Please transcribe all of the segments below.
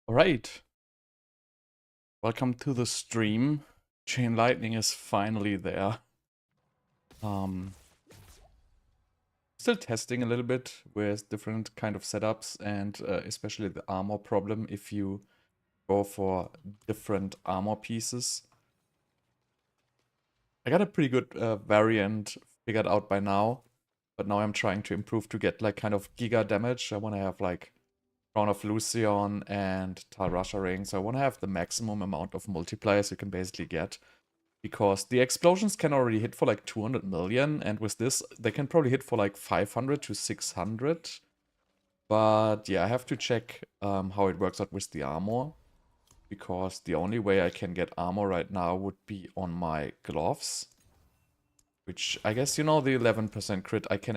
Alright, welcome to the stream. Chain Lightning is finally there. Um, Still testing a little bit with different kind of setups and especially the armor problem if you go for different armor pieces. I got a pretty good variant figured out by now, but now I'm trying to improve to get like kind of giga damage. I want to have like Crown of Lucion and Rasha rings. I want to have the maximum amount of multipliers you can basically get. Because the explosions can already hit for like 200 million, and with this, they can probably hit for like 500 to 600. But yeah, I have to check how it works out with the armor. Because the only way I can get armor right now would be on my gloves. Which I guess, you know, the 11% crit, I can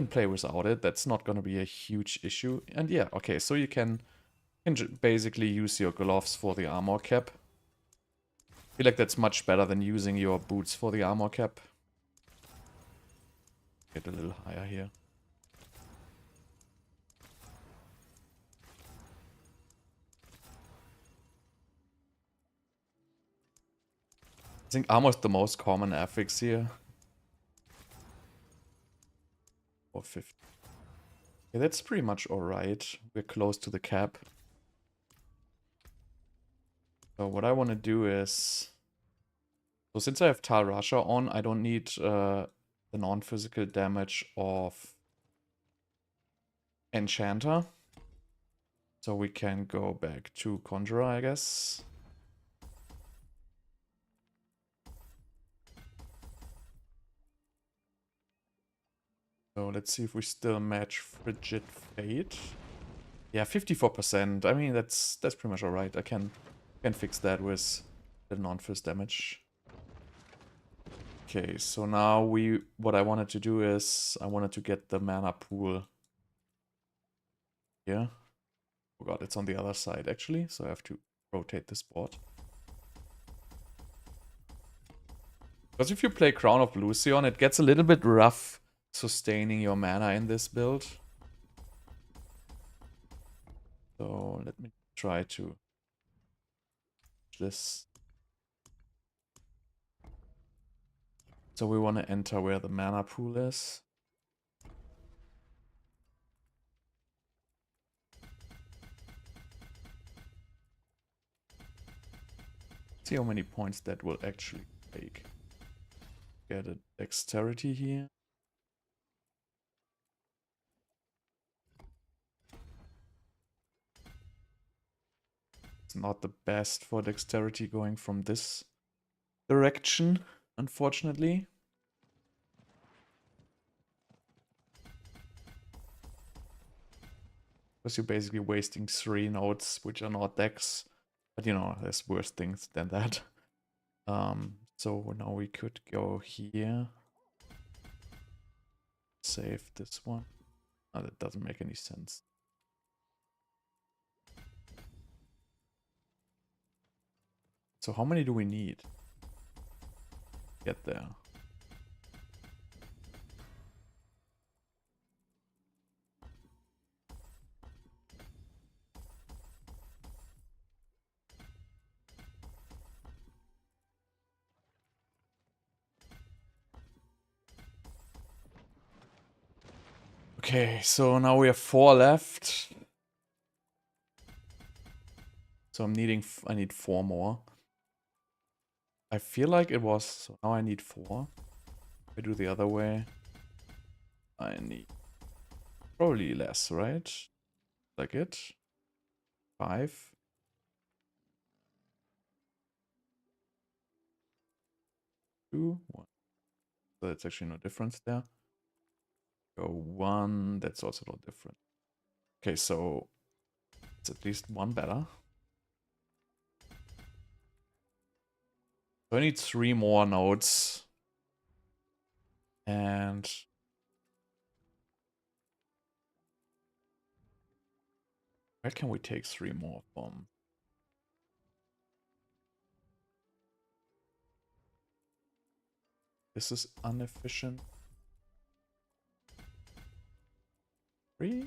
play without it. That's not going to be a huge issue. And yeah, okay, so you can basically use your gloves for the armor cap. I feel like that's much better than using your boots for the armor cap. Get a little higher here. I think armor is the most common affix here. 450. Yeah, that's pretty much alright. We're close to the cap. So what I want to do is... So since I have Rasha on, I don't need the non-physical damage of Enchanter. So we can go back to Conjurer, I guess. So let's see if we still match Frigid Fate. Yeah, 54%. I mean, that's pretty much alright. I can fix that with the non-fizz damage. Okay, so now what I wanted to do is I wanted to get the mana pool here. Oh god, it's on the other side actually, so I have to rotate this board. Because if you play Crown of Lucion, it gets a little bit rough sustaining your mana in this build. So let me try to this. So we want to enter where the mana pool is. See how many points that will actually take. Get a dexterity here. It's not the best for dexterity going from this direction, unfortunately. Because you're basically wasting 3 nodes, which are not dex. But you know, there's worse things than that. So now we could go here. Save this one. Oh, that doesn't make any sense. So how many do we need? Get there. Okay, so now we have 4 left. So I need 4 more. I feel like it was, so now I need 4. If I do the other way, I need probably less, right? Like it. 5. 2, 1. So that's actually no difference there. Go 1, that's also no different. Okay, so it's at least 1 better. So I need 3 more nodes. And where can we take 3 more from? This is inefficient. 3?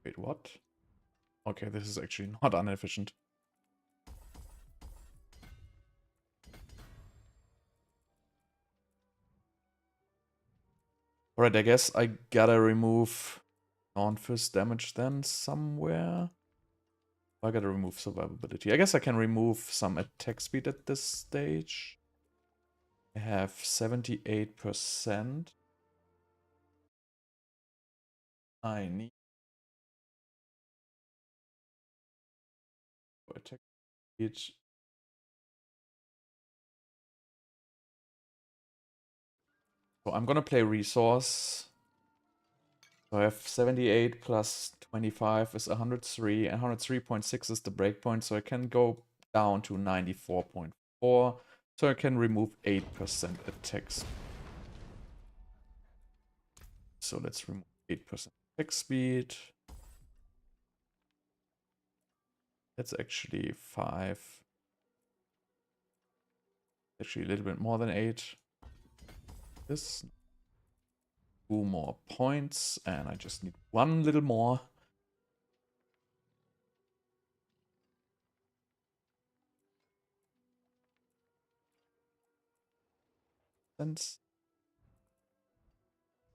Wait, what? Okay, this is actually not inefficient. Alright, I guess I gotta remove non-fist damage then somewhere. I gotta remove survivability. I guess I can remove some attack speed at this stage. I have 78%. I need attack speed. So I'm gonna play resource. So I have 78 plus 25 is 103, and 103.6 is the breakpoint, so I can go down to 94.4. So I can remove 8% attacks. So let's remove 8% attack speed. That's actually 5. Actually a little bit more than 8. This. 2 more points, and I just need 1 little more.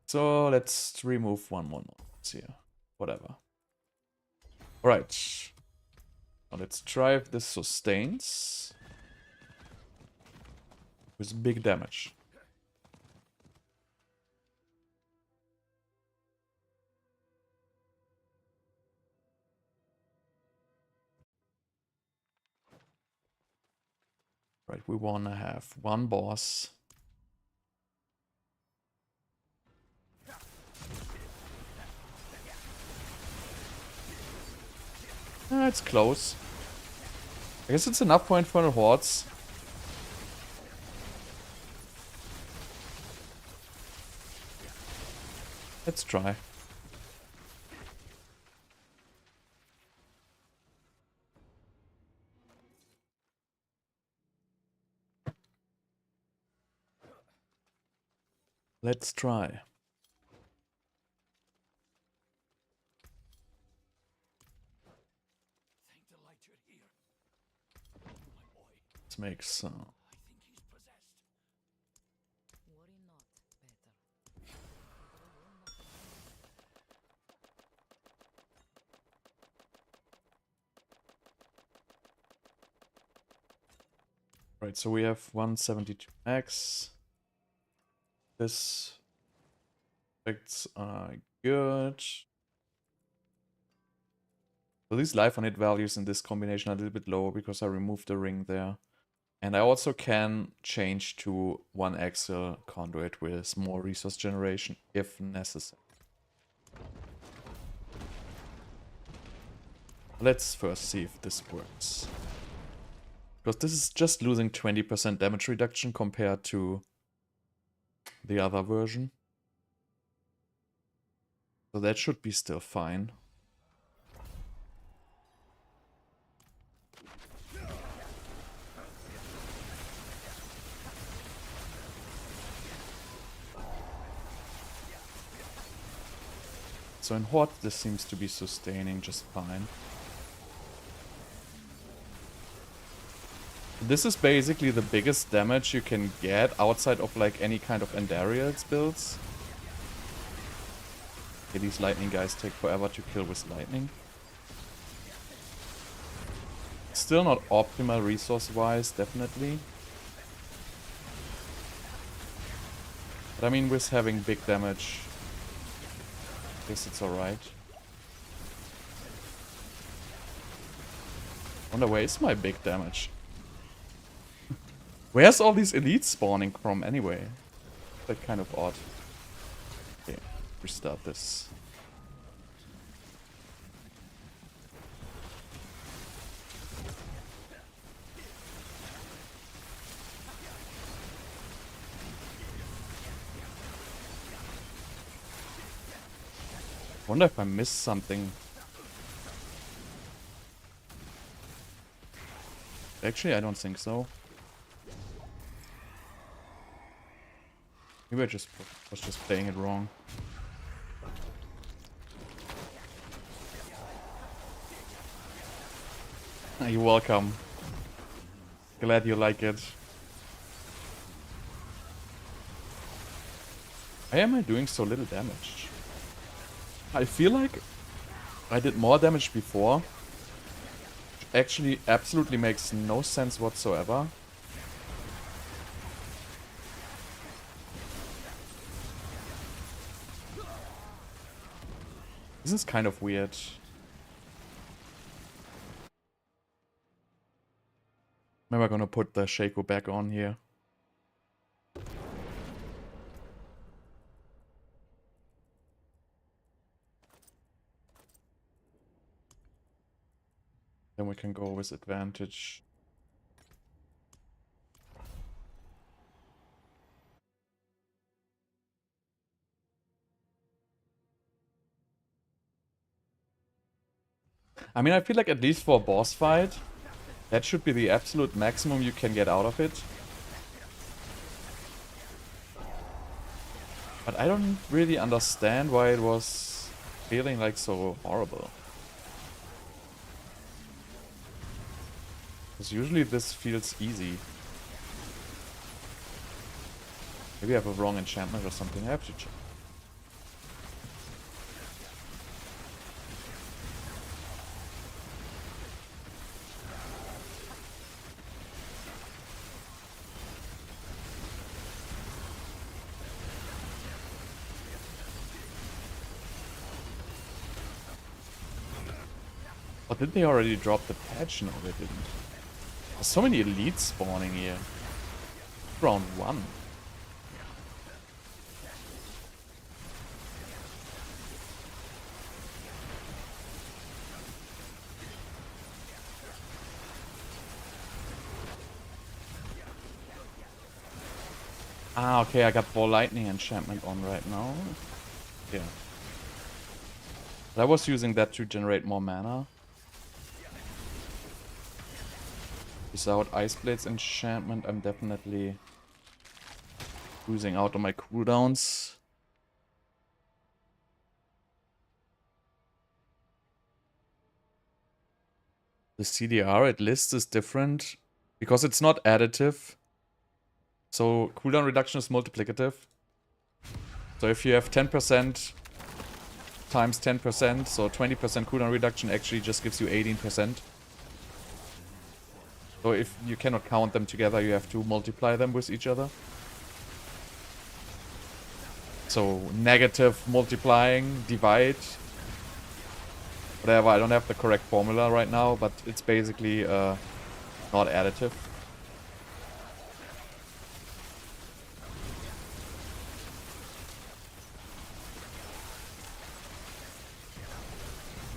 So let's remove 1 more noise here. Whatever. Alright. Now let's try if this sustains. With big damage. Right, we wanna have 1 boss. It's close. I guess it's enough point for the hordes. Let's try. Let's try. Let's make some. Right, so we have 172 max. This effects are good. So these life on hit values in this combination are a little bit lower because I removed the ring there. And I also can change to 1 Axial Conduit with more resource generation if necessary. Let's first see if this works. Because this is just losing 20% damage reduction compared to the other version. So that should be still fine. So in Horde this seems to be sustaining just fine. This is basically the biggest damage you can get outside of like any kind of Endariel's builds. Okay, these lightning guys take forever to kill with lightning. Still not optimal resource-wise, definitely. But I mean, with having big damage, I guess it's alright. Wonder where is my big damage? Where's all these elites spawning from anyway? That's kind of odd. Okay, restart this. Wonder if I missed something. Actually, I don't think so. Maybe I was just playing it wrong. You're welcome. Glad you like it. Why am I doing so little damage? I feel like I did more damage before. Which actually absolutely makes no sense whatsoever. This is kind of weird. Maybe I'm gonna put the Shaco back on here. Then we can go with advantage. I mean, I feel like at least for a boss fight, that should be the absolute maximum you can get out of it. But I don't really understand why it was feeling like so horrible. Because usually this feels easy. Maybe I have a wrong enchantment or something. I have to check. Oh, did they already drop the patch? No, they didn't. There's so many elites spawning here. Round 1. Ah, okay, I got Ball Lightning enchantment on right now. Yeah. But I was using that to generate more mana. Without Ice Blade's enchantment, I'm definitely losing out on my cooldowns. The CDR at list is different because it's not additive. So cooldown reduction is multiplicative. So if you have 10% times 10%, so 20% cooldown reduction actually just gives you 18%. So if you cannot count them together, you have to multiply them with each other. So negative multiplying, divide. Whatever, I don't have the correct formula right now, but it's basically not additive.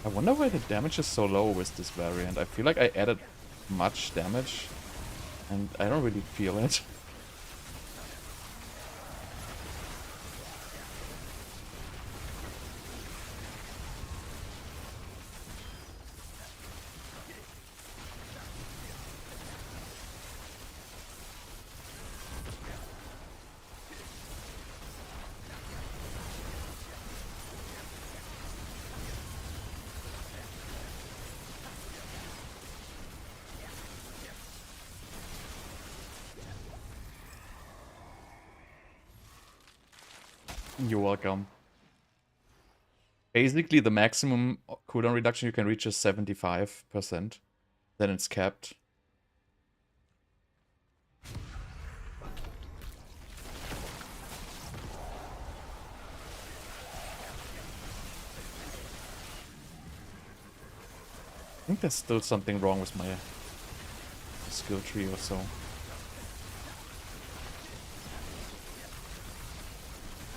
I wonder why the damage is so low with this variant. I feel like I added much damage, and I don't really feel it. You're welcome. Basically, the maximum cooldown reduction you can reach is 75%. Then it's capped. I think there's still something wrong with my skill tree or so.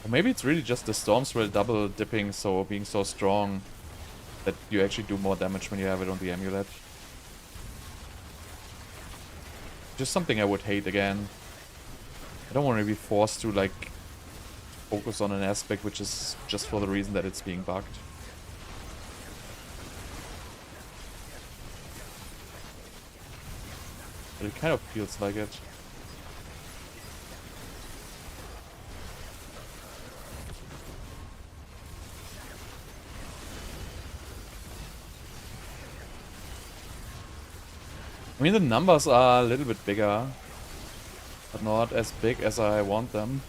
Or maybe it's really just the Swell double dipping, so being so strong that you actually do more damage when you have it on the amulet. Just something I would hate again. I don't want to be forced to like focus on an aspect which is just for the reason that it's being bugged. But it kind of feels like it. I mean, the numbers are a little bit bigger, but not as big as I want them.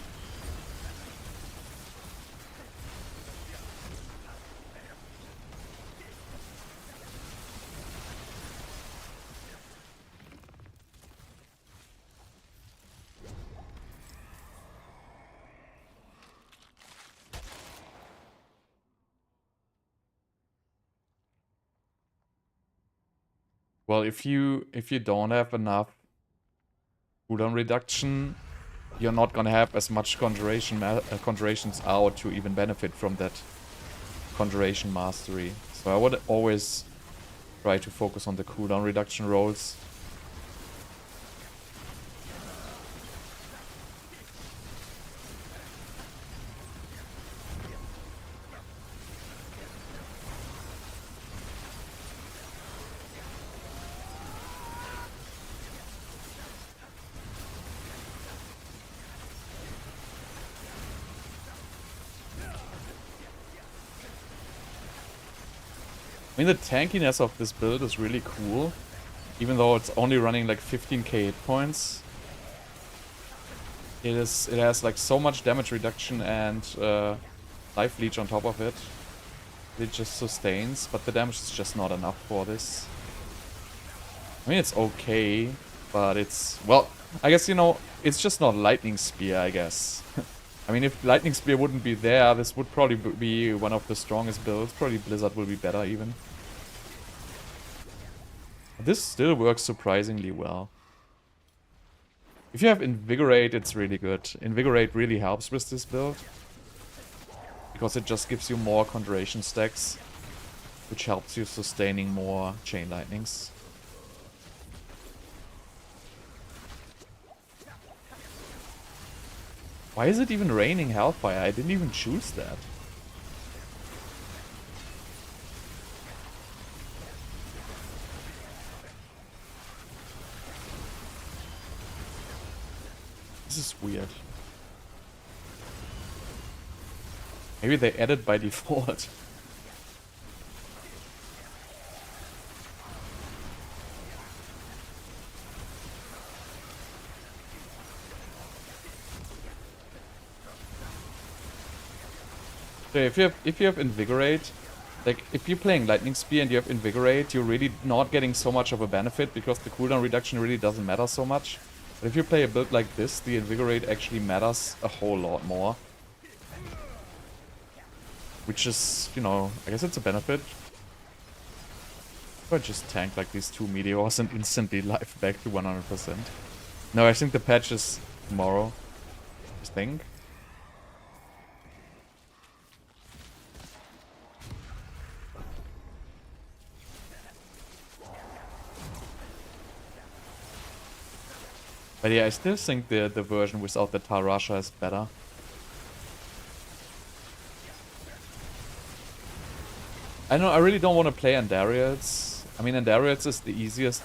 Well, if you don't have enough cooldown reduction, you're not gonna have as much conjurations out to even benefit from that conjuration mastery. So I would always try to focus on the cooldown reduction rolls. I mean, the tankiness of this build is really cool, even though it's only running like 15k hit points. It has like so much damage reduction and life leech on top of it. It just sustains, but the damage is just not enough for this. I mean, it's okay, but it's, well, I guess, you know, it's just not Lightning Spear, I guess. I mean, if Lightning Spear wouldn't be there, this would probably be one of the strongest builds. Probably Blizzard will be better even. This still works surprisingly well. If you have Invigorate, it's really good. Invigorate really helps with this build, because it just gives you more Conjuration stacks, which helps you sustaining more Chain Lightnings. Why is it even raining Hellfire? I didn't even choose that. This is weird. Maybe they added by default. So if you have Invigorate, like if you're playing Lightning Spear and you have Invigorate, you're really not getting so much of a benefit because the cooldown reduction really doesn't matter so much. But if you play a build like this, the Invigorate actually matters a whole lot more. Which is, you know, I guess it's a benefit. Or just tank like these 2 meteors and instantly life back to 100%. No, I think the patch is tomorrow. I think. But yeah, I still think the version without the Rasha is better. I know, I really don't want to play Andariels. I mean, Andariels is the easiest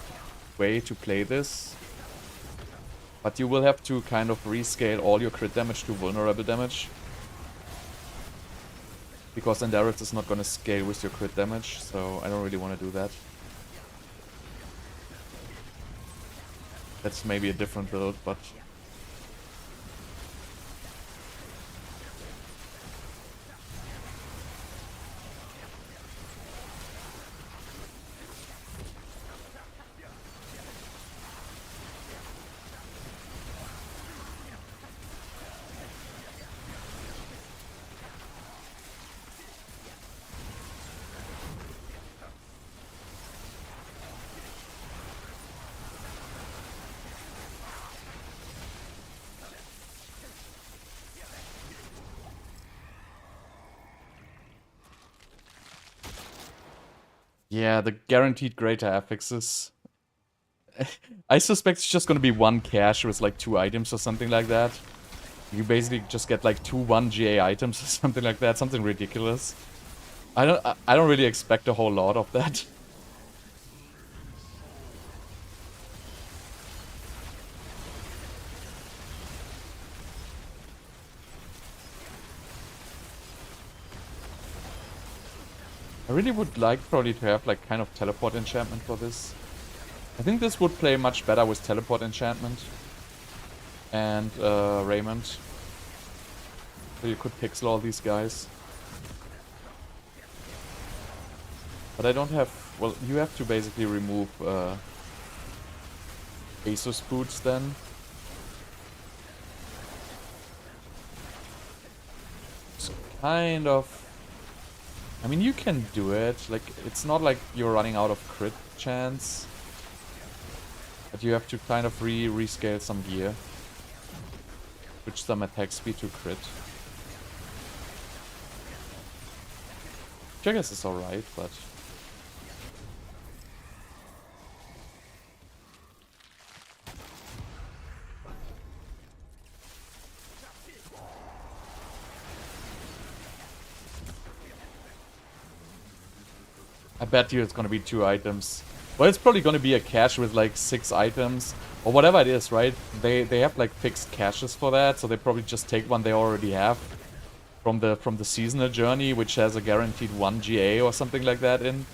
way to play this. But you will have to kind of rescale all your crit damage to vulnerable damage. Because Andariels is not going to scale with your crit damage, so I don't really want to do that. That's maybe a different build, but... Yeah, the guaranteed greater affixes. I suspect it's just gonna be one cache with like 2 items or something like that. You basically just get like 2 1GA items or something like that, something ridiculous. I don't really expect a whole lot of that. I really would like probably to have like kind of teleport enchantment for this. I think this would play much better with teleport enchantment and raiment. So you could pixel all these guys. But I don't have... Well, you have to basically remove Asus boots then. It's kind of... I mean, you can do it. Like, it's not like you're running out of crit chance. But you have to kind of rescale some gear. Switch some attack speed to crit. Which I guess is alright, but... I bet you it's gonna be 2 items. Well, it's probably gonna be a cache with like 6 items. Or whatever it is, right? They have like fixed caches for that, so they probably just take one they already have. From the seasonal journey, which has a guaranteed 1 GA or something like that in.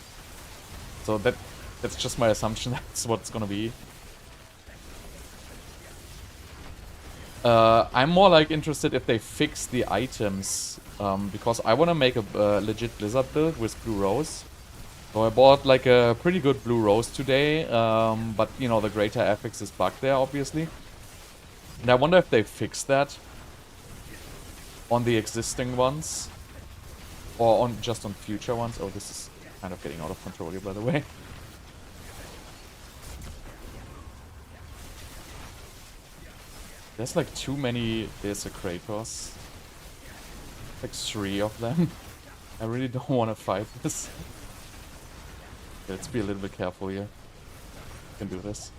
So that's just my assumption, that's what it's gonna be. I'm more like interested if they fix the items. Because I wanna make a legit Blizzard build with Blue Rose. So I bought like a pretty good Blue Rose today, but you know, the greater affix is bugged there, obviously. And I wonder if they fixed that on the existing ones, or on just on future ones. Oh, this is kind of getting out of control here, by the way. There's like too many Desecrators. Like 3 of them. I really don't want to fight this. Let's be a little bit careful here. We can do this.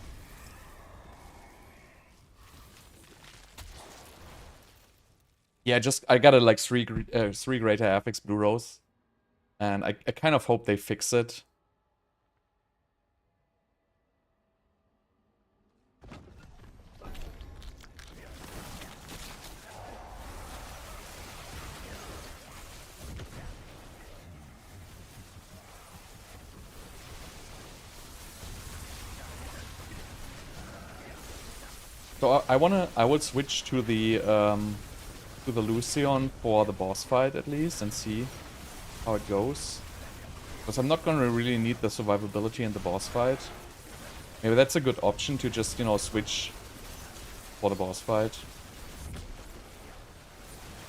Yeah, I got a like 3 greater affix Blue Rose. And I kind of hope they fix it. So I would switch to the Lucion for the boss fight at least and see how it goes. Because I'm not gonna really need the survivability in the boss fight. Maybe that's a good option to just, you know, switch for the boss fight.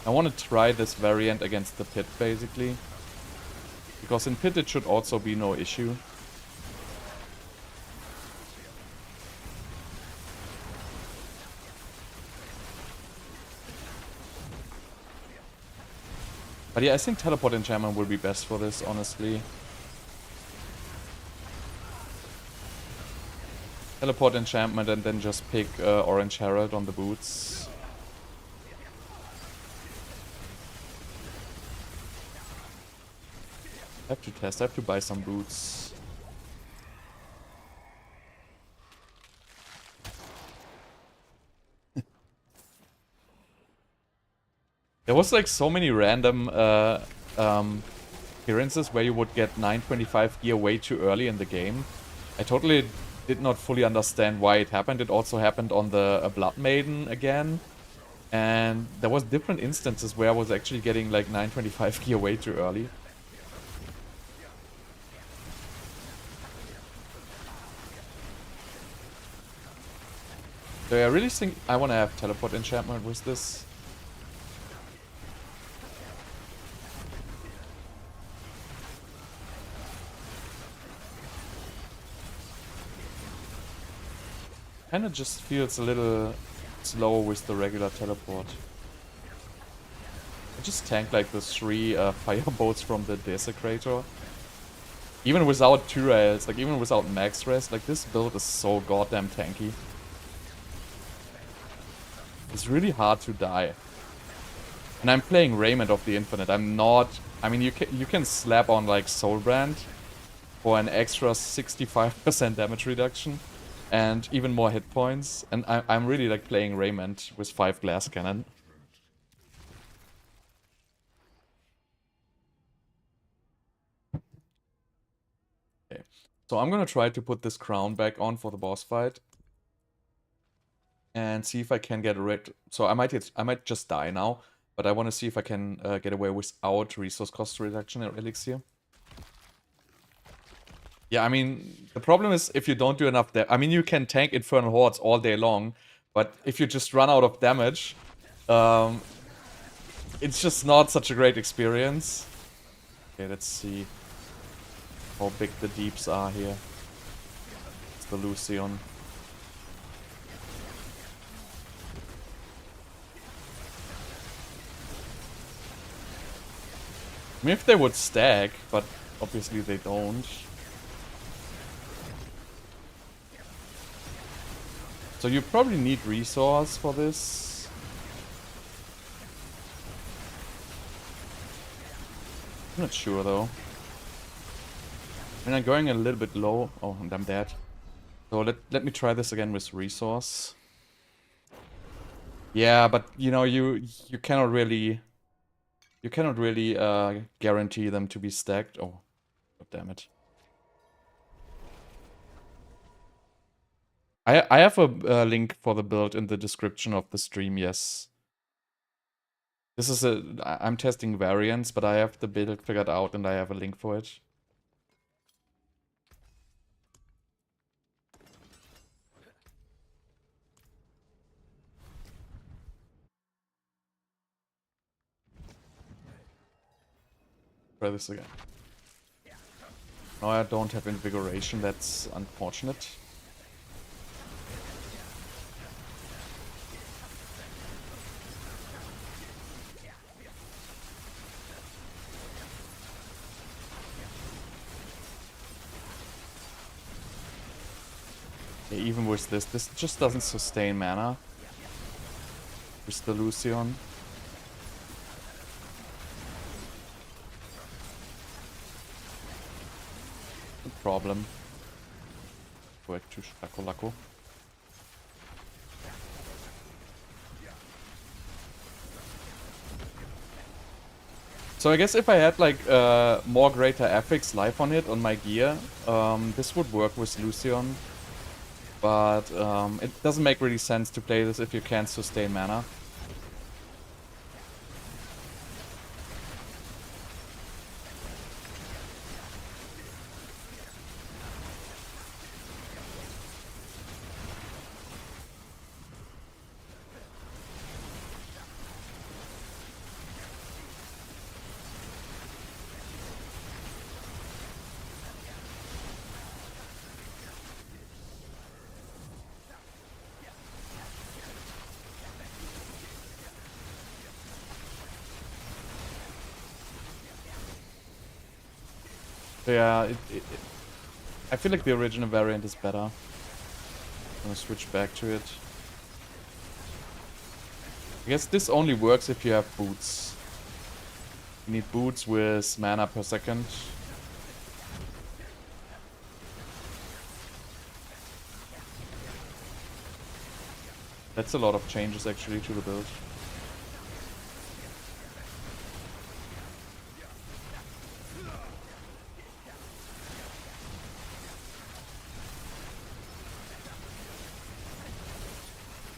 I want to try this variant against the pit basically. Because in pit it should also be no issue. But yeah, I think teleport enchantment will be best for this, honestly. Teleport enchantment and then just pick Orange Herald on the boots. I have to test, I have to buy some boots. There was like so many random appearances where you would get 925 gear way too early in the game. I totally did not fully understand why it happened. It also happened on the Blood Maiden again. And there was different instances where I was actually getting like 925 gear way too early. So I really think I want to have teleport enchantment with this. Kinda just feels a little slow with the regular teleport. I just tanked like the 3 fireboats from the Desecrator. Even without 2 rails, like even without max rest, like this build is so goddamn tanky. It's really hard to die. And I'm playing Raiment of the Infinite. I'm not... I mean, you can slap on like Soulbrand for an extra 65% damage reduction. And even more hit points. And I'm really like playing Raiment with 5 glass cannon. Okay. So I'm gonna try to put this crown back on for the boss fight. And see if I can get rid. So I might just die now, but I want to see if I can get away without resource cost reduction or elixir. Yeah, I mean, the problem is if you don't do enough damage. I mean, you can tank Infernal Hordes all day long, but if you just run out of damage, it's just not such a great experience. Okay, let's see how big the deeps are here. It's the Lucian. I mean, if they would stack, but obviously they don't. So you probably need resource for this. I'm not sure though. I mean, I'm going a little bit low. Oh, and I'm dead. So let me try this again with resource. Yeah, but you know, you cannot really guarantee them to be stacked. Oh, God damn it. I have a link for the build in the description of the stream, yes. This is I'm testing variants, but I have the build figured out and I have a link for it. Try this again. No, I don't have invigoration, that's unfortunate. Yeah, even with this just doesn't sustain mana. With the Lucian. No problem. Go back to Shakolako. So I guess if I had like more greater affix life on it on my gear, this would work with Lucian. But it doesn't make really sense to play this if you can't sustain mana. Yeah, I feel like the original variant is better. I'm gonna switch back to it. I guess this only works if you have boots. You need boots with mana per second. That's a lot of changes actually to the build.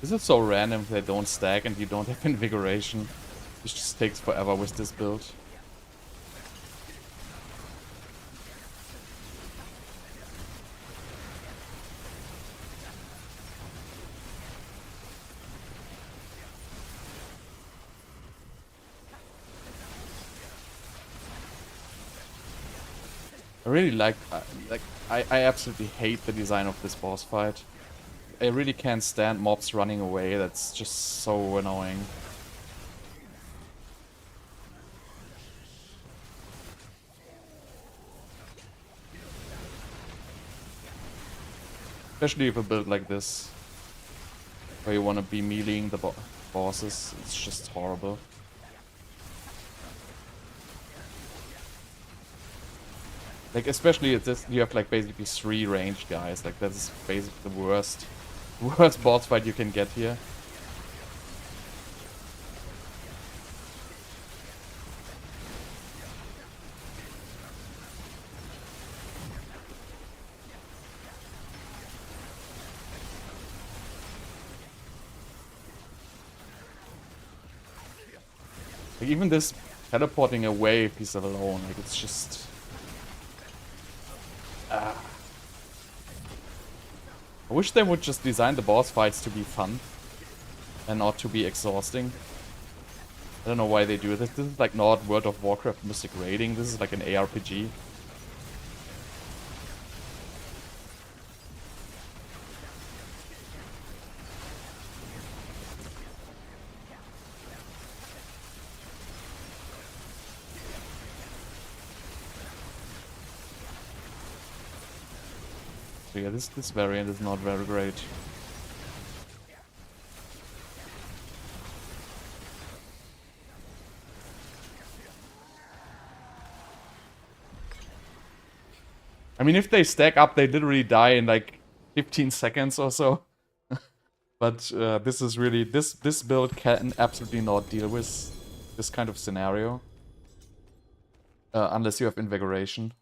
This is so random if they don't stack and you don't have invigoration. It just takes forever with this build. I really like I absolutely hate the design of this boss fight. I really can't stand mobs running away, that's just so annoying. Especially if a build like this, where you want to be meleeing the bosses, it's just horrible. Like, especially if this, you have like basically 3 ranged guys, like that's basically the worst boss fight you can get here. Like, even this teleporting away piece alone, like, it's just... I wish they would just design the boss fights to be fun and not to be exhausting. I don't know why they do this. This is like not World of Warcraft Mystic Raiding. This is like an ARPG. So yeah, this variant is not very great. I mean, if they stack up, they literally die in like 15 seconds or so. But this is really... This build can absolutely not deal with this kind of scenario. Unless you have Invigoration.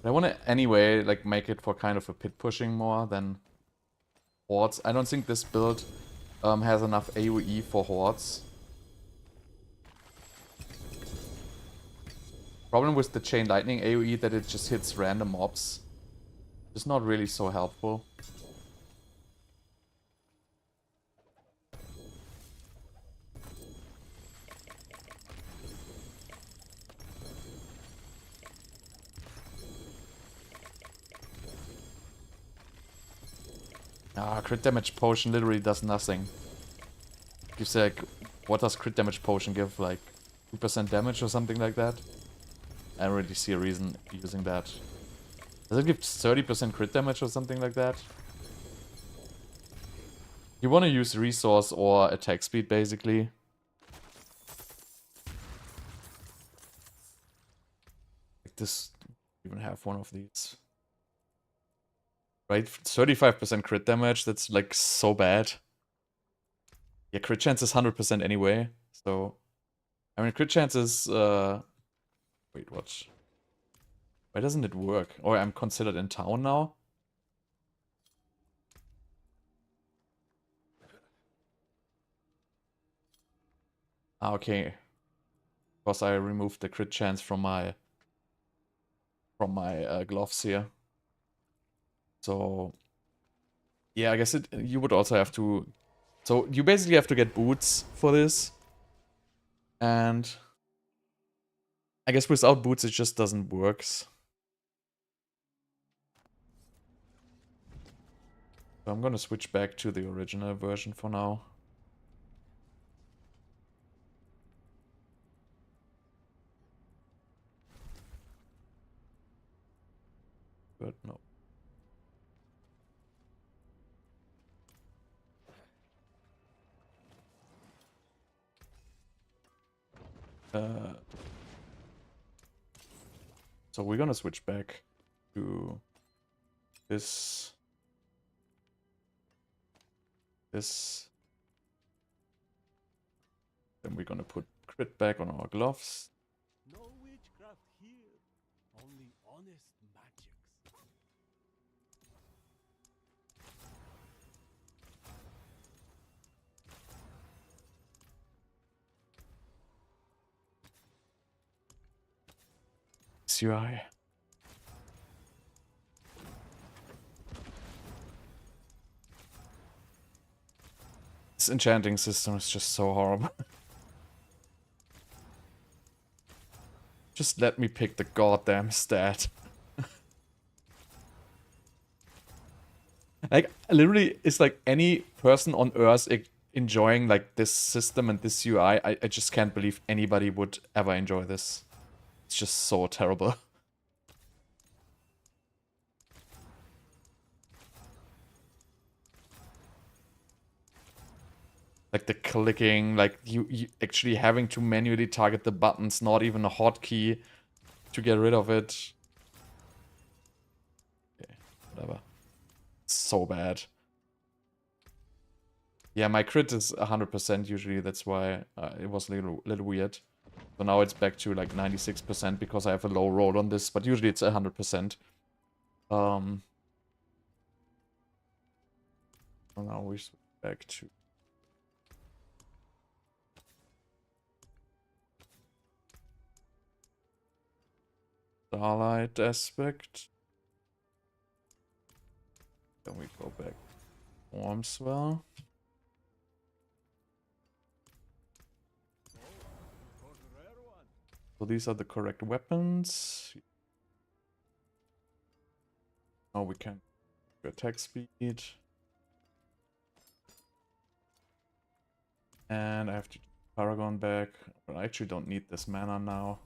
I want to anyway like make it for kind of a pit pushing more than hordes. I don't think this build has enough AoE for hordes. Problem with the Chain Lightning AoE that it just hits random mobs. It's not really so helpful. Crit damage potion literally does nothing. Gives like... What does crit damage potion give? Like 2% damage or something like that? I don't really see a reason using that. Does it give 30% crit damage or something like that? You want to use resource or attack speed basically. Like this, even have one of these. Right, 35% crit damage, that's like so bad. Yeah, crit chance is 100% anyway, so... I mean, crit chance is... Wait, what? Why doesn't it work? Or I'm considered in town now? Ah, okay. Because I removed the crit chance from my... gloves here. So... Yeah, I guess you would also have to... So, you basically have to get boots for this. And... I guess without boots it just doesn't work. So I'm gonna switch back to the original version for now. But no. So we're gonna switch back to this. Then we're gonna put crit back on our gloves. No witchcraft here, only honest magics. UI. This enchanting system is just so horrible. Just let me pick the goddamn stat. Like, literally, it's like any person on Earth enjoying like this system and this UI. I just can't believe anybody would ever enjoy this. It's just so terrible. Like the clicking, like you actually having to manually target the buttons, not even a hotkey to get rid of it. Okay, whatever. It's so bad. Yeah, my crit is 100% usually, that's why it was a little weird. So now it's back to like 96% because I have a low roll on this, but usually it's 100%. Um, so now we switch back to Starlight aspect. Then we go back to Swell. So these are the correct weapons. Now we can do attack speed. And I have to Paragon back. But I actually don't need this mana now.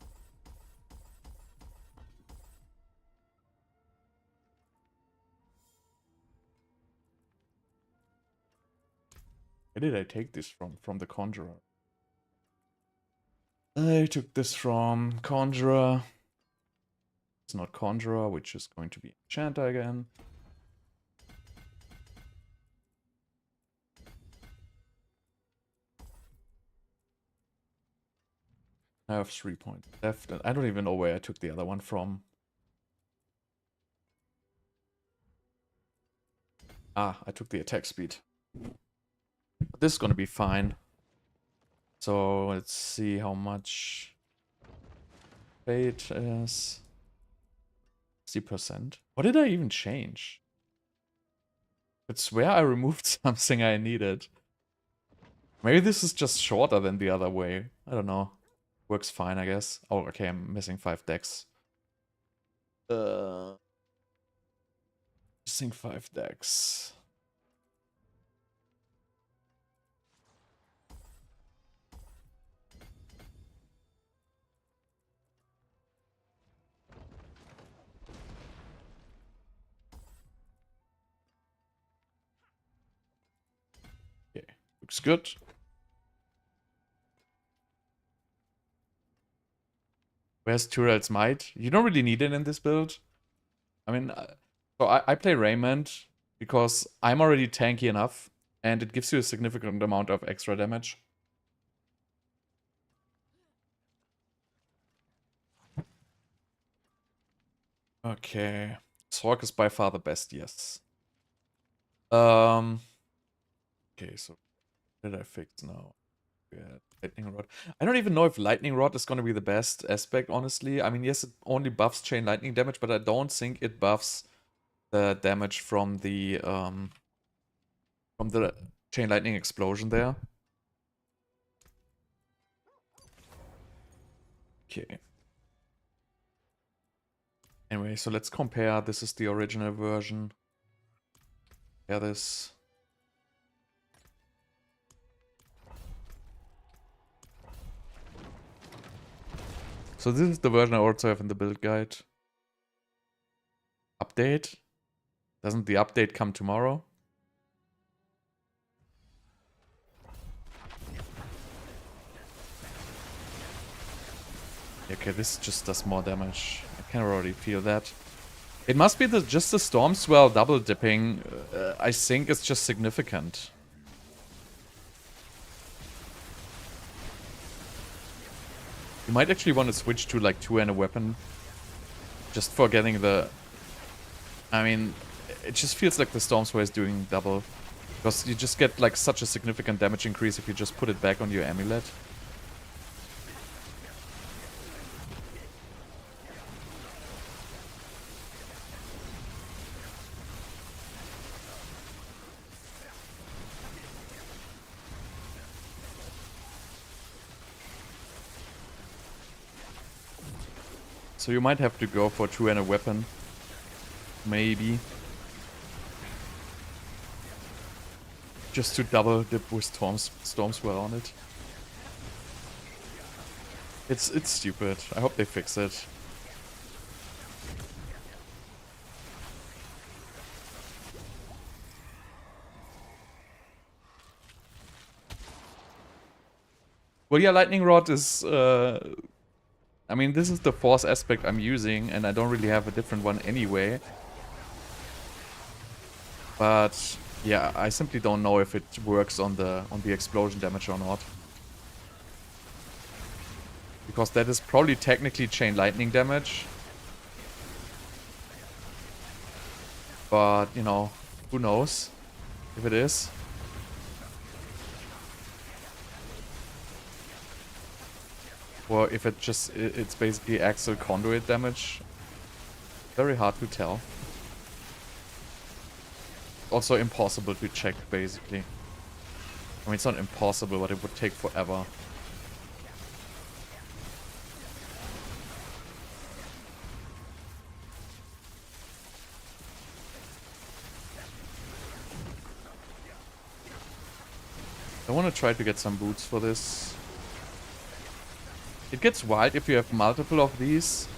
Where did I take this from? From the Conjurer. I took this from Conjurer. It's not Conjurer, which is going to be Enchanter again. I have 3 points left. I don't even know where I took the other one from. Ah, I took the attack speed. But this is gonna be fine. So let's see how much fate is. 60%. What did I even change? I swear I removed something I needed. Maybe this is just shorter than the other way. I don't know. Works fine, I guess. Oh, okay, I'm missing 5 decks. Missing 5 decks. Okay, looks good. Where's Herald's Might? You don't really need it in this build. I mean, so I play Raymond because I'm already tanky enough, and it gives you a significant amount of extra damage. Okay. Sorc is by far the best, yes. Okay, so what did I fix now? Yeah, Lightning Rod. I don't even know if Lightning Rod is going to be the best aspect, honestly. I mean, yes, it only buffs chain lightning damage, but I don't think it buffs the damage from the chain lightning explosion there. Okay. Anyway, so let's compare. This is the original version. Yeah, this. So this is the version I also have in the build guide. Update? Doesn't the update come tomorrow? Okay, this just does more damage. I can already feel that. It must be just the Storm Swell double dipping. I think it's just significant. You might actually want to switch to like 2 and a weapon. Just for getting the... I mean, it just feels like the Storm Swell is doing double. Because you just get like such a significant damage increase if you just put it back on your amulet. So you might have to go for 2 and a weapon. Maybe. Just to double dip with Storm Swell on it. It's stupid. I hope they fix it. Well, yeah, Lightning Rod is... I mean, this is the force aspect I'm using, and I don't really have a different one anyway. But yeah, I simply don't know if it works on the explosion damage or not. Because that is probably technically chain lightning damage. But, you know, who knows if it is. Or if it just, it's basically Axial Conduit damage. Very hard to tell. Also impossible to check, basically. I mean, it's not impossible, but it would take forever. I want to try to get some boots for this. It gets wild if you have multiple of these.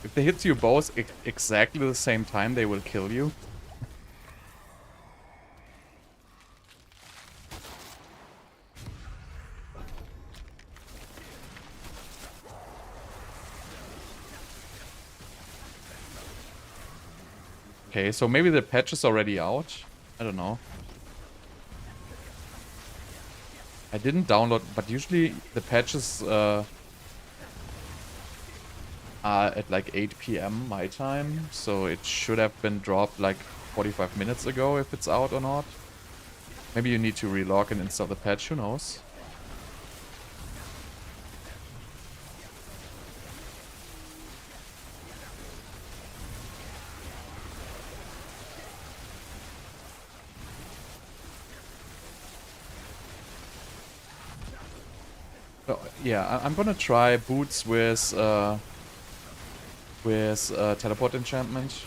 If they hit you both exactly the same time, they will kill you. Okay, so maybe the patch is already out. I don't know. I didn't download, but usually the patches are at like 8 PM my time, so it should have been dropped like 45 minutes ago if it's out or not. Maybe you need to relog and install the patch, who knows? Oh, yeah, I'm gonna try boots with teleport enchantment.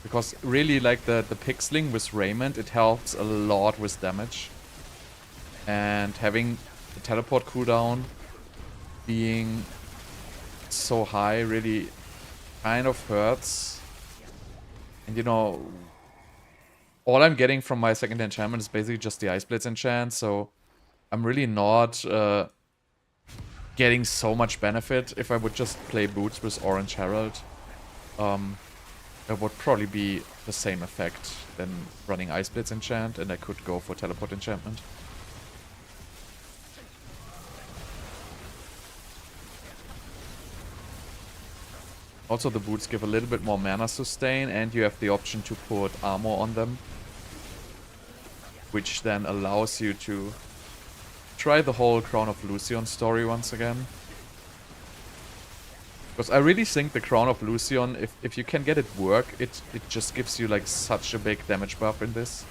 Because really, like, the pixeling with Raiment, it helps a lot with damage. And having the teleport cooldown being so high really kind of hurts. And, you know, all I'm getting from my second enchantment is basically just the Ice Blades enchant, so I'm really not getting so much benefit. If I would just play boots with Orange Herald, it would probably be the same effect than running Ice Blades enchant, and I could go for teleport enchantment. Also, the boots give a little bit more mana sustain, and you have the option to put armor on them, which then allows you to try the whole Crown of Lucion story once again. Because I really think the Crown of Lucion, if you can get it work, it just gives you like such a big damage buff in this.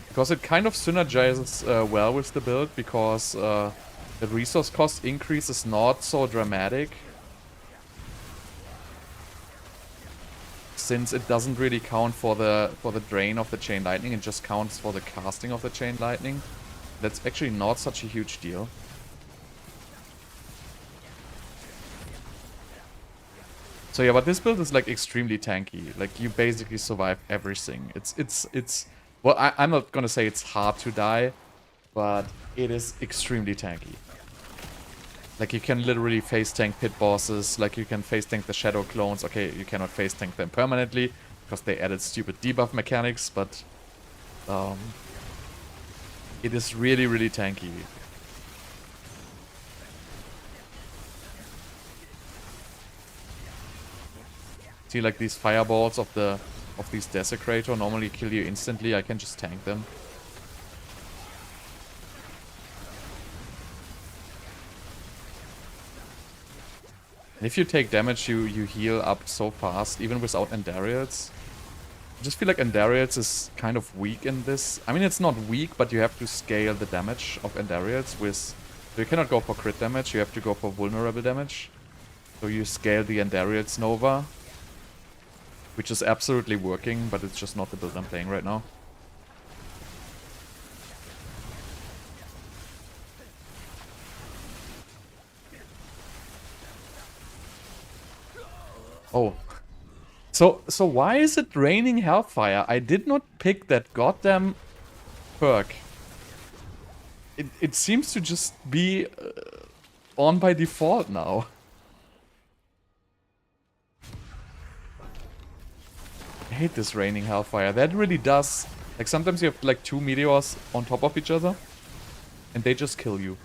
Because it kind of synergizes well with the build, because the resource cost increase is not so dramatic. Since it doesn't really count for the drain of the Chain Lightning, it just counts for the casting of the Chain Lightning. That's actually not such a huge deal. So yeah, but this build is like extremely tanky. Like, you basically survive everything. It's well, I'm not gonna say it's hard to die, but it is extremely tanky. Like, you can literally face tank pit bosses, like you can face tank the shadow clones. Okay, you cannot face tank them permanently because they added stupid debuff mechanics, but it is really, really tanky. See, like, these fireballs of these Desecrator normally kill you instantly. I can just tank them. And if you take damage, you heal up so fast, even without Endarials. I just feel like Endarials is kind of weak in this. I mean, it's not weak, but you have to scale the damage of Endarials with... So you cannot go for crit damage, you have to go for vulnerable damage. So you scale the Endarials Nova, which is absolutely working, but it's just not the build I'm playing right now. Oh. So why is it raining Hellfire? I did not pick that goddamn perk. It seems to just be on by default now. I hate this raining Hellfire. That really does... Like, sometimes you have like 2 meteors on top of each other, and they just kill you.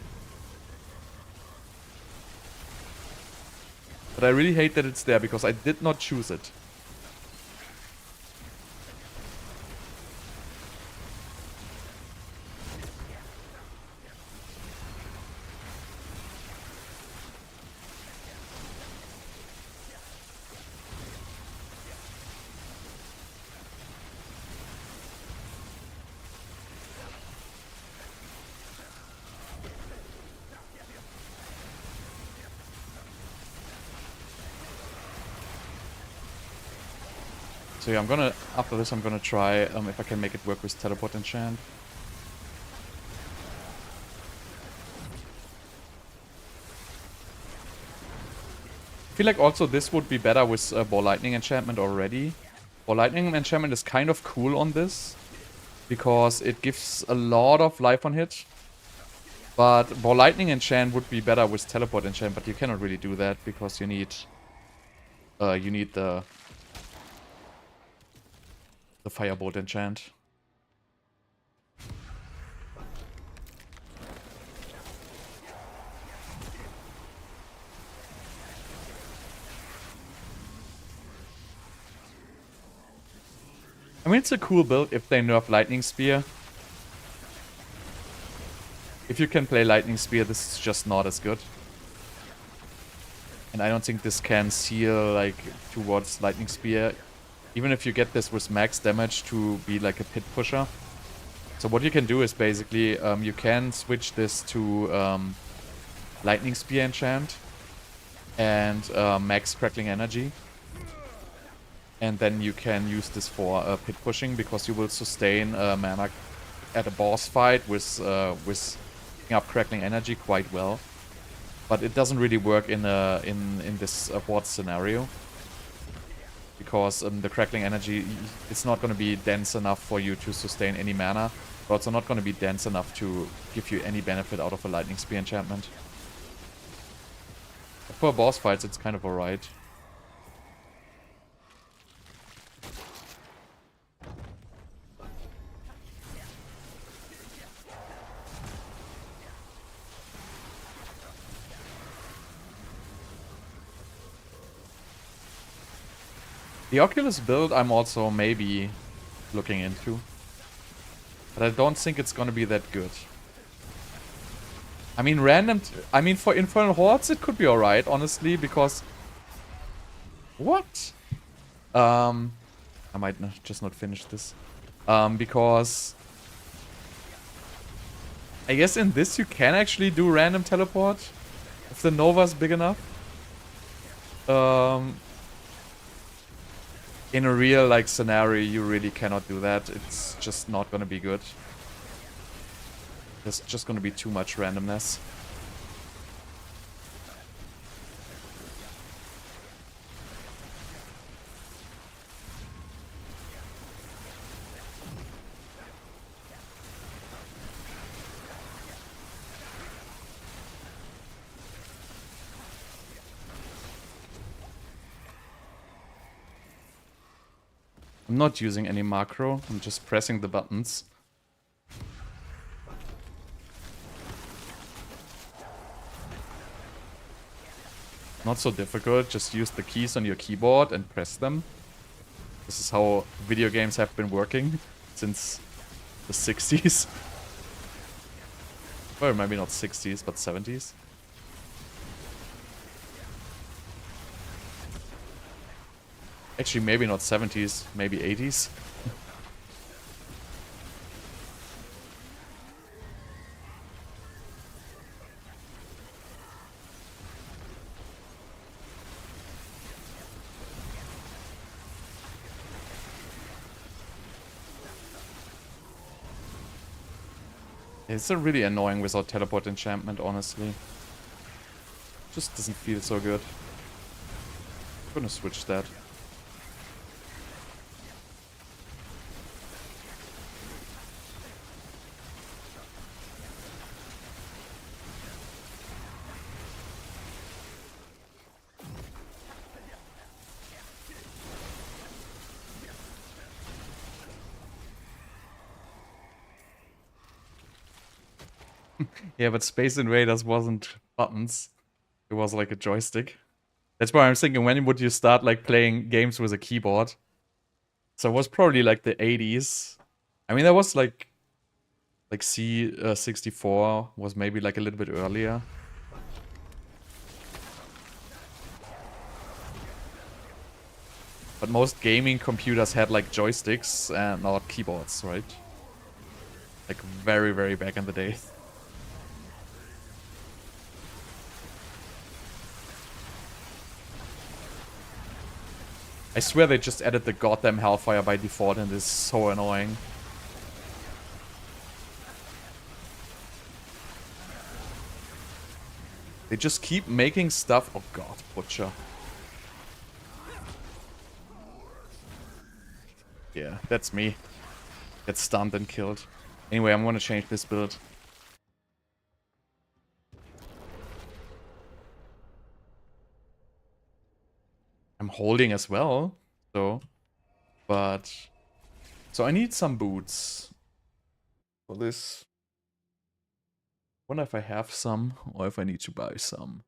But I really hate that it's there because I did not choose it. So yeah, after this I'm gonna try if I can make it work with teleport enchant. I feel like also this would be better with Ball Lightning enchantment already. Ball Lightning enchantment is kind of cool on this, because it gives a lot of life on hit. But Ball Lightning enchant would be better with teleport enchant, but you cannot really do that because you need the Firebolt enchant. I mean, it's a cool build if they nerf Lightning Spear. If you can play Lightning Spear, this is just not as good. And I don't think this can seal, like, towards Lightning Spear. Even if you get this with max damage to be like a pit pusher. So what you can do is basically, you can switch this to Lightning Spear enchant. And max Crackling Energy. And then you can use this for pit pushing, because you will sustain mana at a boss fight with up Crackling Energy quite well. But it doesn't really work in this board scenario, because the Crackling Energy, it's not going to be dense enough for you to sustain any mana, but also not going to be dense enough to give you any benefit out of a Lightning Spear enchantment. But for boss fights, it's kind of alright. The Oculus build I'm also maybe looking into. But I don't think it's gonna be that good. I mean, for Infernal Hordes it could be alright, honestly, because... What? I might just not finish this. Because... I guess in this you can actually do random teleport. If the Nova's big enough. In a real, like, scenario, you really cannot do that. It's just not gonna be good. There's just gonna be too much randomness. I'm not using any macro, I'm just pressing the buttons. Not so difficult, just use the keys on your keyboard and press them. This is how video games have been working since the 60s. Well, maybe not 60s, but 70s. Actually, maybe not 70s, maybe 80s. It's really annoying without teleport enchantment, honestly. Just doesn't feel so good. I'm gonna switch that. Yeah, but Space Invaders wasn't buttons. It was like a joystick. That's why I'm thinking, when would you start like playing games with a keyboard? So it was probably like the 80s. I mean, there was like C64 was maybe like a little bit earlier. But most gaming computers had like joysticks and not keyboards, right? Like very, very back in the day. I swear they just added the goddamn Hellfire by default and it's so annoying. They just keep making stuff. Oh god, Butcher. Yeah, that's me. Get stunned and killed. Anyway, I'm gonna change this build. I'm holding as well, so. But. So I need some boots for this. Wonder if I have some or if I need to buy some.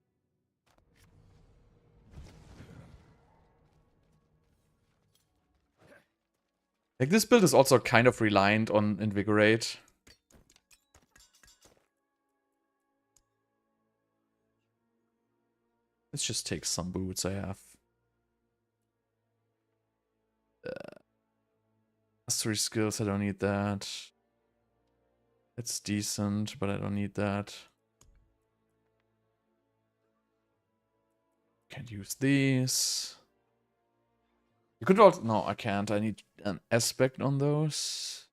Like, this build is also kind of reliant on Invigorate. Let's just take some boots I have. Mastery skills, I don't need that. It's decent, but I don't need that. Can't use these. You could also... No, I can't. I need an aspect on those.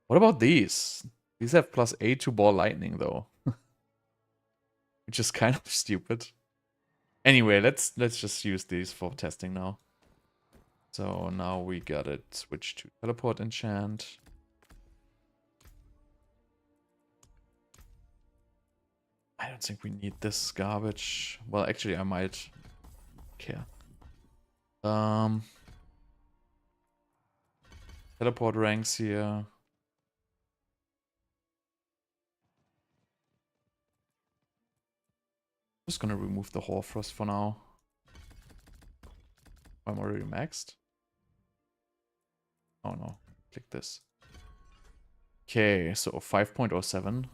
What about these? These have +8 to ball lightning, though. Which is kind of stupid. Anyway, let's just use these for testing now. So now we got it switched to teleport enchant. I don't think we need this garbage. Well, actually, I might care. Teleport ranks here. Just gonna remove the Hoarfrost for now. I'm already maxed. Oh no, click this. Okay, so 5.07.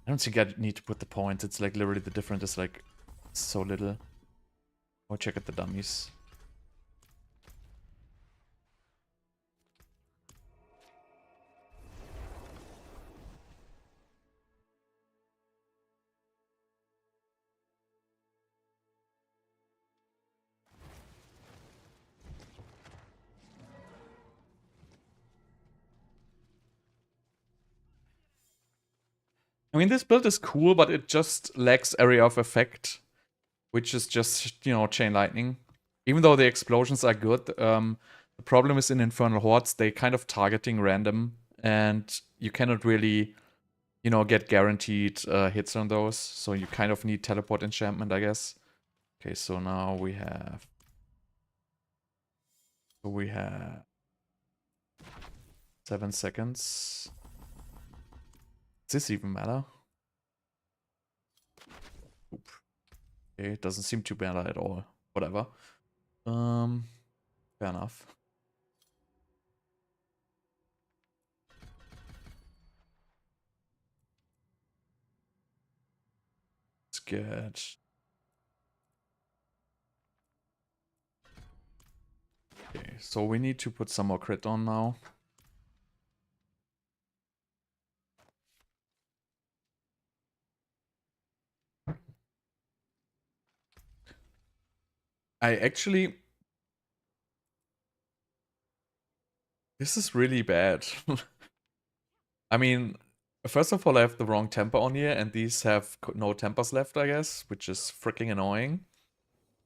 I don't think I need to put the points. It's like literally the difference is like so little. I'll check out the dummies. I mean, this build is cool, but it just lacks area of effect, which is just, you know, chain lightning. Even though the explosions are good, the problem is in Infernal Hordes, they kind of targeting random, and you cannot really, you know, get guaranteed hits on those. So you kind of need teleport enchantment, I guess. Okay, so now we have... So we have 7 seconds. Does this even matter? Oop. Okay, it doesn't seem to matter at all. Whatever. Fair enough. Let's get... Okay, so we need to put some more crit on now. I actually... This is really bad. I mean, first of all, I have the wrong temper on here, and these have no tempers left, I guess, which is freaking annoying.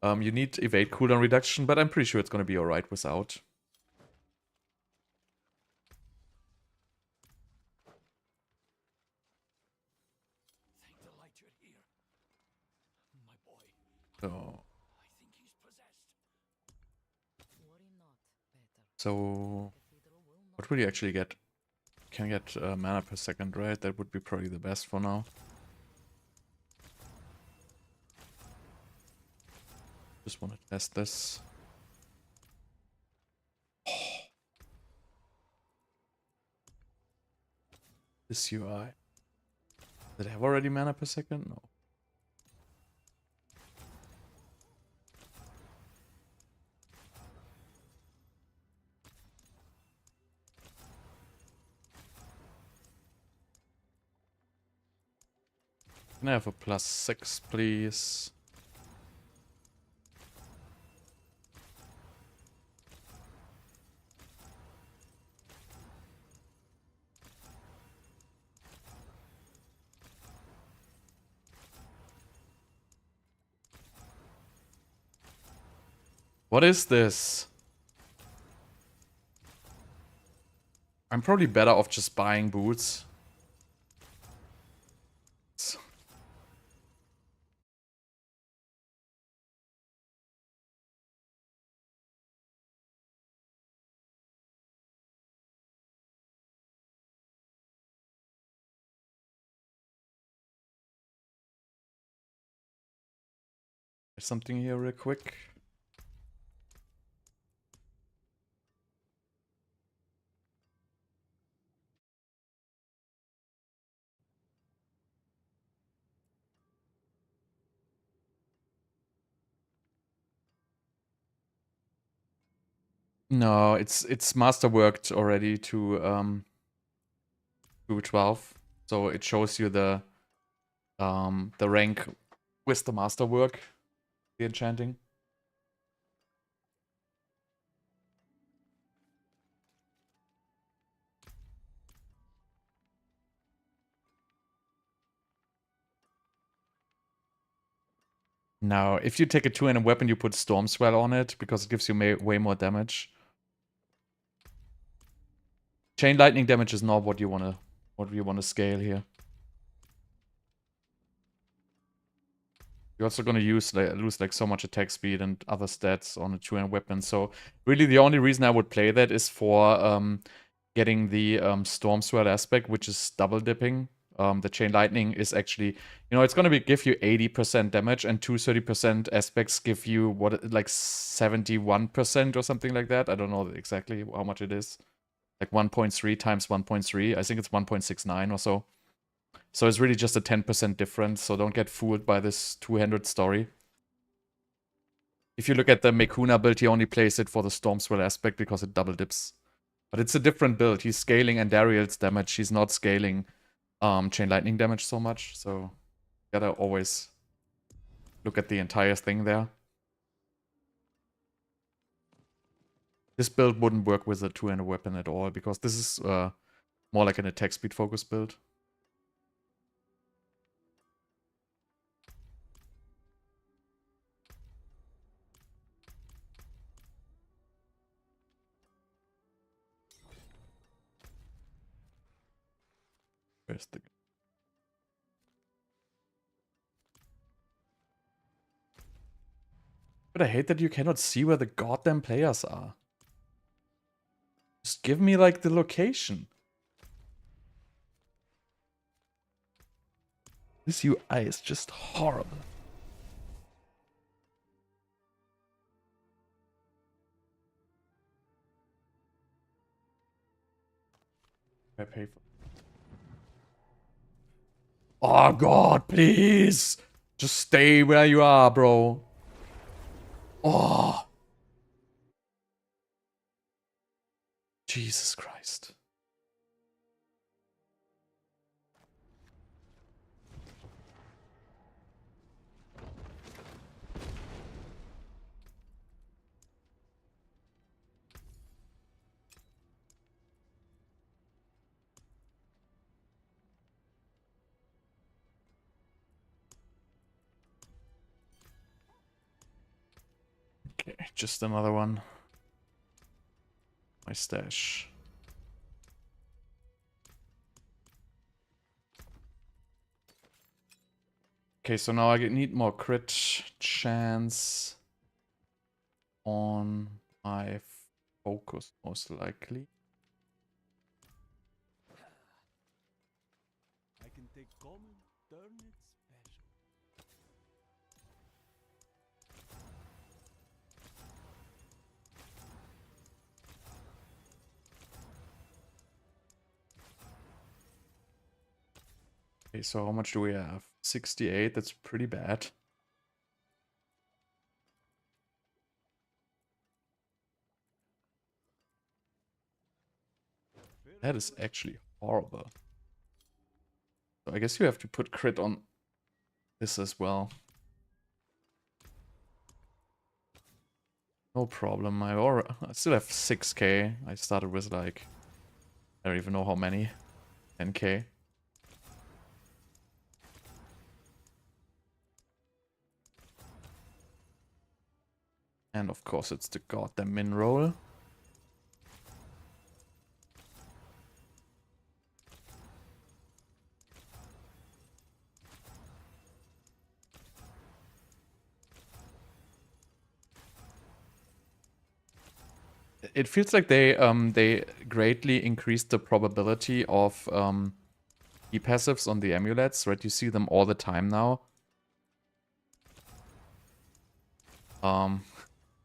You need evade cooldown reduction, but I'm pretty sure it's gonna be alright without. Thank the light you're here. My boy. So... I think he's possessed. Worry not, better. So... Cathedral will not What will you actually get? Can get mana per second, right? That would be probably the best for now. Just want to test this. This UI. Did I have already mana per second? No. Can I have a +6, please? What is this? I'm probably better off just buying boots. There's something here real quick. No, it's masterworked already to 12. So it shows you the rank with the masterwork, the enchanting. Now, if you take a 2-handed weapon, you put Storm Swell on it because it gives you way more damage. Chain lightning damage is not what you wanna scale here. You're also gonna lose like so much attack speed and other stats on a 2-handed weapon. So really, the only reason I would play that is for getting the Storm Swell aspect, which is double dipping. The Chain Lightning is actually, it's going to give you 80% damage, and 230% aspects give you, like 71% or something like that. I don't know exactly how much it is. Like 1.3 times 1.3. I think it's 1.69 or so. So it's really just a 10% difference, so don't get fooled by this 200 story. If you look at the Mekuna build, he only plays it for the Storm Swell aspect because it double dips. But it's a different build. He's scaling Andariel's damage. He's not scaling Chain Lightning damage so much. So gotta always look at the entire thing there. This build wouldn't work with a 2-handed weapon at all because this is more like an attack speed focus build. Where's the... But I hate that you cannot see where the goddamn players are. Just give me, like, the location. This UI is just horrible. I pay for... Oh god, please! Just stay where you are, bro. Oh! Jesus Christ. Okay, just another one. My stash. Okay, so now I need more crit chance on my focus, most likely. I can take common, turn it special. Okay, so how much do we have? 68, that's pretty bad. That is actually horrible. So I guess you have to put crit on this as well. No problem. I still have 6k. I started with like, I don't even know how many. 10k. And of course it's the goddamn min roll. It feels like they greatly increased the probability of E-passives on the amulets, right? You see them all the time now.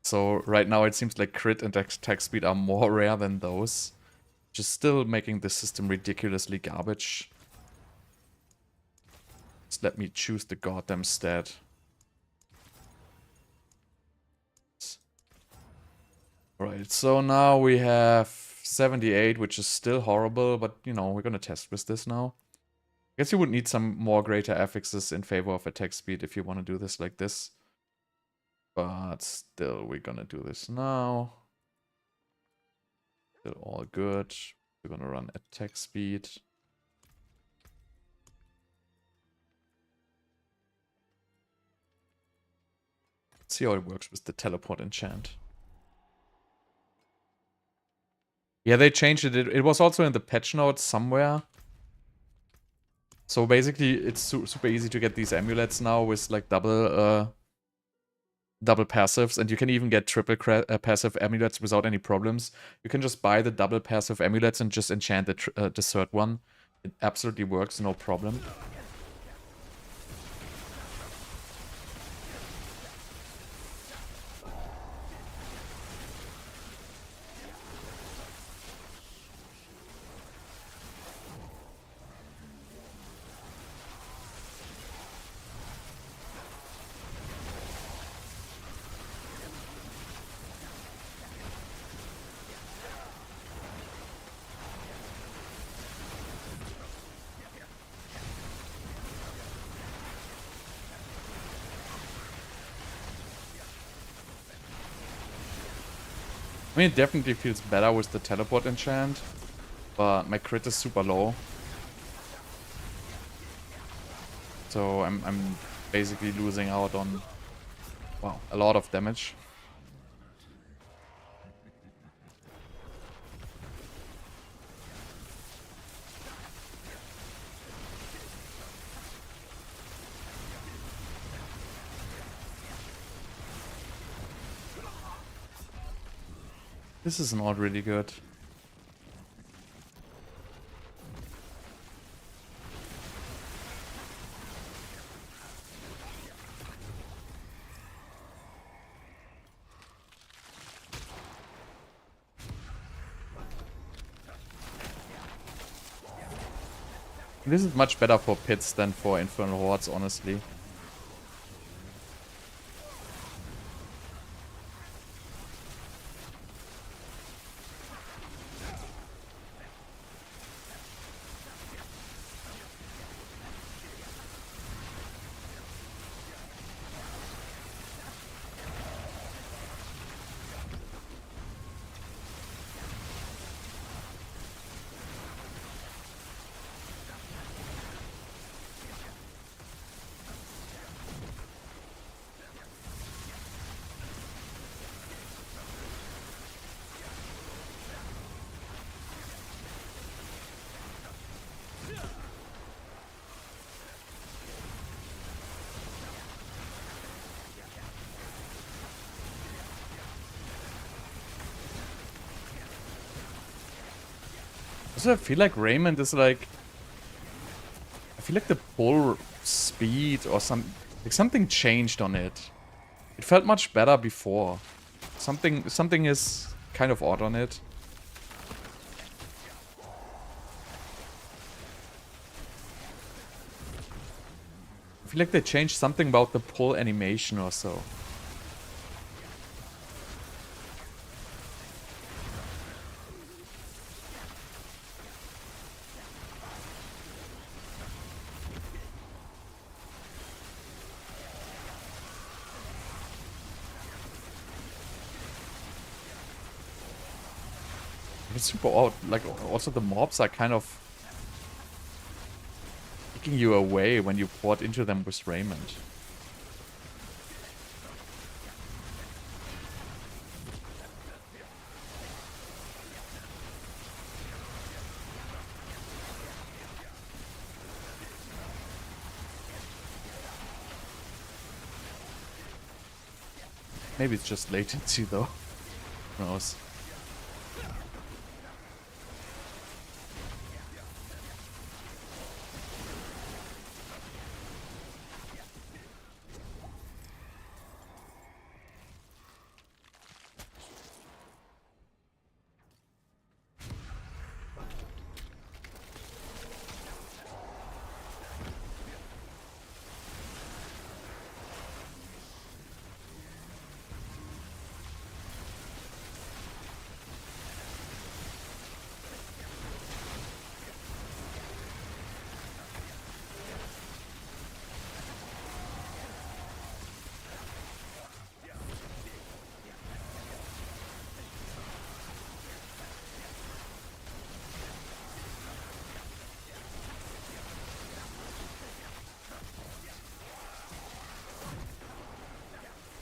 So right now it seems like crit and attack speed are more rare than those. Which is still making the system ridiculously garbage. Just let me choose the goddamn stat. Right, so now we have 78, which is still horrible, but you know, we're gonna test with this now. I guess you would need some more greater affixes in favor of attack speed if you want to do this like this. But still, we're gonna do this now. Still all good. We're gonna run attack speed. Let's see how it works with the teleport enchant. Yeah, they changed it. It was also in the patch notes somewhere. So basically, it's super easy to get these amulets now with like double passives, and you can even get triple passive amulets without any problems. You can just buy the double passive amulets and just enchant the third one. It absolutely works, no problem. I mean, it definitely feels better with the teleport enchant, but my crit is super low. So I'm basically losing out on, wow, a lot of damage. This is not really good. This is much better for pits than for infernal hordes, honestly. Also, I feel like Raymond is like... I feel like the pull speed or something changed on it. It felt much better before. Something is kind of odd on it. feel like they changed something about the pull animation or so. It's super odd. Like, also the mobs are kind of taking you away when you port into them with Raymond. Maybe it's just latency though. Who knows?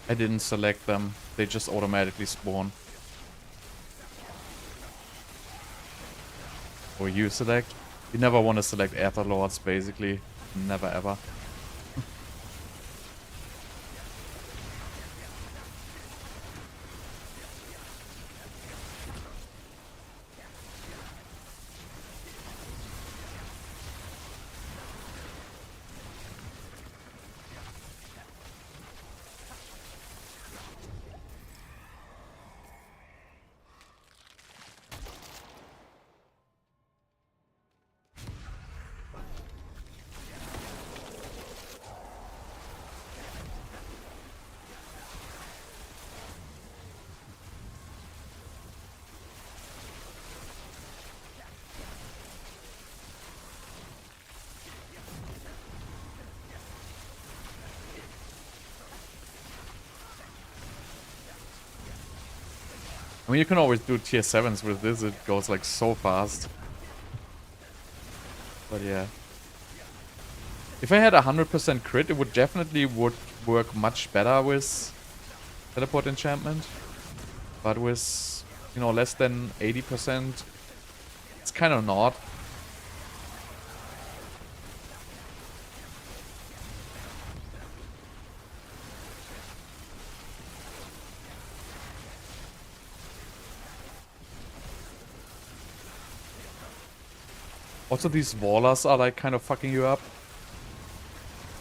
I didn't select them. They just automatically spawn. Or you select. You never want to select Aether Lords, basically. Never ever. I mean, you can always do tier 7s with this, it goes like so fast. But yeah. If I had 100% crit, it would definitely work much better with teleport enchantment. But with, you know, less than 80%, it's kind of not. Also, these Wallers are like kind of fucking you up.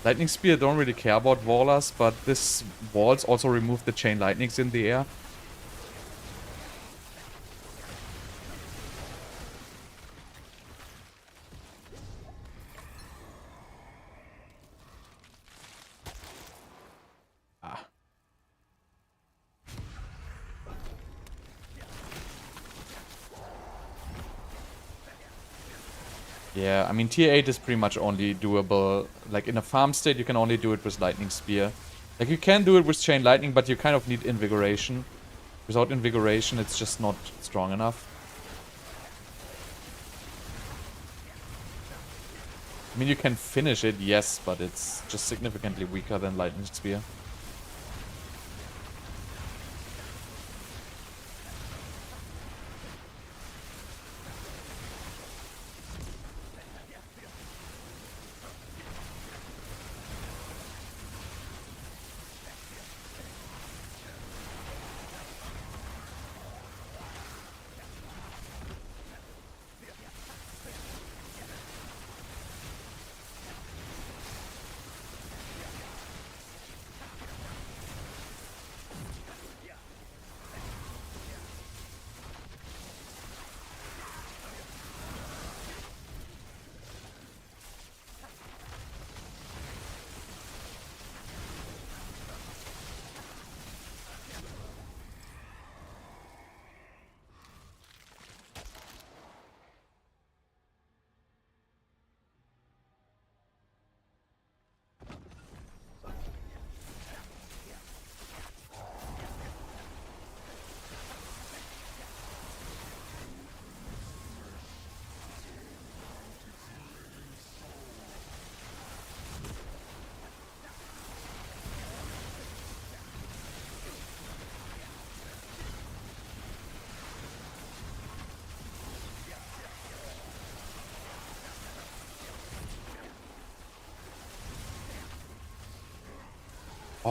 Lightning Spear don't really care about Wallers, but this walls also remove the chain lightnings in the air. Yeah, I mean, tier 8 is pretty much only doable. Like, in a farm state, you can only do it with Lightning Spear. Like, you can do it with Chain Lightning, but you kind of need Invigoration. Without Invigoration, it's just not strong enough. I mean, you can finish it, yes, but it's just significantly weaker than Lightning Spear.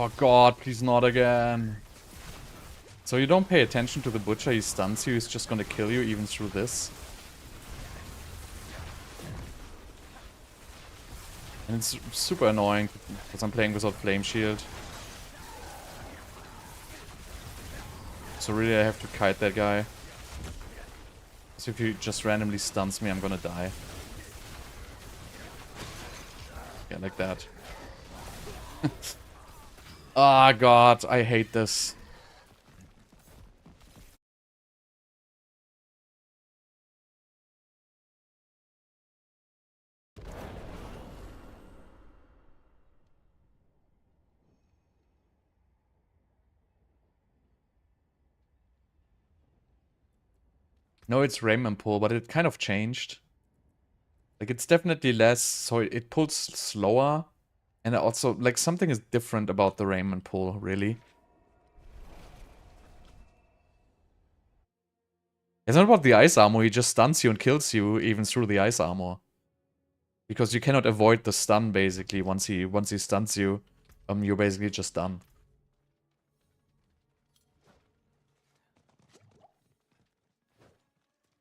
Oh god, please not again. So you don't pay attention to the butcher, he stuns you, he's just gonna kill you even through this. And it's super annoying because I'm playing without flame shield. So really I have to kite that guy. So if he just randomly stuns me, I'm gonna die. Yeah, like that. Ah, god, I hate this. No, it's Raymond pull, but it kind of changed. Like, it's definitely less, so it pulls slower. And also, like, something is different about the Raymond pull, really. It's not about the ice armor, he just stuns you and kills you even through the ice armor. Because you cannot avoid the stun, basically. Once he stuns you, you're basically just done.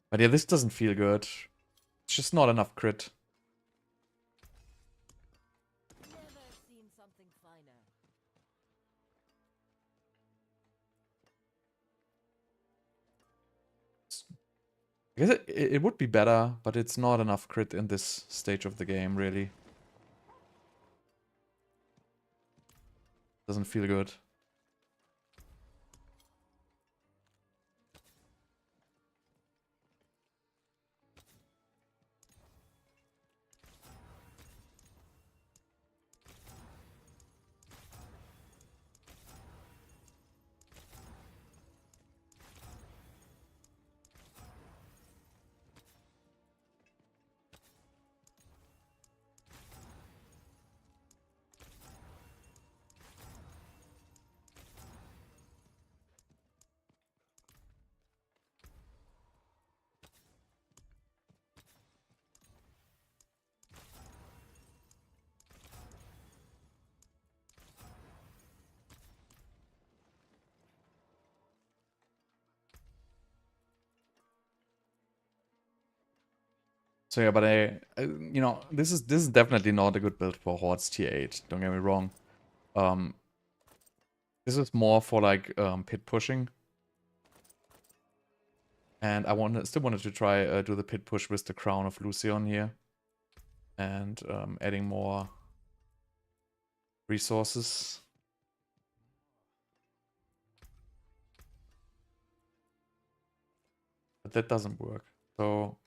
But yeah, this doesn't feel good. It's just not enough crit. Never seen something finer. I guess it would be better, but it's not enough crit in this stage of the game, really. Doesn't feel good. So yeah, but you know, this is definitely not a good build for Horde's tier 8. Don't get me wrong. This is more for like pit pushing, and I still wanted to try do the pit push with the Crown of Lucion here, and adding more resources. But that doesn't work. So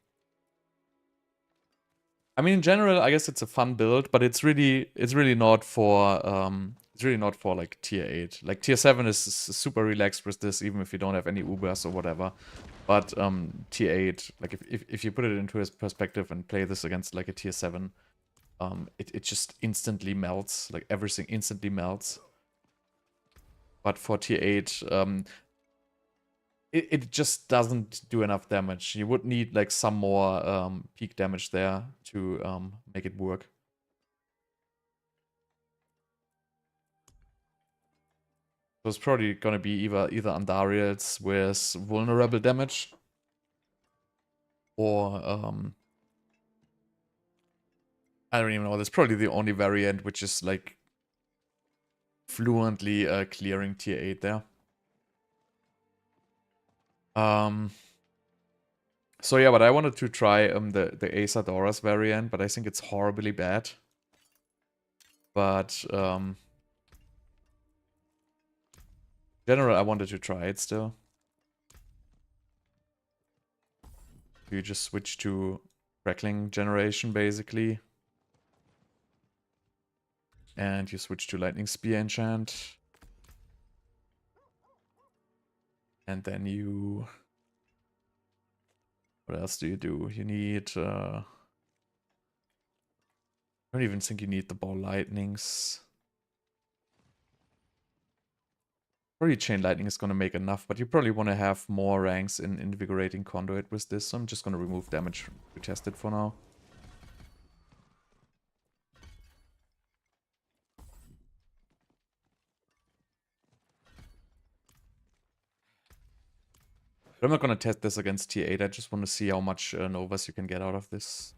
I mean, in general, I guess it's a fun build, but it's really not for like tier 8. Like tier 7 is super relaxed with this, even if you don't have any Ubers or whatever. But tier 8, like if you put it into his perspective and play this against like a tier 7, it just instantly melts. Like everything instantly melts. But for tier 8, it just doesn't do enough damage. You would need like some more peak damage there to make it work. So it's probably gonna be either Andariels with vulnerable damage, or I don't even know. That's probably the only variant which is like fluently clearing tier 8 there. So yeah, but I wanted to try the Esadoras variant, but I think it's horribly bad. But general, I wanted to try it still. You just switch to crackling generation basically, and you switch to lightning spear enchant, and then you. What else do? You need. I don't even think you need the ball lightnings. Probably chain lightning is gonna make enough, but you probably want to have more ranks in invigorating conduit with this. So I'm just gonna remove damage to test it for now. But I'm not gonna test this against tier 8. I just want to see how much Novas you can get out of this.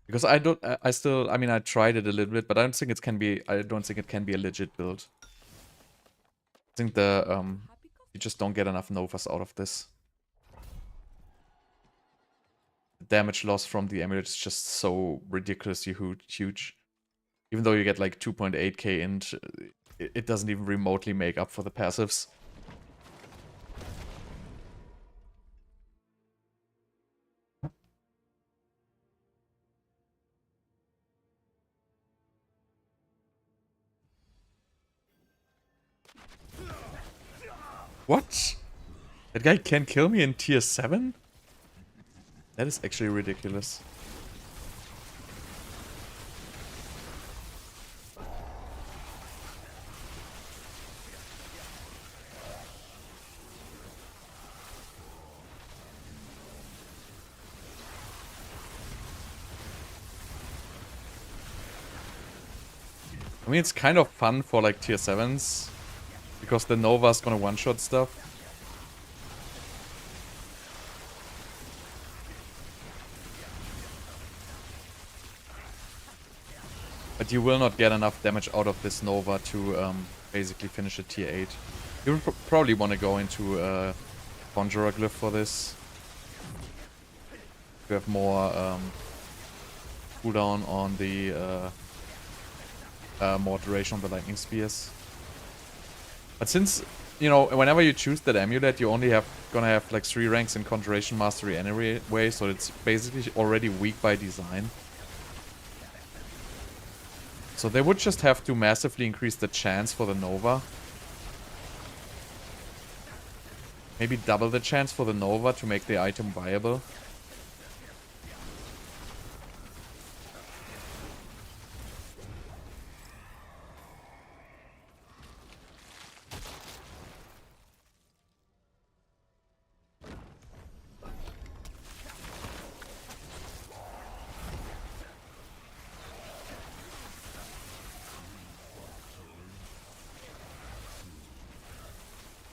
Because I don't, I still, I mean, I tried it a little bit, but I don't think it can be, I don't think it can be a legit build. I think the, you just don't get enough Novas out of this. The damage loss from the amulet is just so ridiculously huge. Even though you get like 2.8k int, it doesn't even remotely make up for the passives. What? That guy can't kill me in tier 7? That is actually ridiculous. I mean, it's kind of fun for like tier 7s. Because the Nova's gonna one-shot stuff. But you will not get enough damage out of this Nova to basically finish a tier 8. You will probably want to go into Conjurer Glyph for this. To have more cooldown on the more duration on the lightning spears. But since, you know, whenever you choose that amulet, you only gonna have like 3 ranks in Conjuration Mastery anyway, so it's basically already weak by design. So they would just have to massively increase the chance for the Nova. Maybe double the chance for the Nova to make the item viable.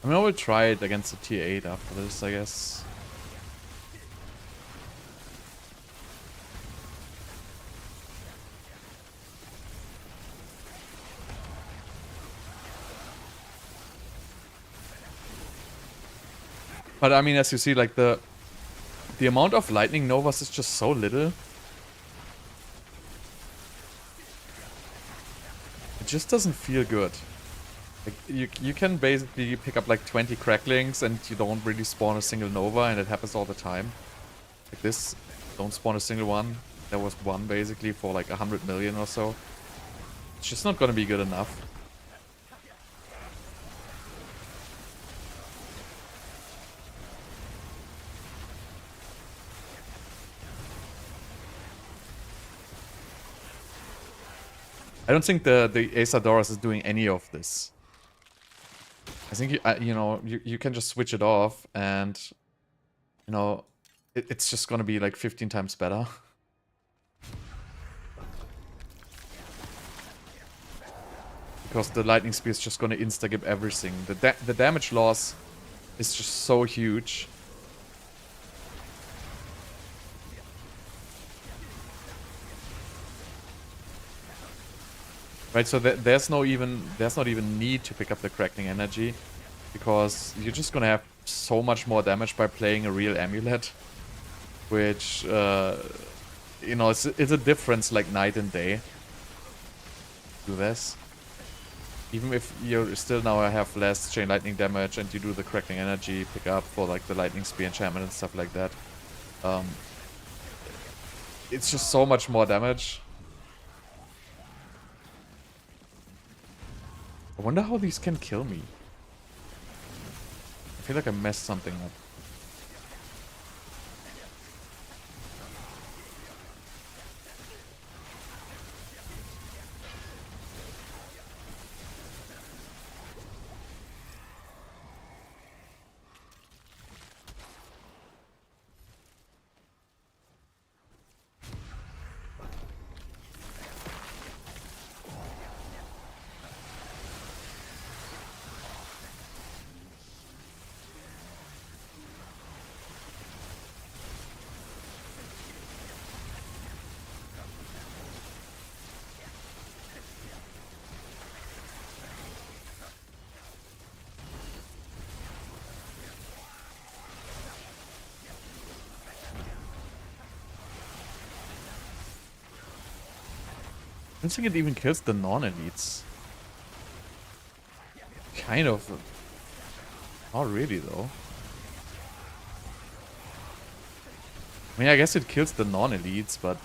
I mean, I will try it against the tier 8 after this, I guess. But I mean, as you see, like the amount of lightning novas is just so little. It just doesn't feel good. Like, you can basically pick up like 20 cracklings and you don't really spawn a single nova, and it happens all the time. Like this, don't spawn a single one. There was one basically for like 100 million or so. It's just not gonna be good enough. I don't think the Esadoras is doing any of this. I think you know, you can just switch it off and, you know, it's just gonna be like 15 times better. Because the lightning spear is just gonna insta-give everything. The damage loss is just so huge. Right, so there's not even need to pick up the crackling energy, because you're just gonna have so much more damage by playing a real amulet, which you know, it's a difference like night and day. Do this, even if you still now have less chain lightning damage and you do the crackling energy pick up for like the lightning spear enchantment and stuff like that. It's just so much more damage. I wonder how these can kill me. I feel like I messed something up. don't think it even kills the non-elites. Kind of. Not really, though. I mean, I guess it kills the non-elites, but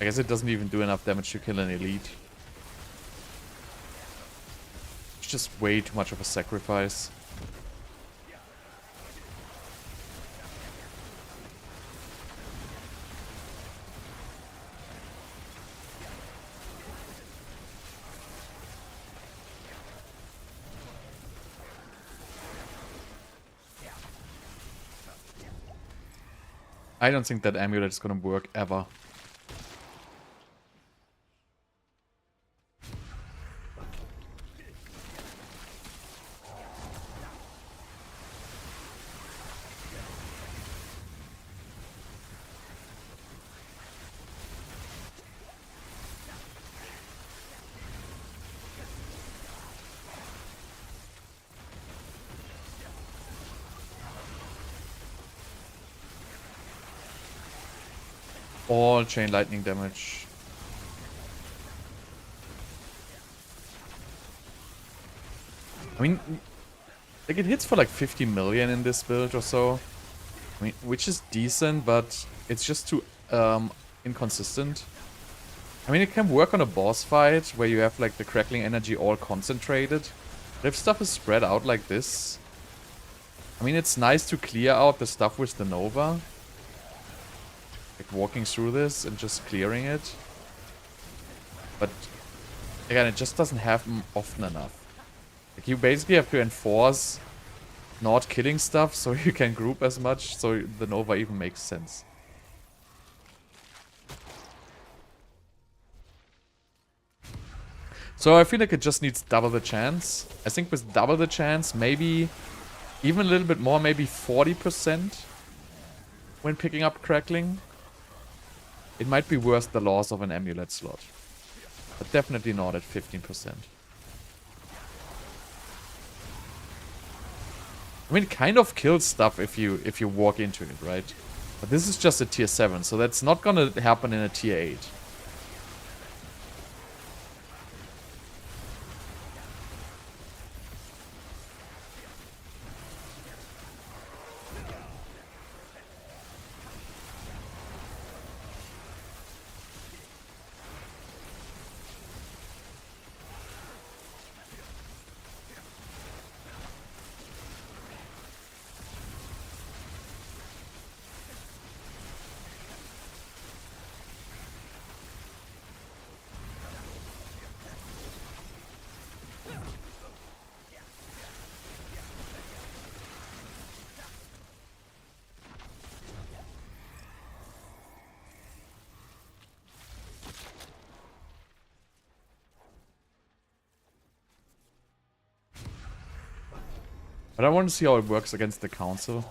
I guess it doesn't even do enough damage to kill an elite. It's just way too much of a sacrifice. I don't think that amulet is gonna work ever. All chain lightning damage. I mean, like it hits for like 50 million in this build or so. I mean, which is decent, but it's just too inconsistent. I mean, it can work on a boss fight where you have like the crackling energy all concentrated. But if stuff is spread out like this, I mean, it's nice to clear out the stuff with the Nova. Like walking through this and just clearing it. But again, it just doesn't happen often enough. Like you basically have to enforce not killing stuff so you can group as much so the Nova even makes sense. So I feel like it just needs double the chance. I think with double the chance, maybe even a little bit more, maybe 40% when picking up crackling. It might be worth the loss of an amulet slot. But definitely not at 15%. I mean, it kind of kills stuff if you walk into it, right? But this is just a tier 7, so that's not gonna happen in a tier 8. But I want to see how it works against the council.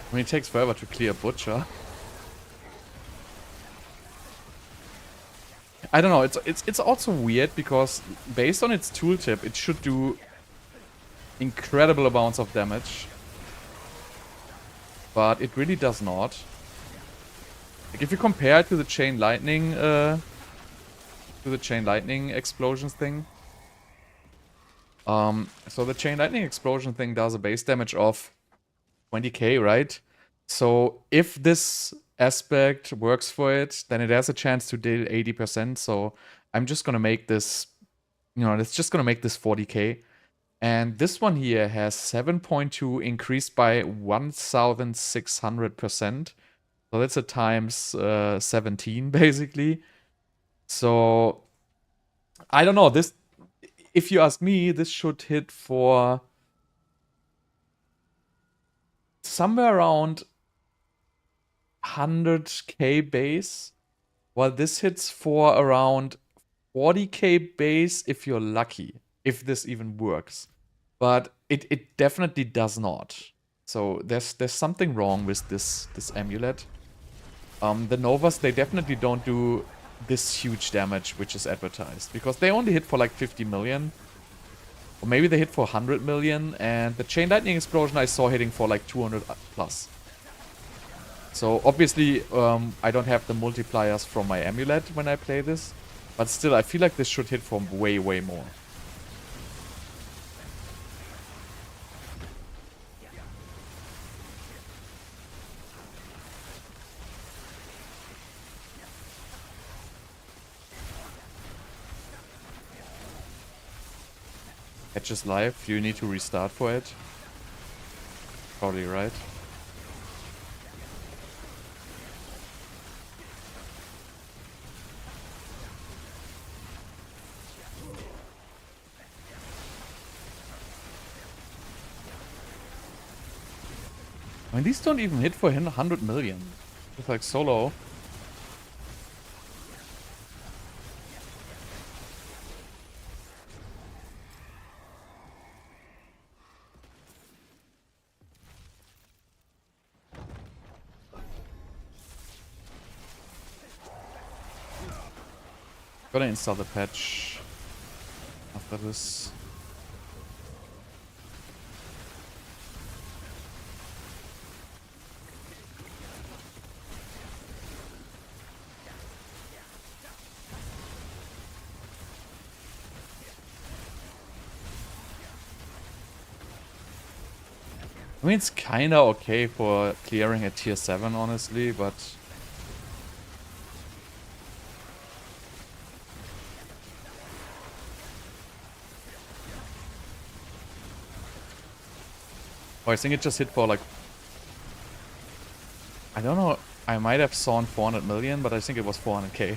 I mean, it takes forever to clear Butcher. I don't know, it's also weird because based on its tooltip, it should do incredible amounts of damage. But it really does not. Like if you compare it to the chain lightning explosions thing. So the chain lightning explosion thing does a base damage of 20k, right? So if this aspect works for it, then it has a chance to deal 80%. So I'm just gonna make this, you know, it's just gonna make this 40k. And this one here has 7.2 increased by 1,600%. So that's a times 17 basically. So I don't know, this if you ask me, this should hit for somewhere around 100k base, while this hits for around 40k base if you're lucky, if this even works. But it definitely does not. So there's something wrong with this amulet. The Novas, they definitely don't do this huge damage which is advertised, because they only hit for like 50 million. Or maybe they hit for 100 million, and the Chain Lightning Explosion I saw hitting for like 200 plus. So obviously I don't have the multipliers from my amulet when I play this, but still I feel like this should hit for way more. Catch is live, you need to restart for it. Probably right. I mean, these don't even hit for 100 million. It's like so low. Gonna install the patch after this. I mean, it's kinda okay for clearing a tier 7, honestly, but... Oh, I think it just hit for like... I don't know, I might have sawn 400 million, but I think it was 400k.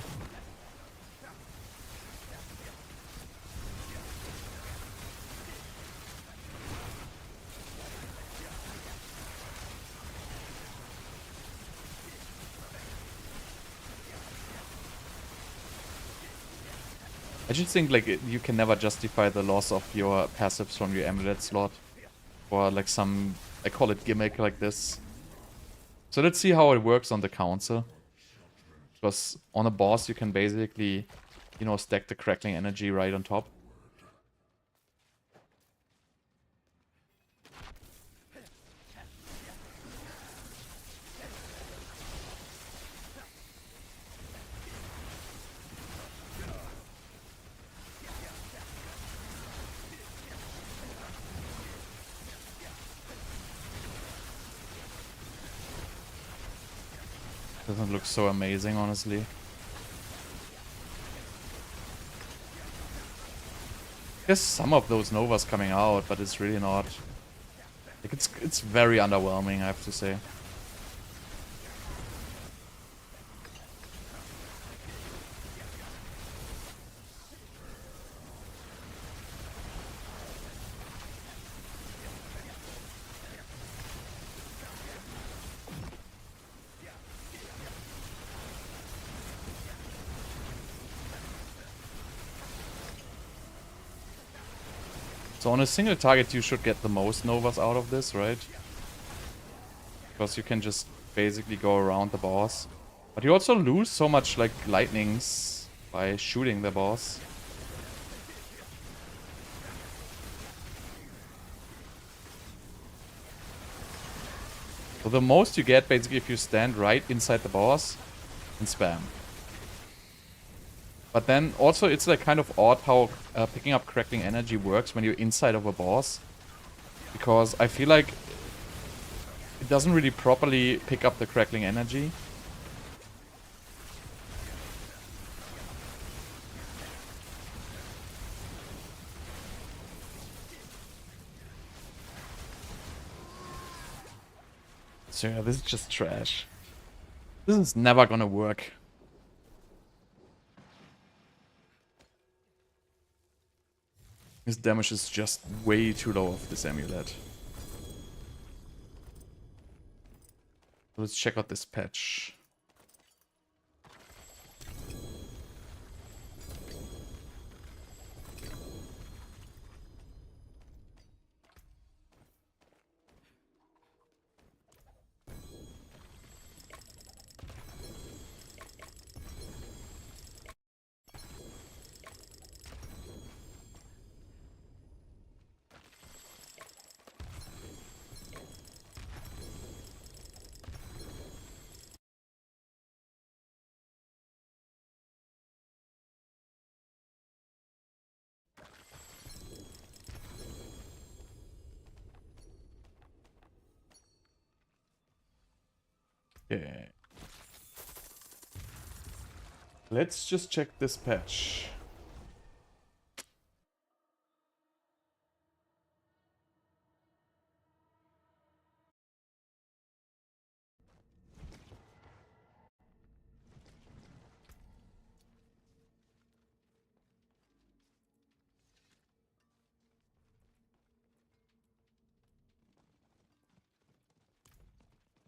I just think like you can never justify the loss of your passives from your amulet slot for like some, I call it gimmick like this. So let's see how it works on the council. Because on a boss you can basically, you know, stack the crackling energy right on top. Doesn't look so amazing, honestly. There's some of those Novas coming out, but it's really not. Like it's very underwhelming, I have to say. So on a single target you should get the most Novas out of this, right? Because you can just basically go around the boss. But you also lose so much like lightnings by shooting the boss. So the most you get basically if you stand right inside the boss and spam. But then also it's like kind of odd how picking up crackling energy works when you're inside of a boss. Because I feel like it doesn't really properly pick up the crackling energy. So yeah, this is just trash. This is never gonna work. His damage is just way too low of this amulet. Let's check out this patch. Okay. Let's just check this patch.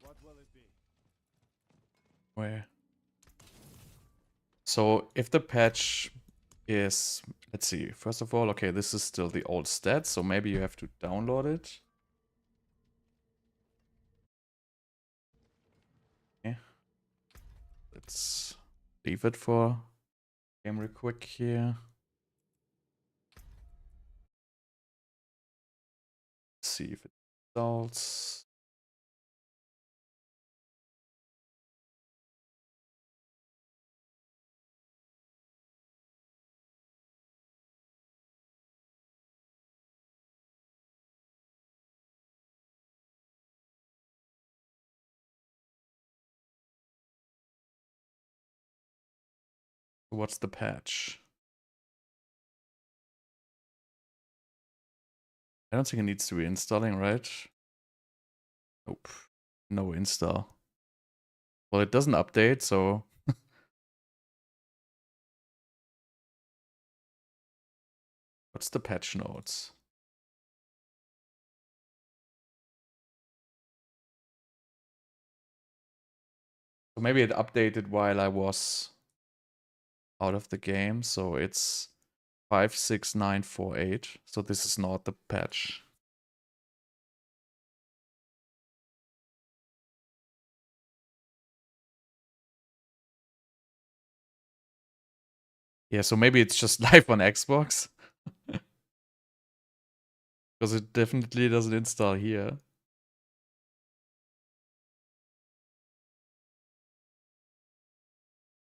What will it be? Where? So if the patch is, let's see, first of all, okay, this is still the old stats, so maybe you have to download it. Okay. Let's leave it for game real quick here. Let's see if it installs. What's the patch? I don't think it needs to be installing, right? Nope. No install. Well, it doesn't update, so... What's the patch notes? So maybe it updated while I was out of the game, so it's 56948. So this is not the patch. Yeah, so maybe it's just live on Xbox. Because it definitely doesn't install here.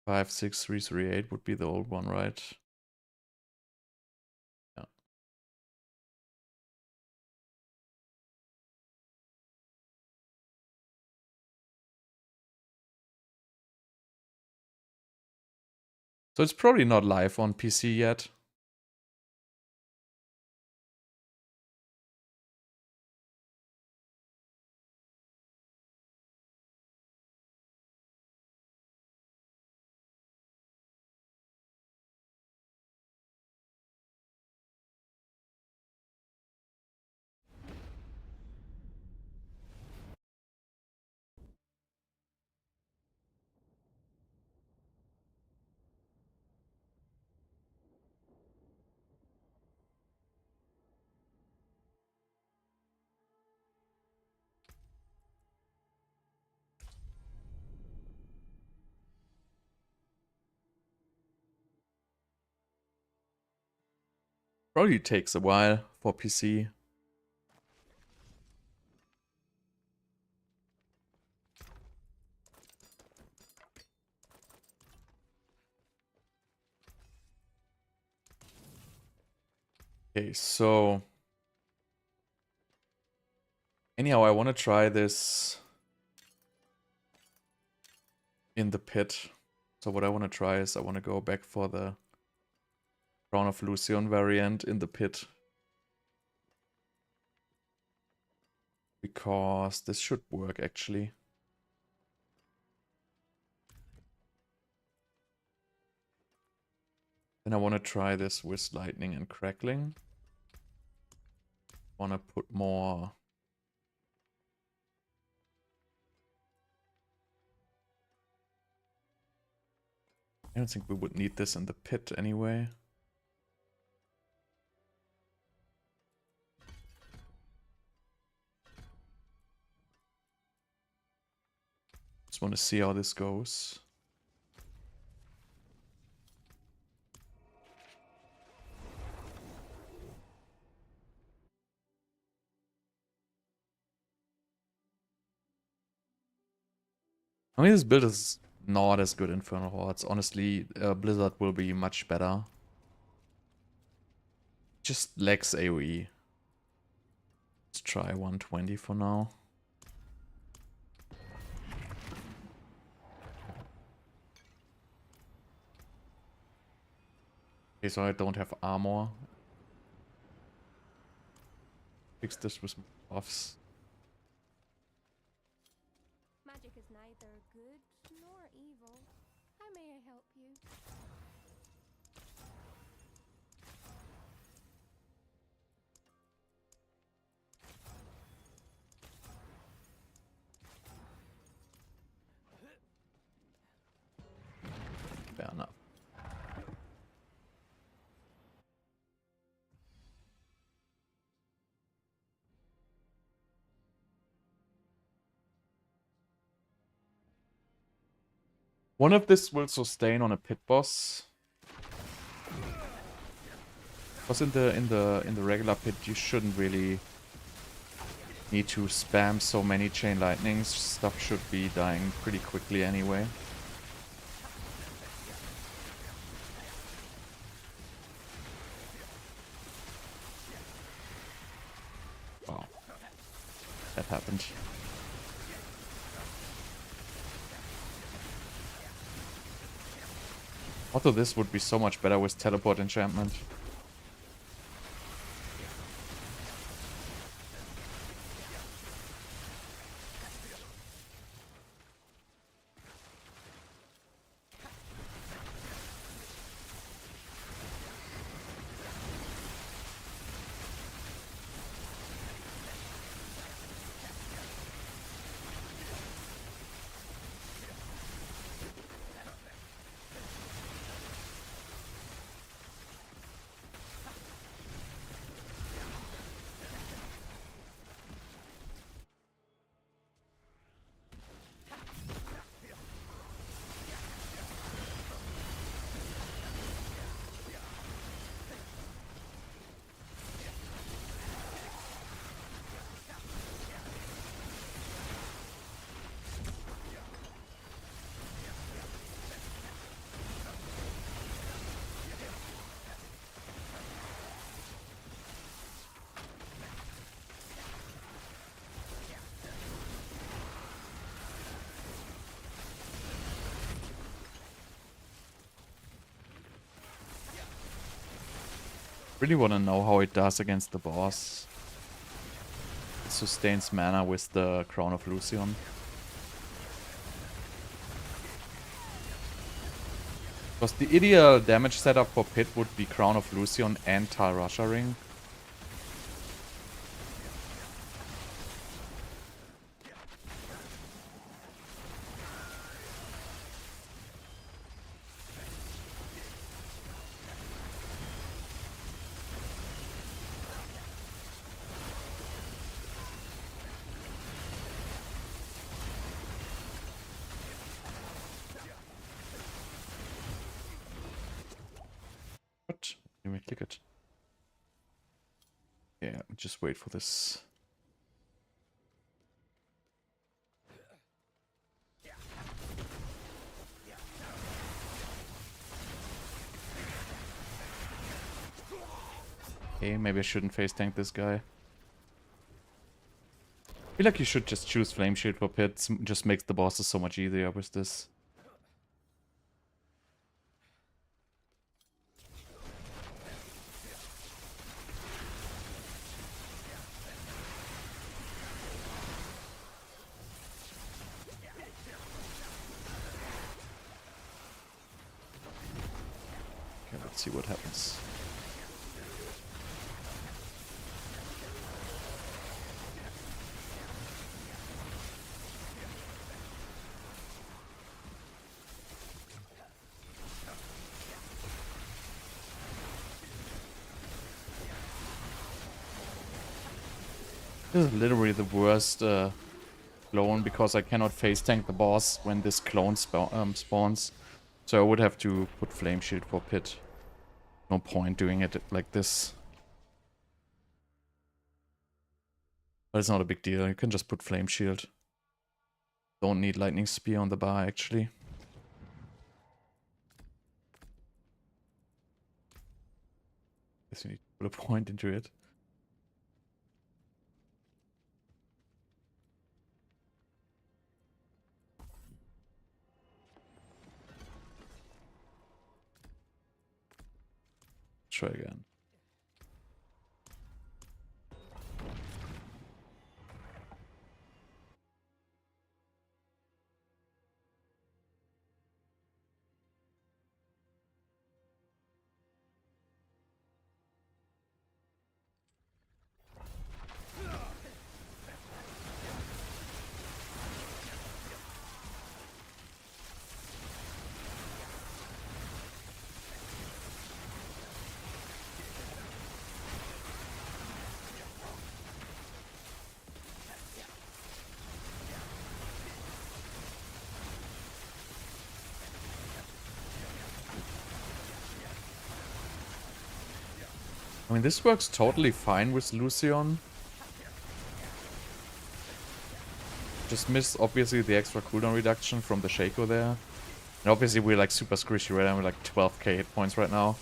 Five, 6, 3, 3, 8 would be the old one, right? Yeah. So it's probably not live on PC yet. Probably takes a while for PC. Okay, so anyhow, I want to try this in the pit. So what I want to try is I want to go back for the Crown of Lucian variant in the pit. Because this should work actually. Then I want to try this with lightning and crackling. want to put more... I don't think we would need this in the pit anyway. Just want to see how this goes. I mean, this build is not as good in Infernal Hordes. Honestly, Blizzard will be much better. Just lacks AoE. Let's try 120 for now. Okay, so I don't have armor. Fix this with buffs. Magic is neither good nor evil. How may I help you? Fair enough. One of this will sustain on a pit boss. Because in the regular pit you shouldn't really need to spam so many chain lightnings. Stuff should be dying pretty quickly anyway. Wow. That happened. Although this would be so much better with teleport enchantment. Really want to know how it does against the boss. It sustains mana with the Crown of Lucion. Because the ideal damage setup for Pit would be Crown of Lucion and Rasha Ring. What? Let me click it. Yeah, just wait for this. Okay, maybe I shouldn't face tank this guy. I feel like you should just choose Flame Shield for pits. Just makes the bosses so much easier with this. Okay, let's see what happens. This is literally the worst clone because I cannot face tank the boss when this clone spawns. So I would have to put Flame Shield for Pit. No point doing it like this. But it's not a big deal, you can just put Flame Shield. Don't need Lightning Spear on the bar actually. Guess you need to put a point into it. Try again. I mean, this works totally fine with Lucian. Just miss, obviously, the extra cooldown reduction from the Shaco there. And obviously, we're like super squishy, right? I'm like 12k hit points right now.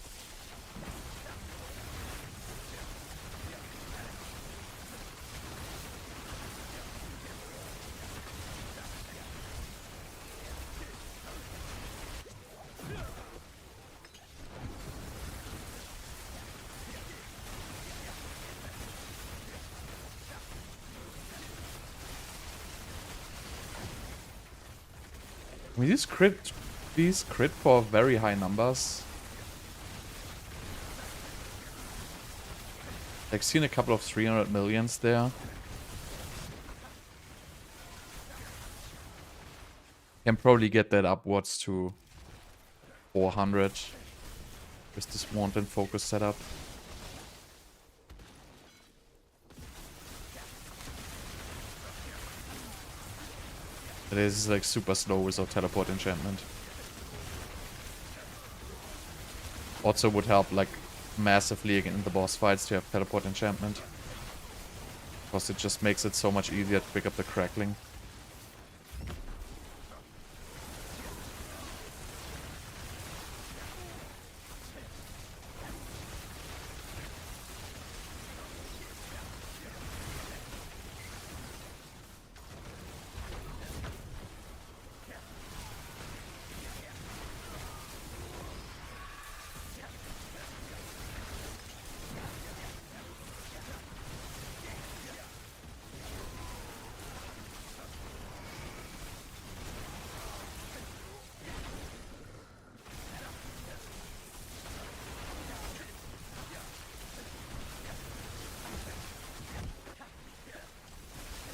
I mean, these crit for very high numbers. Like, seen a couple of 300 millions there. Can probably get that upwards to 400 with this wanton focus setup. It is like super slow without teleport enchantment. Also would help like massively in the boss fights to have teleport enchantment. Because it just makes it so much easier to pick up the crackling.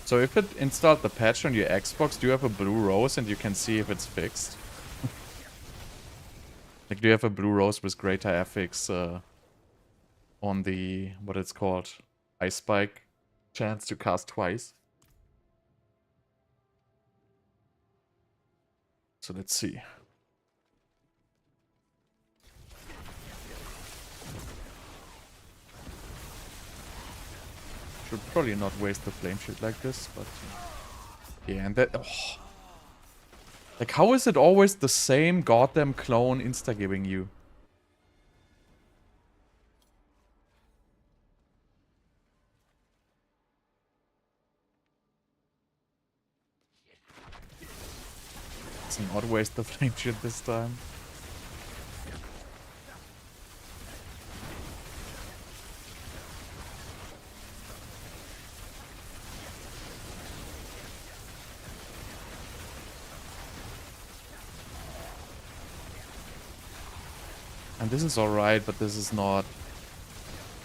So if it installed the patch on your Xbox, do you have a blue rose and you can see if it's fixed? Like, do you have a blue rose with greater FX on the, what it's called, Ice Spike chance to cast twice? So let's see. Should probably not waste the flame shield like this, but yeah, and that. Oh. Like, how is it always the same goddamn clone insta-giving you? Let's not waste the flame shield this time. And this is alright, but this is not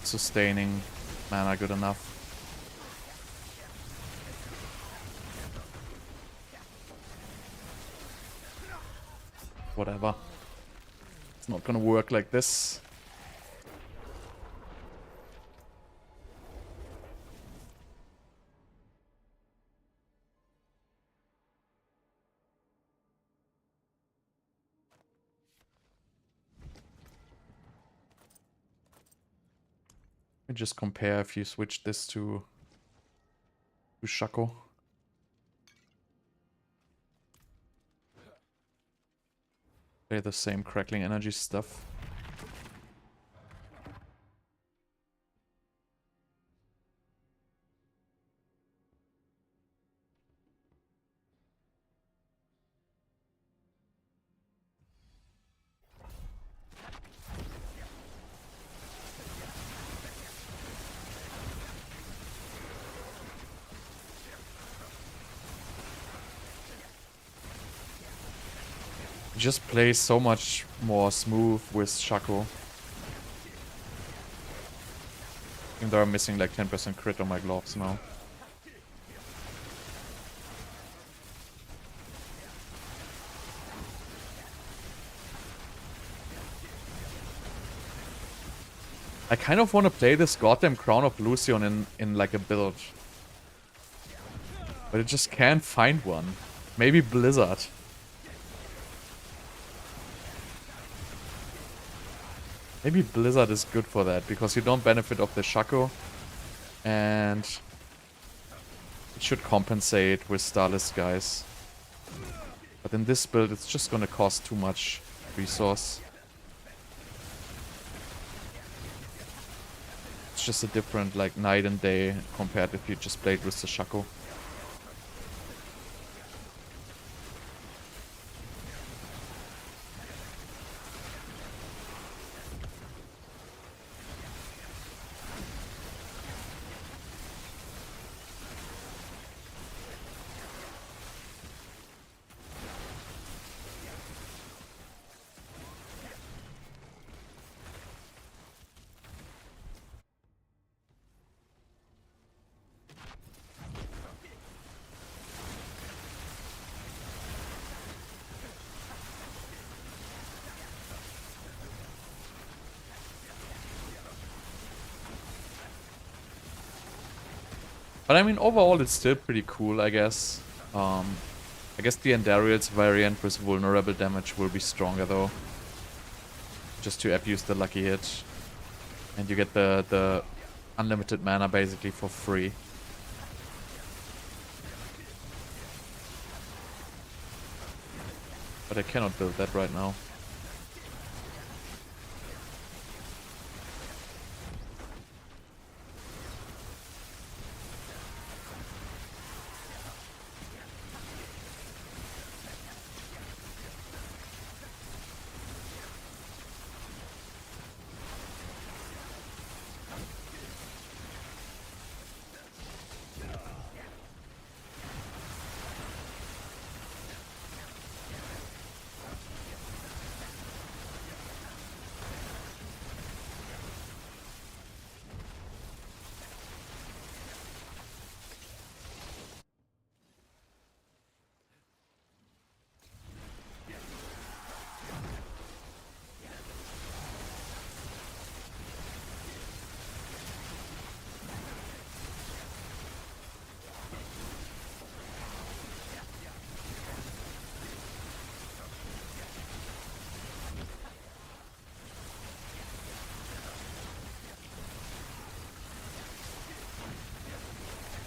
sustaining mana good enough. Whatever. It's not gonna work like this. just compare if you switch this to Shaco. They're the same crackling energy stuff. Just plays so much more smooth with Shaco. Even though I'm missing like 10% crit on my gloves now. I kind of want to play this goddamn Crown of Lucion in like a build. But I just can't find one. Maybe Blizzard. Maybe Blizzard is good for that, because you don't benefit off the Shaco. And it should compensate with Starless guys. But in this build, it's just gonna cost too much resource. It's just a different, like, night and day compared if you just played with the Shaco. But I mean, overall, it's still pretty cool, I guess. I guess the Endariel's variant with vulnerable damage will be stronger, though. Just to abuse the lucky hit. And you get the unlimited mana, basically, for free. But I cannot build that right now.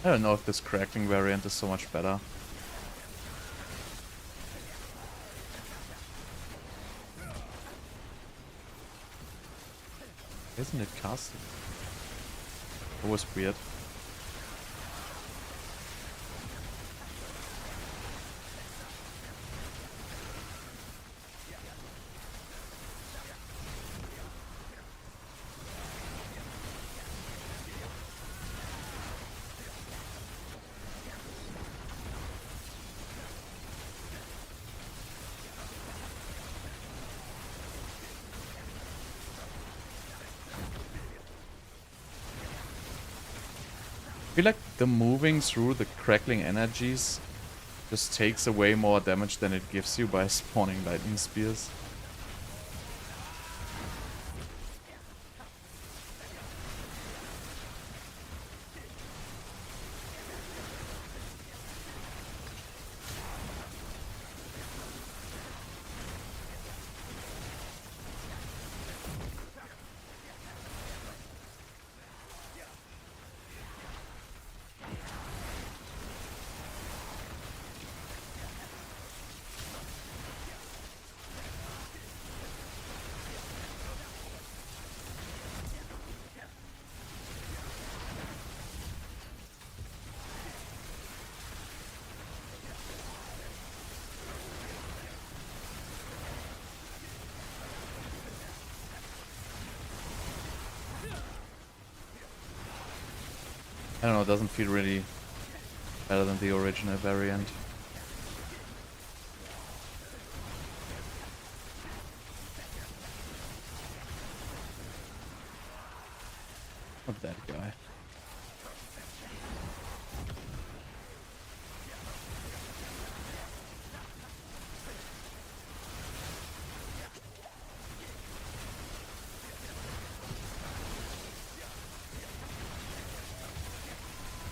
I don't know if this crackling variant is so much better. Isn't it casted? It was weird. I feel like the moving through the crackling energies just takes away more damage than it gives you by spawning lightning spears. I don't know, it doesn't feel really better than the original variant. Not that guy.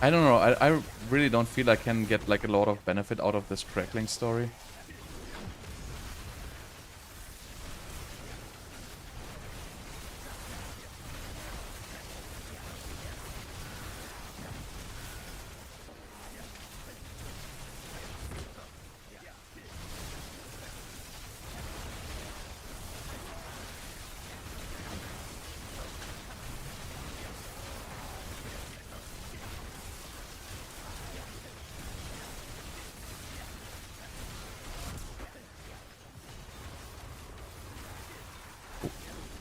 I don't know, I really don't feel I can get like a lot of benefit out of this crackling story.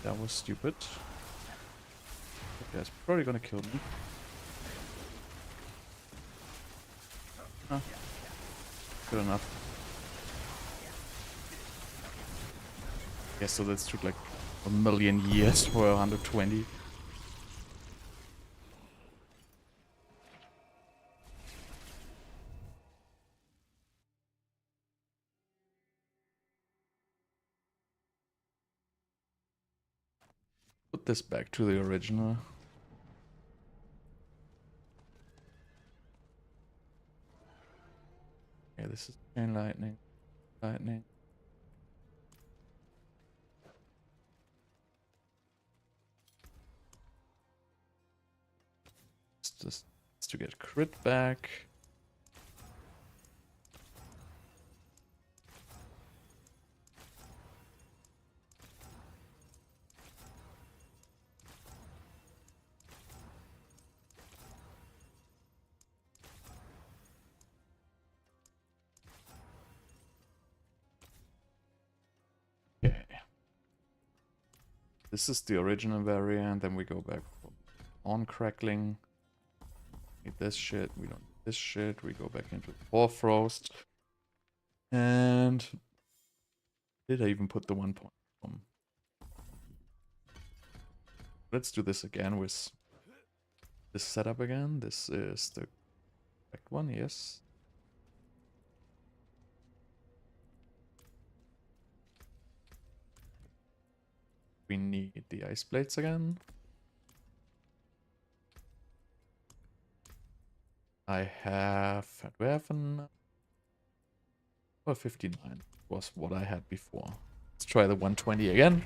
That was stupid. Okay, it's probably gonna kill me. Ah, good enough. Yeah, so this took like a million years for 120. Put this back to the original. Yeah, this is chain lightning. Lightning. Just to get crit back. Okay. This is the original variant, then we go back on crackling. Need this shit, we don't need this shit, we go back into the Frost. And did I even put the 1 point from? Let's do this again with this setup again. This is the correct one, yes. We need the ice plates again. I have, do I have an, well, 59 was what I had before. Let's try the 120 again.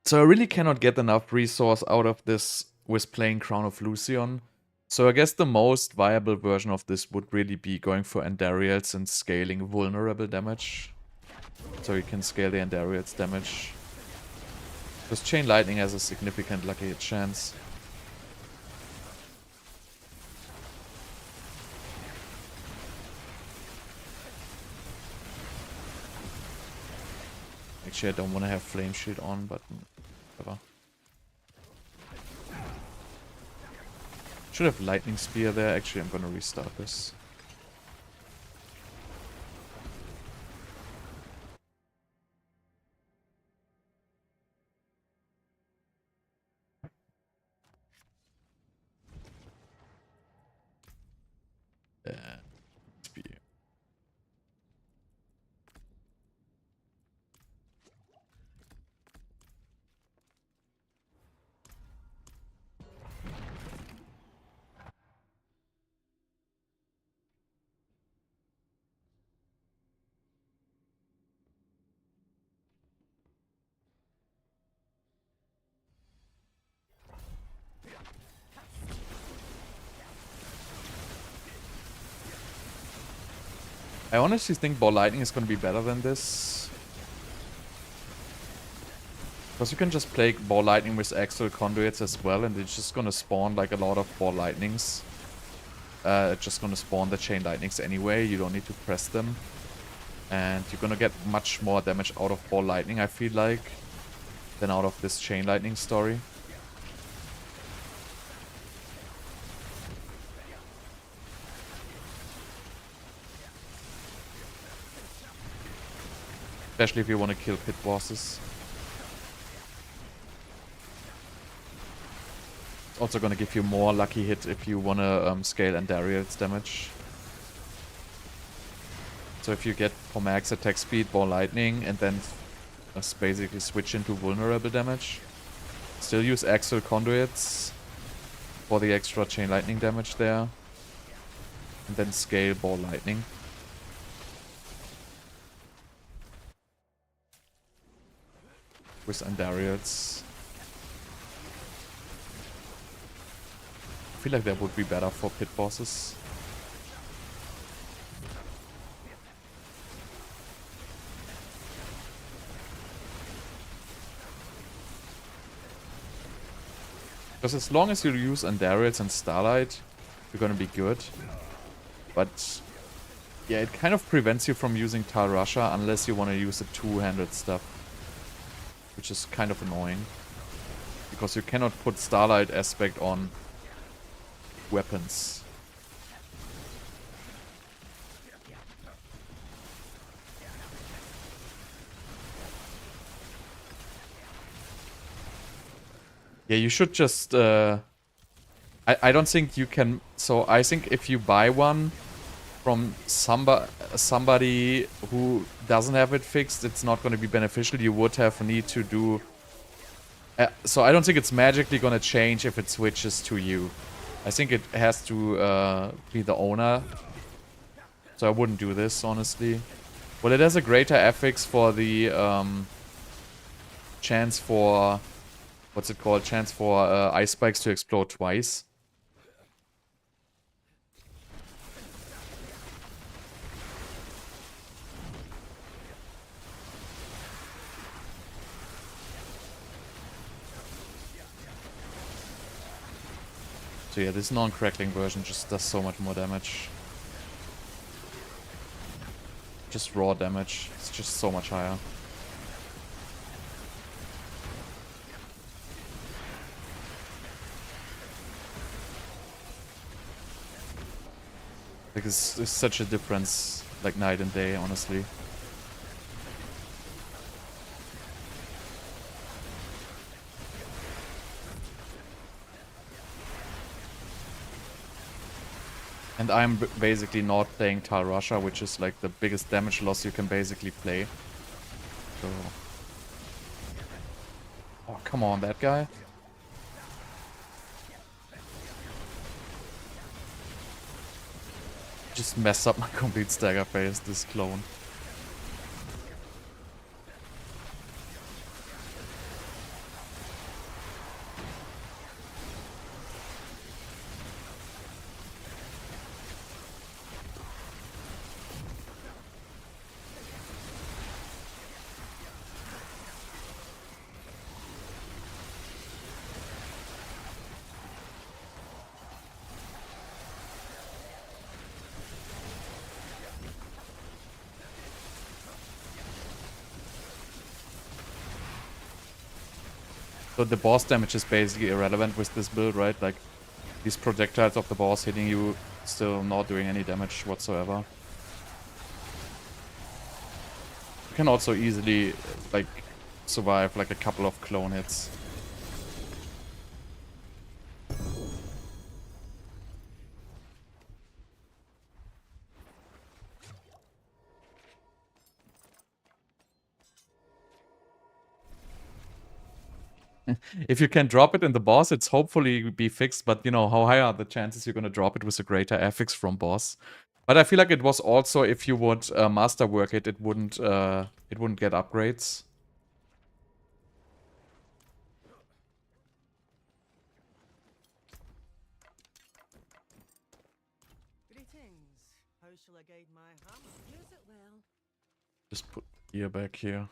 So I really cannot get enough resource out of this with playing Crown of Lucion. So I guess the most viable version of this would really be going for Endarials and scaling vulnerable damage. So you can scale the Endarials damage. Because Chain Lightning has a significant lucky hit chance. Actually, I don't want to have Flame Shield on, but whatever. Should have Lightning Spear there. Actually, I'm gonna restart this. Spear. I honestly think Ball Lightning is going to be better than this. Because you can just play Ball Lightning with Axial Conduits as well, and it's just going to spawn like a lot of Ball Lightnings. It's just going to spawn the Chain Lightnings anyway, you don't need to press them. And you're going to get much more damage out of Ball Lightning, I feel like, than out of this Chain Lightning story. Especially if you want to kill pit bosses. It's also gonna give you more lucky hit if you wanna scale Andariel's damage. So if you get for max attack speed, ball lightning, and then just basically switch into vulnerable damage. Still use Axial conduits for the extra chain lightning damage there. And then scale ball lightning. With Andariel's. I feel like that would be better for pit bosses. Because as long as you use Andariel's and Starlight, you're gonna be good. But yeah, it kind of prevents you from using Rasha unless you want to use the two-handed stuff. Which is kind of annoying. Because you cannot put Starlight aspect on weapons. Yeah, you should just... I don't think you can... So I think if you buy one from somebody who doesn't have it fixed, it's not going to be beneficial. You would have a need to do... so I don't think it's magically going to change if it switches to you. I think it has to be the owner. So I wouldn't do this, honestly. Well, it has a greater affix for the chance for... What's it called? Chance for ice spikes to explode twice. So yeah, this non-crackling version just does so much more damage. Just raw damage. It's just so much higher. Like it's such a difference, like night and day, honestly. And I'm basically not playing Rasha, which is like the biggest damage loss you can basically play. So... Oh, come on, that guy. Just mess up my complete stagger phase, this clone. So the boss damage is basically irrelevant with this build, right? Like, these projectiles of the boss hitting you, still not doing any damage whatsoever. You can also easily, like, survive like a couple of clone hits. If you can drop it in the boss, it's hopefully be fixed, but you know, how high are the chances you're gonna drop it with a greater affix from boss? But I feel like it was also, if you would masterwork it, it wouldn't get upgrades. Greetings. How shall I guide my hammer? Use it well. Just put gear back here.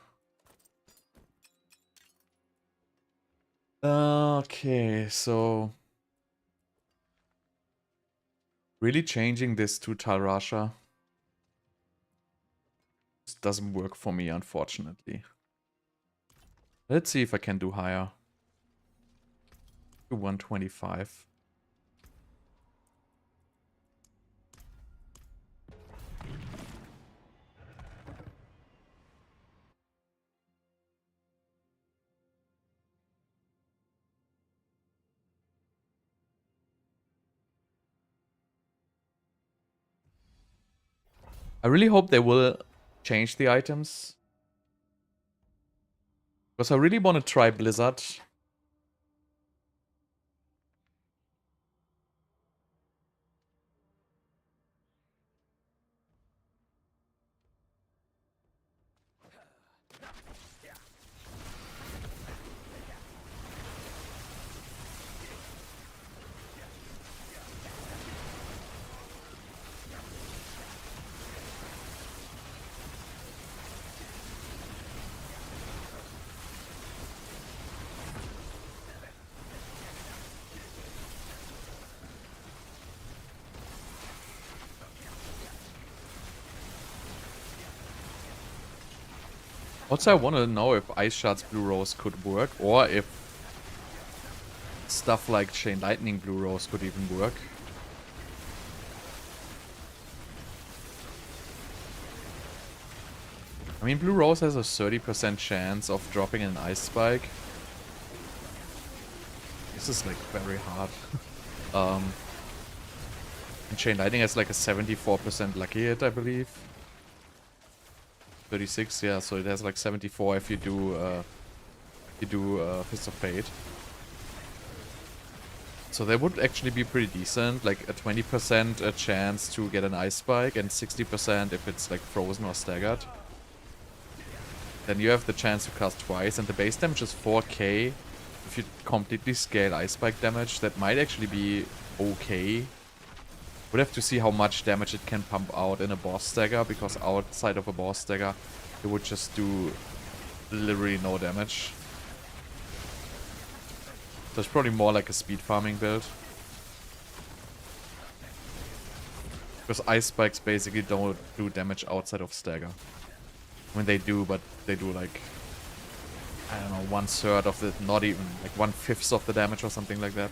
Okay, so... Really changing this to Rasha just doesn't work for me, unfortunately. Let's see if I can do higher. To 125. I really hope they will change the items. Because I really want to try Blizzard. Also, I want to know if Ice Shards Blue Rose could work, or if stuff like Chain Lightning Blue Rose could even work. I mean, Blue Rose has a 30% chance of dropping an Ice Spike. This is like very hard. And Chain Lightning has like a 74% lucky hit, I believe. 36, yeah, so it has like 74 if you do Fist of Fate. So that would actually be pretty decent, like a 20% chance to get an Ice Spike and 60% if it's like frozen or staggered. Then you have the chance to cast twice, and the base damage is 4k. If you completely scale Ice Spike damage, that might actually be okay. We'd have to see how much damage it can pump out in a boss stagger, because outside of a boss stagger, it would just do literally no damage. So it's probably more like a speed farming build. Because Ice Spikes basically don't do damage outside of stagger. I mean, they do, but they do like, I don't know, 1/3 of the, not even, like 1/5 of the damage or something like that.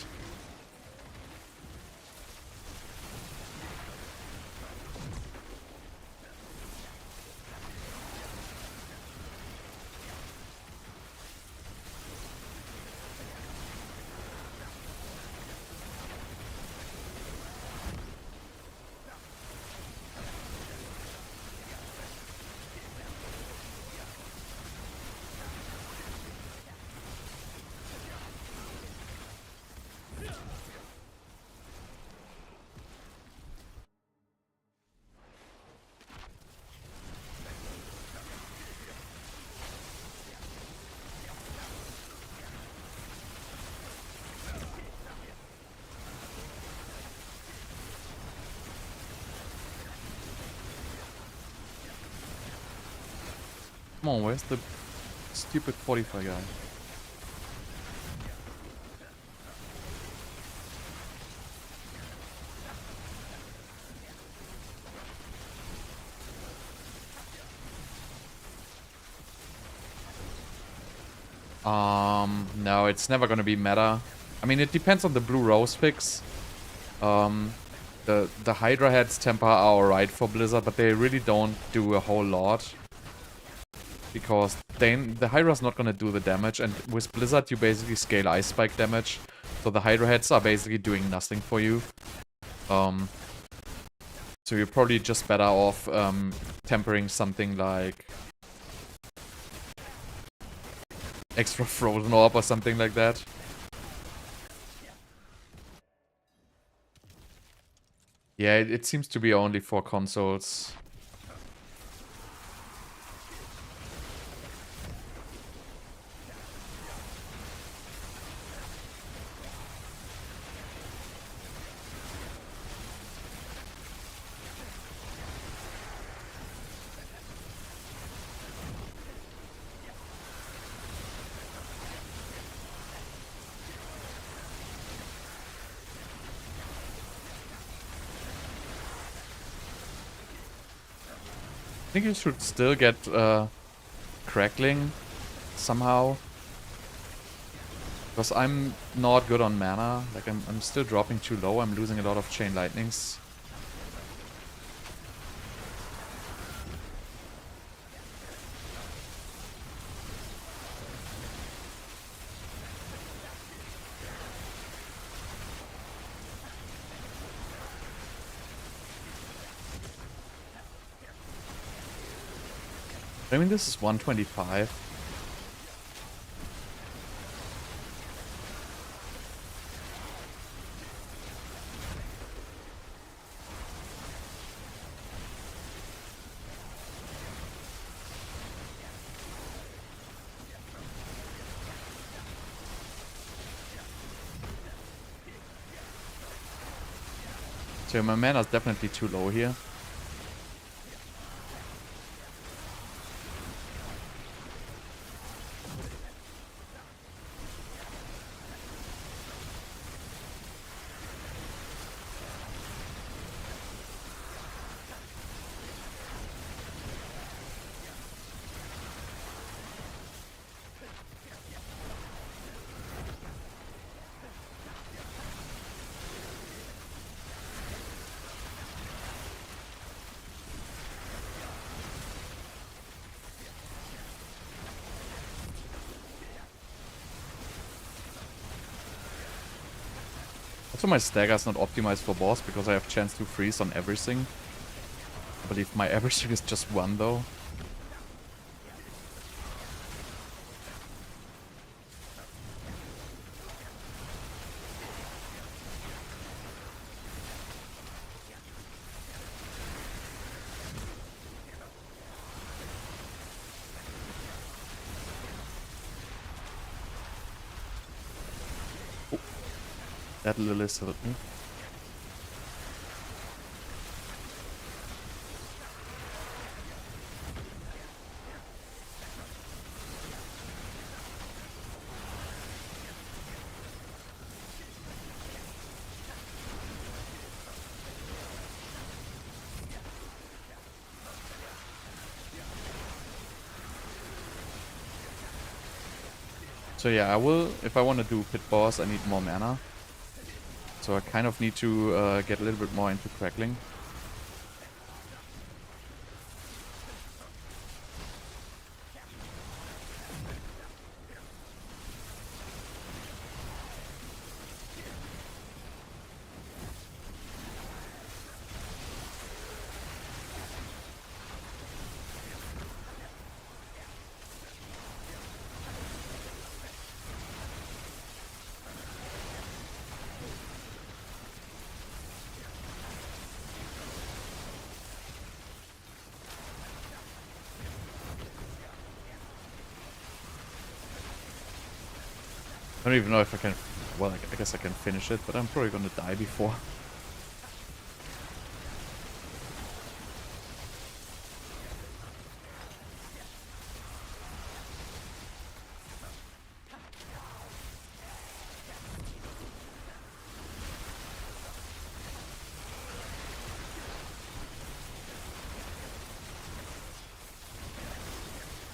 Come on, where's the stupid 45 guy? No, it's never gonna be meta. I mean, it depends on the Blue Rose fix. The Hydra heads temper are alright for Blizzard, but they really don't do a whole lot. Because the Hydra's not gonna do the damage, and with Blizzard you basically scale Ice Spike damage. So the Hydra heads are basically doing nothing for you. So you're probably just better off tempering something like extra Frozen Orb or something like that. Yeah, it seems to be only for consoles. I think you should still get Crackling somehow. Because I'm not good on mana. Like I'm still dropping too low. I'm losing a lot of Chain Lightnings. I mean, this is 125. So my mana's definitely too low here. Also my stagger's not optimized for boss because I have chance to freeze on everything. I believe my everything is just 1 though. That Lilith hurt me. So yeah, I will, if I want to do pit boss, I need more mana. So I kind of need to get a little bit more into crackling. I don't even know if I can... Well, I guess I can finish it, but I'm probably gonna die before.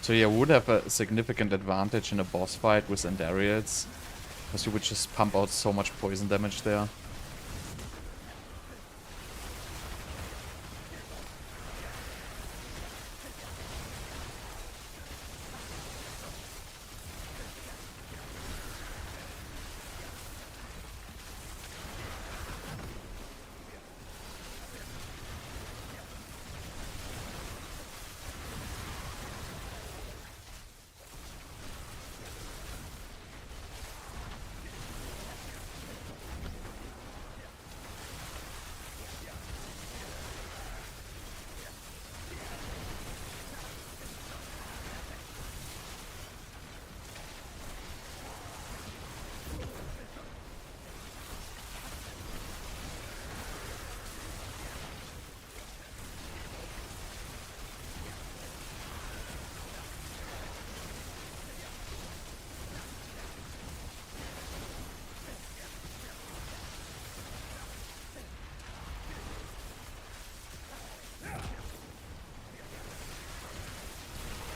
So yeah, would have a significant advantage in a boss fight with Endgame, because you would just pump out so much poison damage there.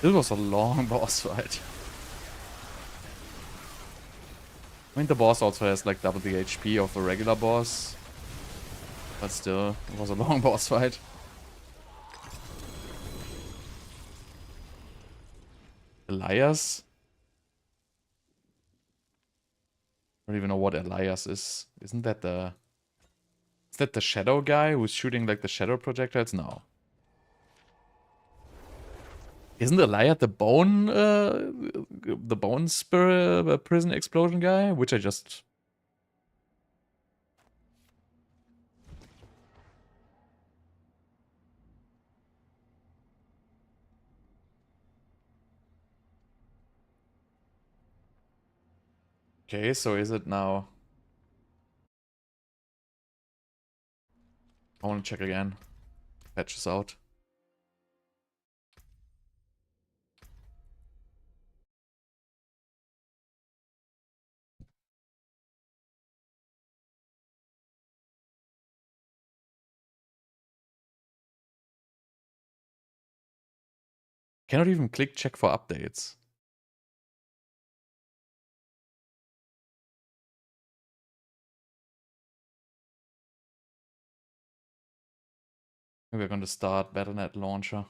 This was a long boss fight. I mean, the boss also has like double the HP of a regular boss. But still, it was a long boss fight. Elias? I don't even know what Elias is. Isn't that the... Is that the shadow guy who's shooting like the shadow projectiles? No. Isn't Eliad the bone spirit prison explosion guy? Which I just... Okay, so is it now? I want to check again. Patches out. Cannot even click check for updates. We're going to start Battle.net launcher.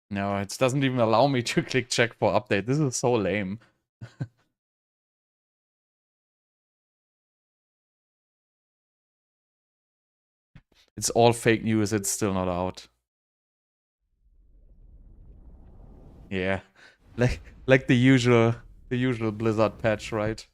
No, it doesn't even allow me to click check for update. This is so lame. It's all fake news. It's still not out. Yeah, like the usual Blizzard patch, right?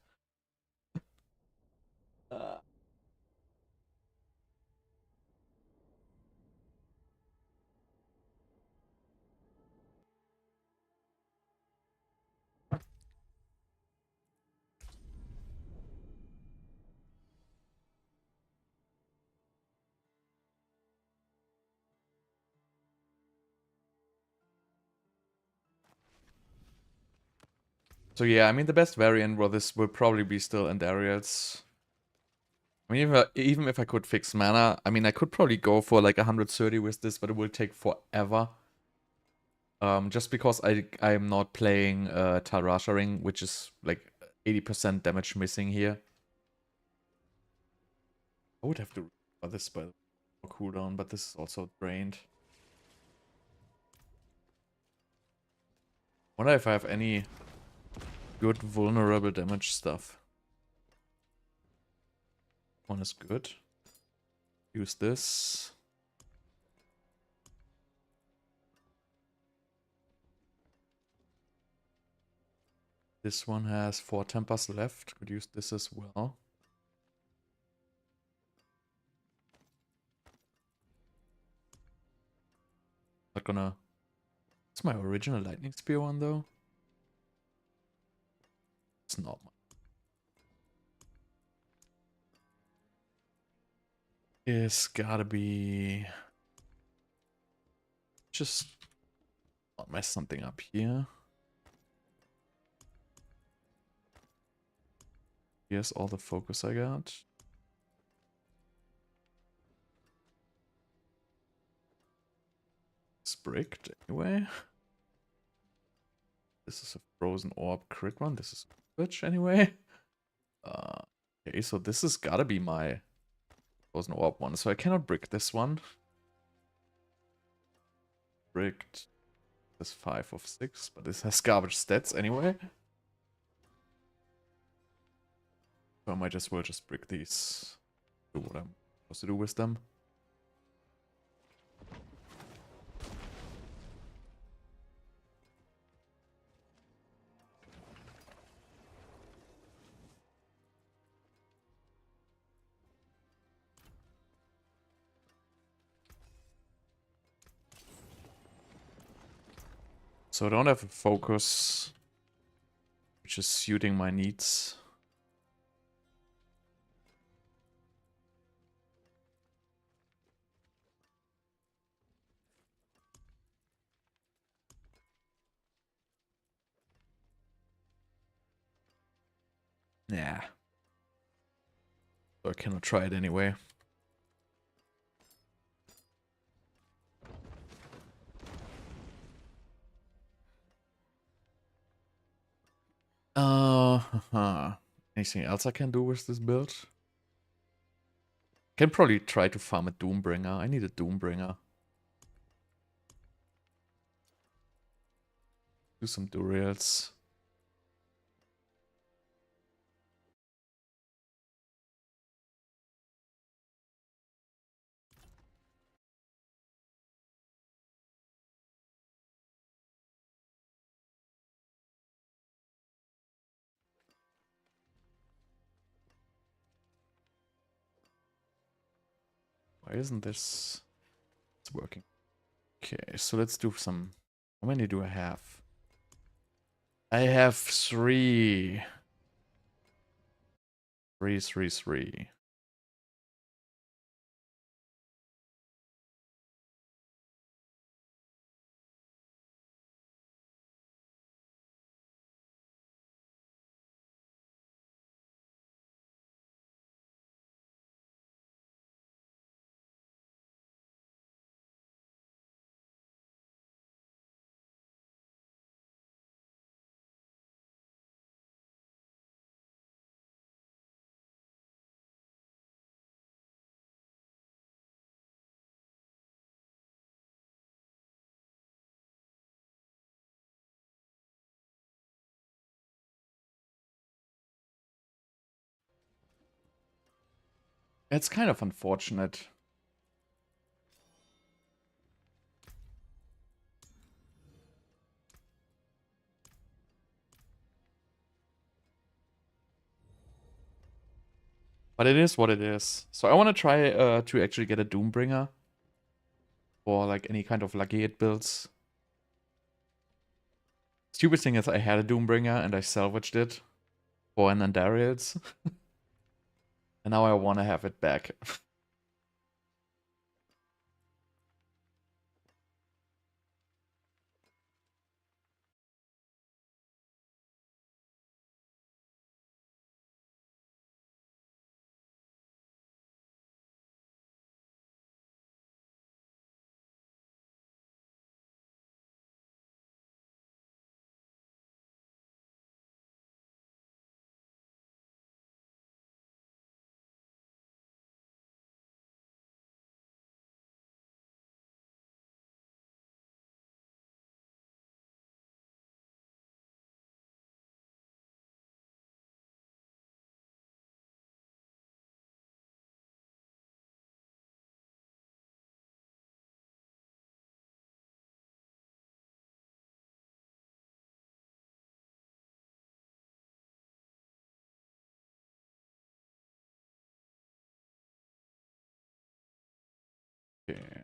So yeah, I mean the best variant for this will probably be still Endarials. I mean, even if I could fix mana, I mean I could probably go for like 130 with this, but it will take forever. Just because I'm not playing Rasha Ring, which is like 80% damage missing here. I would have to for this by cooldown, but this is also drained. Wonder if I have any good vulnerable damage stuff. One is good. Use this. This one has 4 tempers left. Could use this as well. Not gonna... It's my original lightning spear one though. It's not mine. It's gotta be... Just not mess something up here. Here's all the focus I got. It's bricked anyway. This is a frozen orb crit one. This is a glitch anyway. Okay, so this has gotta be my frozen orb one. So I cannot brick this one. Bricked. This 5 of 6, but this has garbage stats anyway. So I might as well just brick these. Do what I'm supposed to do with them. So I don't have a focus, which is suiting my needs. Yeah. So I cannot try it anyway. Anything else I can do with this build? Can probably try to farm a Doombringer. I need a Doombringer. Do some Duriels. Why isn't this... It's working. Okay, so let's do some... How many do I have? I have 3. 3, 3, 3. It's kind of unfortunate. But it is what it is. So I want to try to actually get a Doombringer. Or like any kind of Legate builds. Stupid thing is I had a Doombringer and I salvaged it for an Andariels. And now I want to have it back. Okay.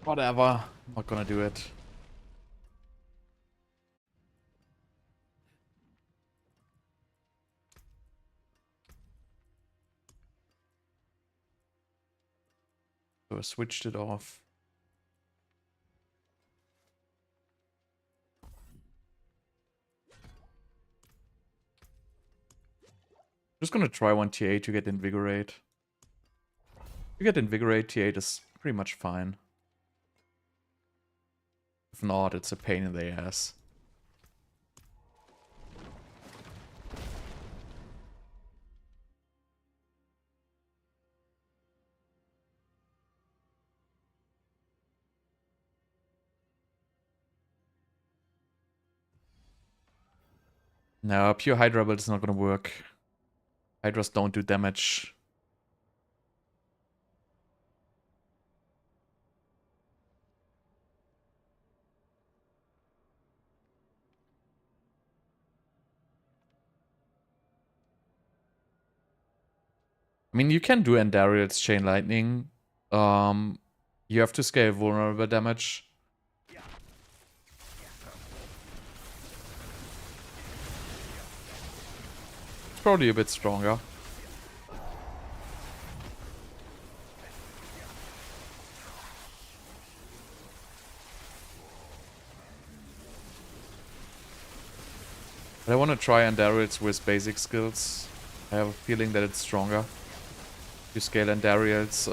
Whatever. I'm not gonna do it. So I switched it off. Just gonna try one T8 to get Invigorate. To get Invigorate, T8 is pretty much fine. If not, it's a pain in the ass. No, pure Hydra build is not gonna work. Hydras don't do damage. I mean, you can do Endariel's Chain Lightning. You have to scale vulnerable damage. It's probably a bit stronger. But I want to try Endariel's with basic skills. I have a feeling that it's stronger. You scale Endariel's,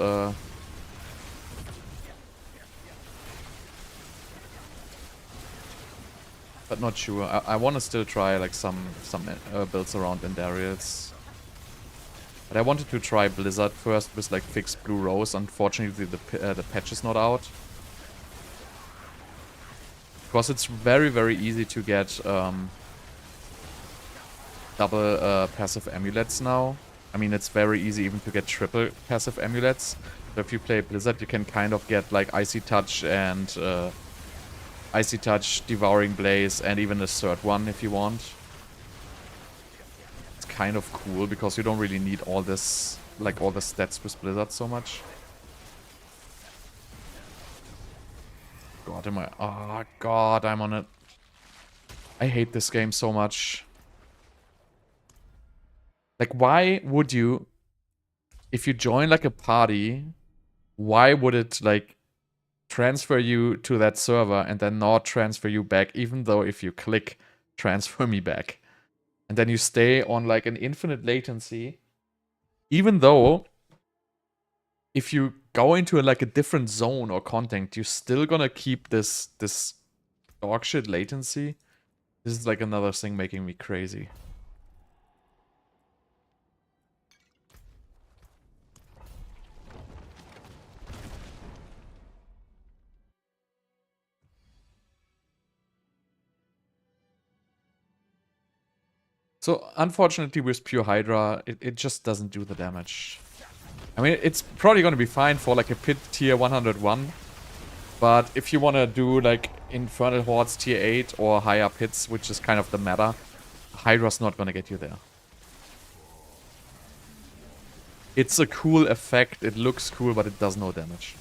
but not sure. I want to still try like some builds around Endariel's. But I wanted to try Blizzard first with like fixed blue rose. Unfortunately, the patch is not out. Because it's very, very easy to get double passive amulets now. I mean, it's very easy even to get triple passive amulets. So if you play Blizzard, you can kind of get like Icy Touch and Icy Touch, Devouring Blaze, and even a third one if you want. It's kind of cool because you don't really need all this, like all the stats with Blizzard so much. God, am I... Oh, God, I'm on it. I hate this game so much. Like, why would you... If you join, like, a party, why would it, like, transfer you to that server and then not transfer you back, even though if you click transfer me back? And then you stay on, like, an infinite latency, even though if you go into, like, a different zone or content, you're still gonna keep this dog shit latency. This is, like, another thing making me crazy. So, unfortunately, with Pure Hydra, it just doesn't do the damage. I mean, it's probably going to be fine for, like, a pit tier 101. But if you want to do, like, Infernal Hordes tier 8 or higher pits, which is kind of the meta, Hydra's not going to get you there. It's a cool effect, it looks cool, but it does no damage.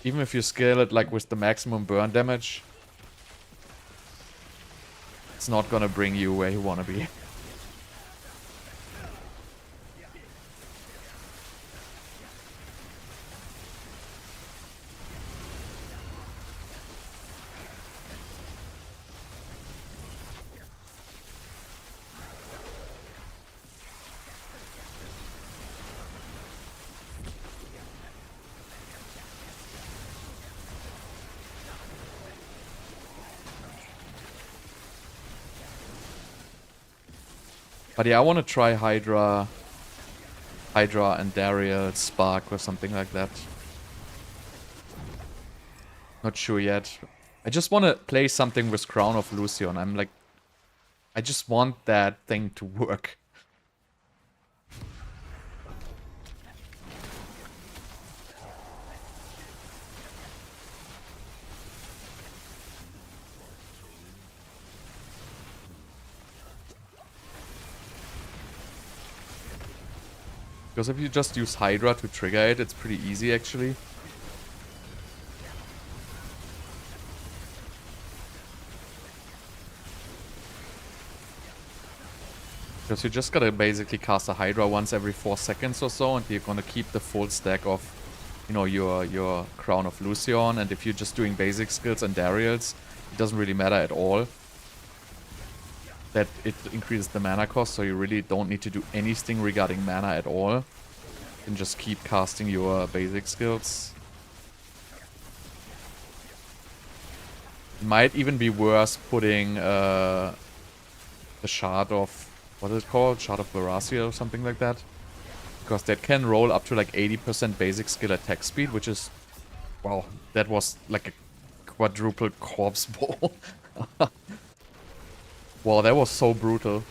Even if you scale it, like, with the maximum burn damage, it's not gonna bring you where you wanna be. But yeah, I wanna try Hydra and Dariel, Spark or something like that. Not sure yet. I just want to play something with Crown of Lucion. I'm like... I just want that thing to work. Because if you just use Hydra to trigger it, it's pretty easy actually. Because you just gotta basically cast a Hydra once every 4 seconds or so, and you're gonna keep the full stack of, you know, your Crown of Lucion. And if you're just doing basic skills and Dariels, it doesn't really matter at all that it increases the mana cost, so you really don't need to do anything regarding mana at all. You can just keep casting your basic skills. It might even be worth putting the Shard of... what is it called? Shard of Veracia or something like that. Because that can roll up to like 80% basic skill attack speed, which is... wow, that was like a quadruple corpse ball. Wow, that was so brutal.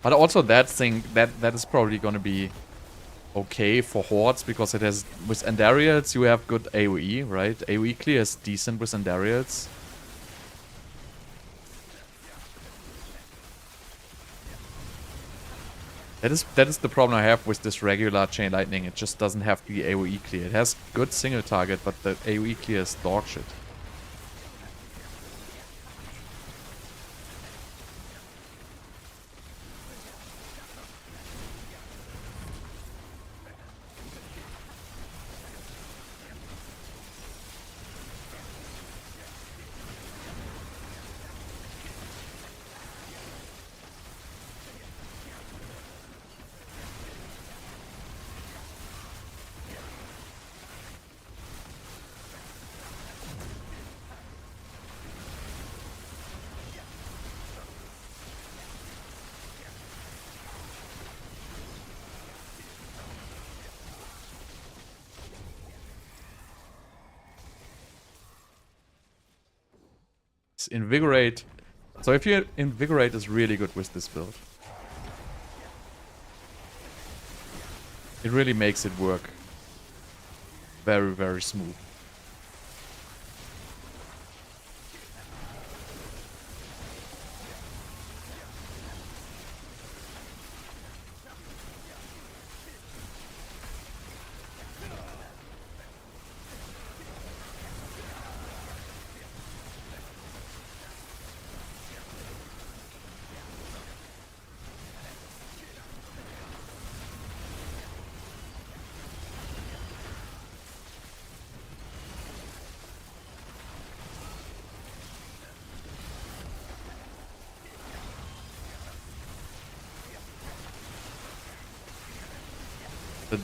But also that thing, that is probably gonna be okay for hordes, because it has, with Endarials you have good AoE, right? AoE clear is decent with Endarials. That is the problem I have with this regular Chain Lightning. It just doesn't have the AoE clear. It has good single target, but the AoE clear is dog shit. Invigorate. So if you Invigorate is really good with this build. It really makes it work very, very smooth.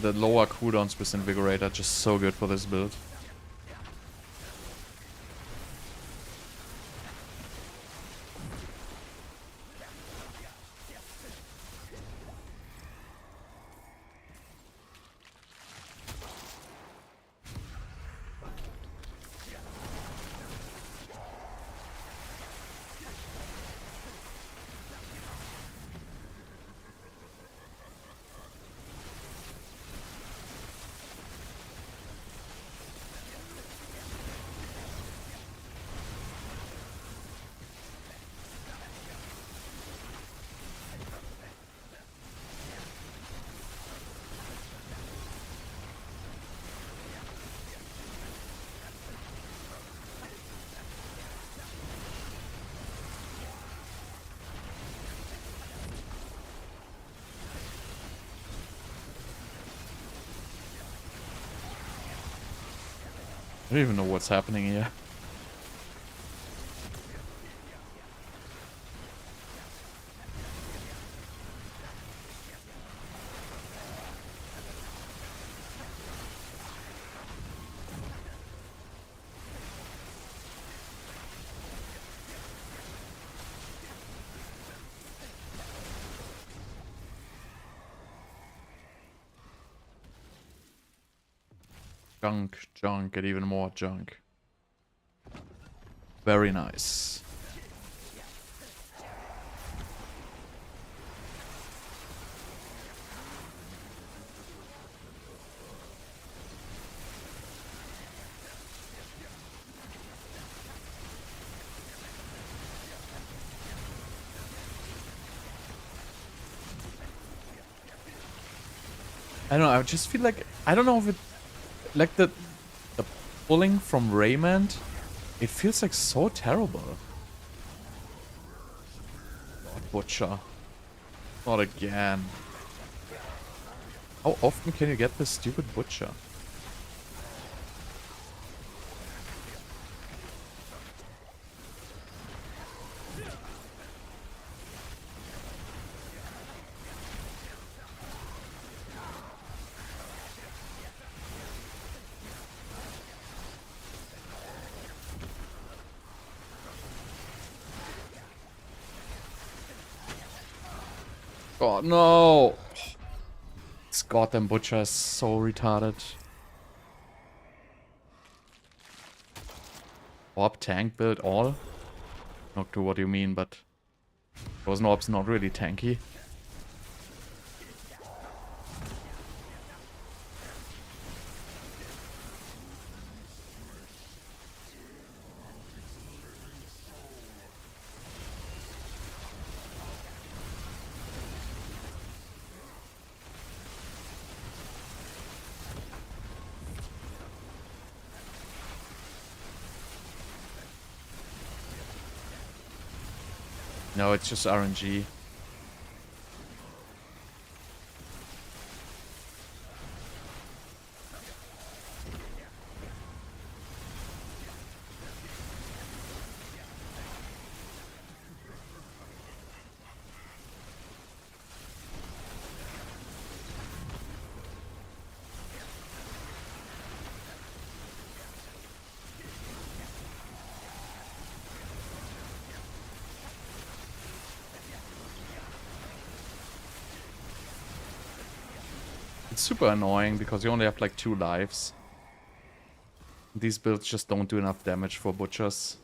The lower cooldowns with Invigorate are just so good for this build. I don't even know what's happening here. Junk, get even more junk. Very nice. I don't know, I just feel like, I don't know if it, like the pulling from Raymond, it feels like so terrible. God, Butcher. Not again. How often can you get this stupid Butcher? God, no! This goddamn Butcher is so retarded. Orb tank build all? Not to what you mean, but those orbs not really tanky. No, it's just RNG. It's super annoying because you only have like 2 lives. These builds just don't do enough damage for butchers.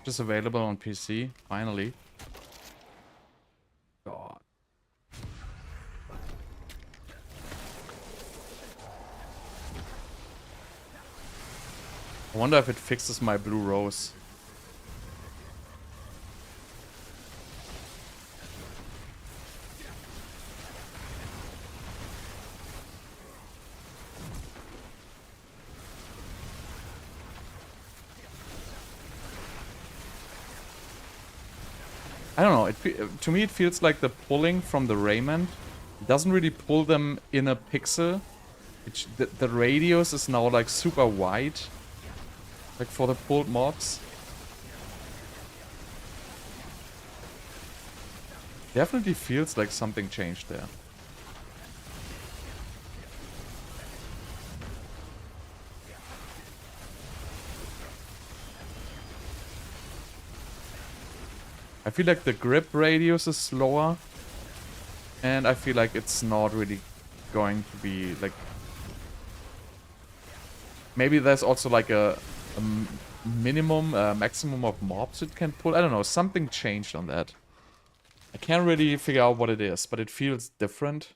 Just available on PC, finally. God. I wonder if it fixes my blue rose. I don't know, to me it feels like the pulling from the raiment doesn't really pull them in a pixel. The radius is now like super wide, like for the pulled mobs. Definitely feels like something changed there. I feel like the grip radius is slower, and I feel like it's not really going to be like... Maybe there's also like a minimum, maximum of mobs it can pull. I don't know, something changed on that. I can't really figure out what it is, but it feels different.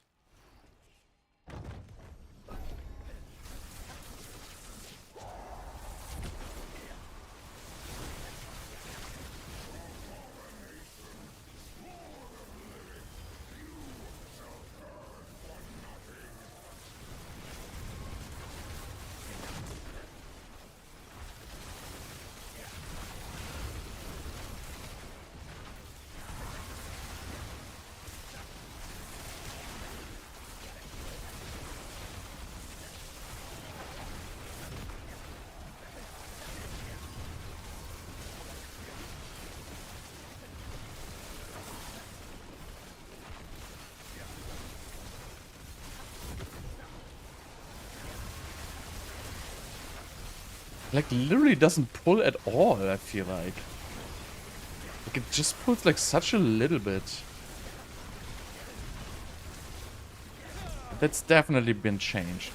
Like, literally doesn't pull at all, I feel like. Like, it just pulls, like, such a little bit. That's definitely been changed.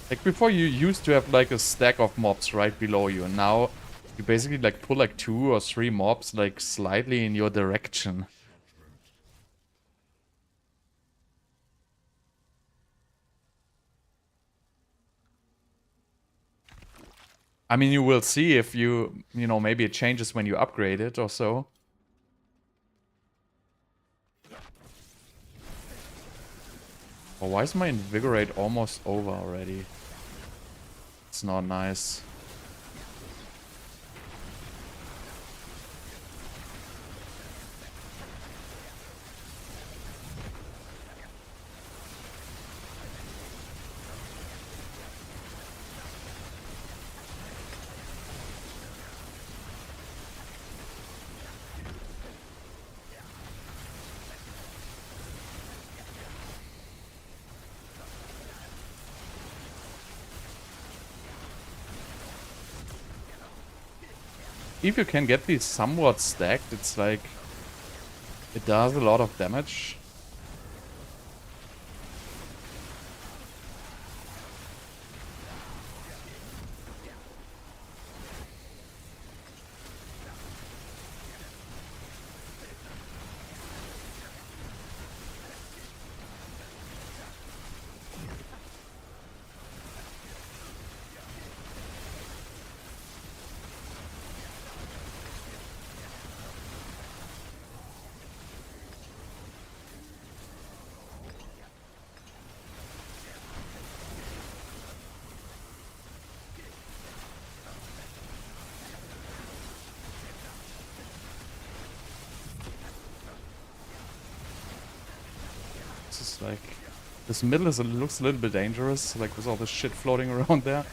Like, before you used to have, like, a stack of mobs right below you, and now you basically, like, pull, like, 2 or 3 mobs, like, slightly in your direction. I mean, you will see if you know, maybe it changes when you upgrade it or so. Oh, why is my Invigorate almost over already? It's not nice. If you can get these somewhat stacked, it's like... it does a lot of damage. This is like... this middle looks a little bit dangerous, like with all this shit floating around there.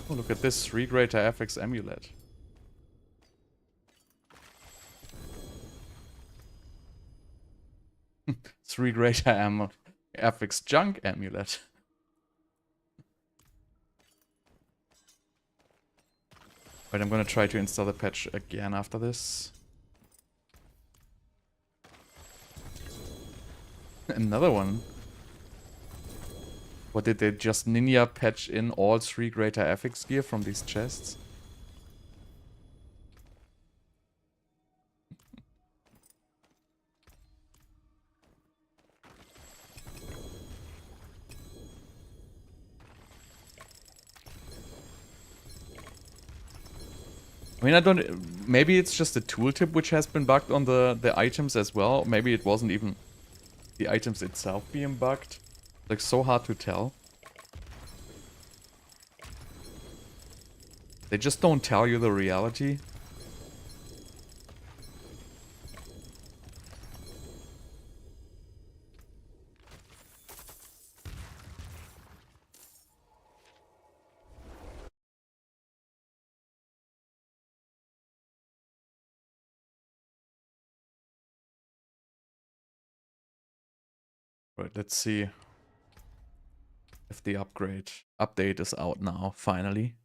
Oh, look at this 3 greater FX amulet. Three greater FX junk amulet. Right, I'm gonna try to install the patch again after this. Another one. What, did they just ninja patch in all 3 greater FX gear from these chests? I mean, I don't... maybe it's just the tooltip which has been bugged on the items as well. Maybe it wasn't even the items itself being bugged. Like, so hard to tell. They just don't tell you the reality. Right, let's see if the update is out now, finally.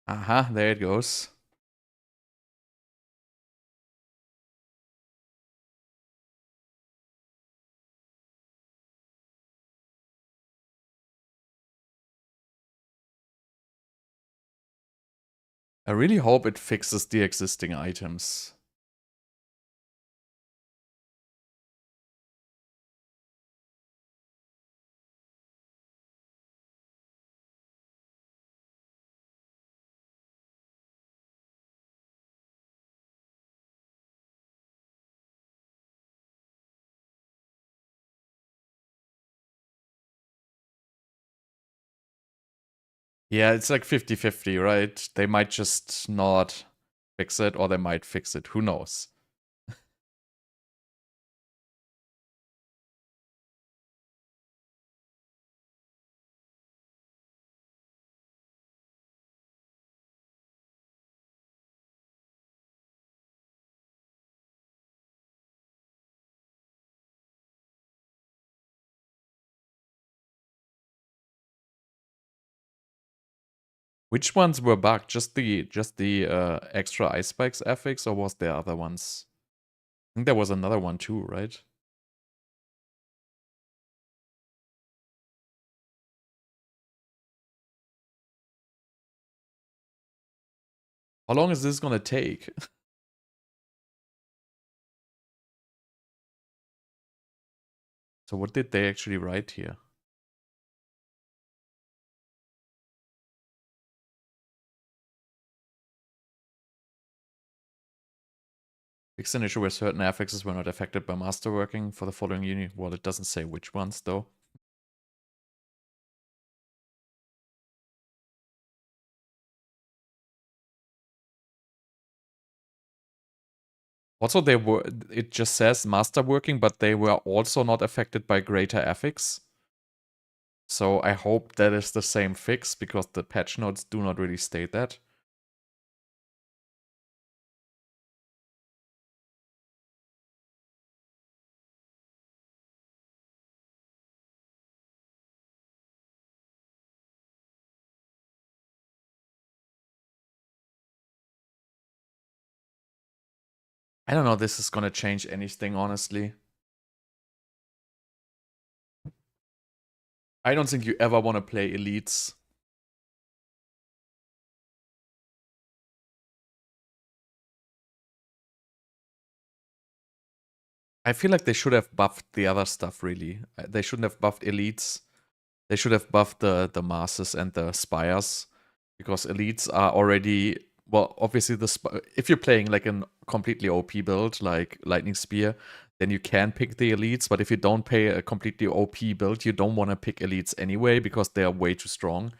Aha, there it goes. I really hope it fixes the existing items. Yeah, it's like 50-50, right? They might just not fix it, or they might fix it. Who knows? Which ones were bugged? Just the extra ice spikes affix, or was there other ones? I think there was another one too, right? How long is this gonna take? So what did they actually write here? Fixed an issue where certain affixes were not affected by masterworking for the following unit. Well, it doesn't say which ones though. Also, they were. It just says masterworking, but they were also not affected by greater affix. So I hope that is the same fix, because the patch notes do not really state that. I don't know if this is gonna change anything, honestly. I don't think you ever want to play elites. I feel like they should have buffed the other stuff, really. They shouldn't have buffed elites. They should have buffed the masses and the spires, because elites are already, well, obviously if you're playing like a completely OP build like Lightning Spear, then you can pick the elites. But if you don't play a completely OP build, you don't want to pick elites anyway, because they are way too strong.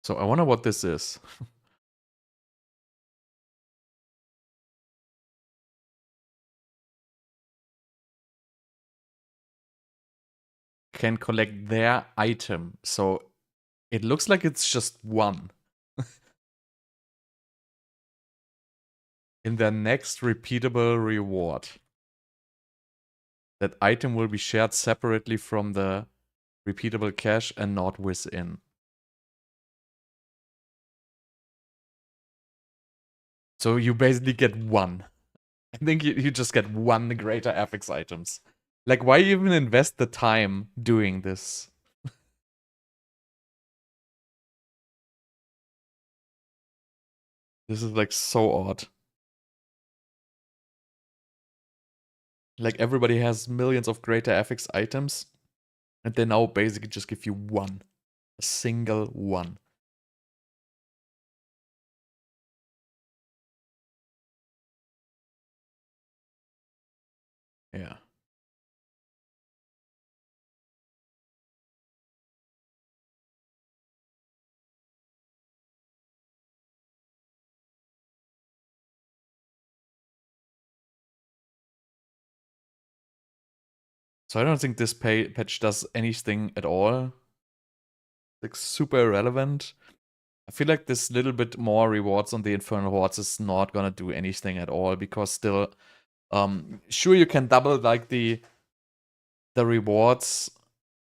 So I wonder what this is. Can collect their item. So it looks like it's just one. In their next repeatable reward. That item will be shared separately from the repeatable cache and not within. So you basically get one. I think you just get one greater affix items. Like, why even invest the time doing this? This is like so odd. Like, everybody has millions of greater affix items, and they now basically just give you one. A single one. Yeah. So I don't think this patch does anything at all. Like, super irrelevant. I feel like this little bit more rewards on the Infernal Hordes is not gonna do anything at all, because still, sure, you can double like the rewards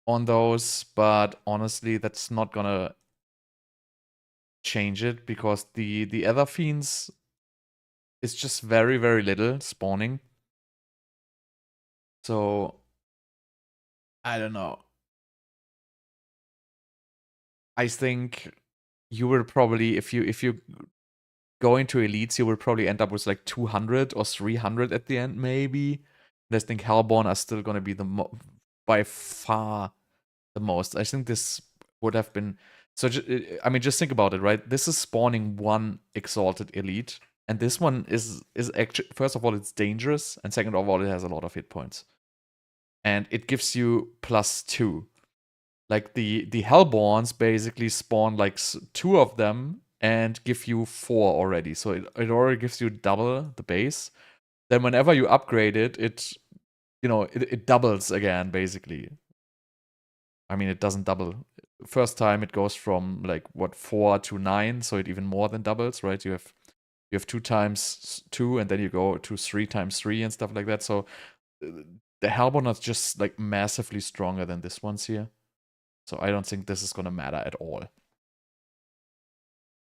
on those, but honestly, that's not gonna change it, because the other fiends is just very, very little spawning. So I don't know. I think you will probably, if you go into elites, you will probably end up with like 200 or 300 at the end, maybe. And I think Hellborn are still gonna be by far the most. I think this would have been so. I mean, just think about it, right? This is spawning one exalted elite, and this one is actually, first of all, it's dangerous, and second of all, it has a lot of hit points, and it gives you +2. Like the Hellborns basically spawn like 2 of them and give you 4 already, so it already gives you double the base. Then whenever you upgrade it, it doubles again basically. I mean, it doesn't double. First time it goes from like what 4 to 9, so it even more than doubles, right? You have 2 times 2, and then you go to 3 times 3 and stuff like that. So the Hellborn's just like massively stronger than this one's here. So I don't think this is gonna matter at all.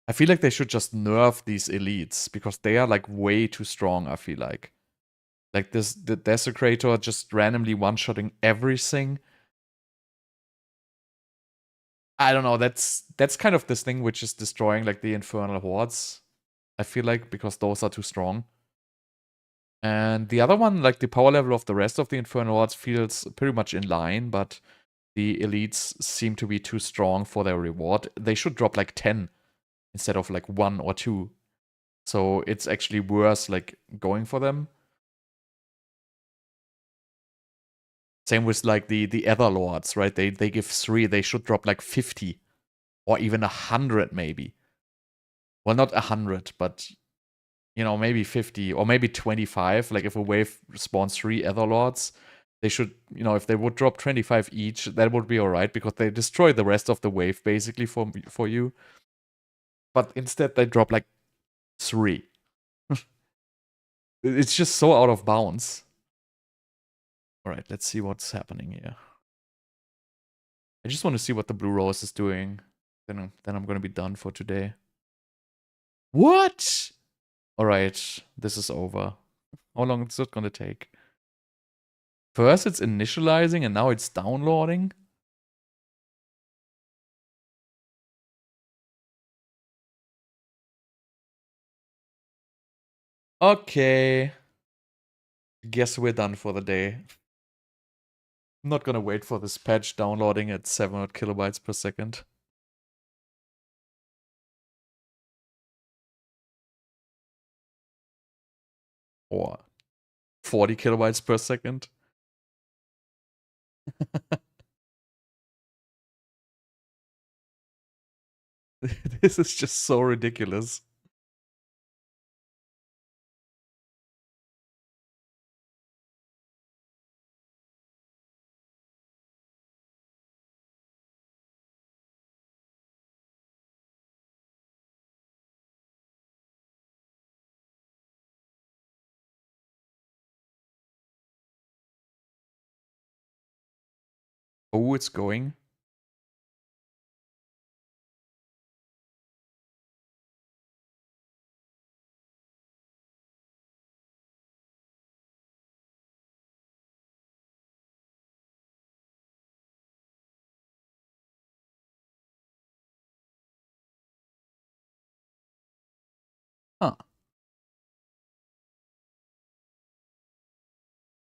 I feel like they should just nerf these elites because they are like way too strong, I feel like. Like this, the Desecrator just randomly one-shotting everything. I don't know, that's kind of this thing which is destroying like the Infernal Hordes, I feel like, because those are too strong. And the other one, like the power level of the rest of the Infernal Hordes feels pretty much in line, but the elites seem to be too strong for their reward. They should drop like 10 instead of like 1 or 2. So it's actually worse like going for them. Same with like the other lords, right? They give 3, they should drop like 50 or even 100 maybe. Well, not 100, but you know, maybe 50 or maybe 25. Like if a wave spawns 3 other lords, they should, you know, if they would drop 25 each, that would be alright because they destroy the rest of the wave basically for you. But instead they drop like 3. It's just so out of bounds. Alright, let's see what's happening here. I just want to see what the Blue Rose is doing. Then I'm gonna be done for today. What? Alright, this is over. How long is it gonna take? First it's initializing and now it's downloading? Okay. Guess we're done for the day. I'm not gonna wait for this patch downloading at 700 kilobytes per second. Or 40 kilobytes per second. This is just so ridiculous. Oh, it's going. Huh.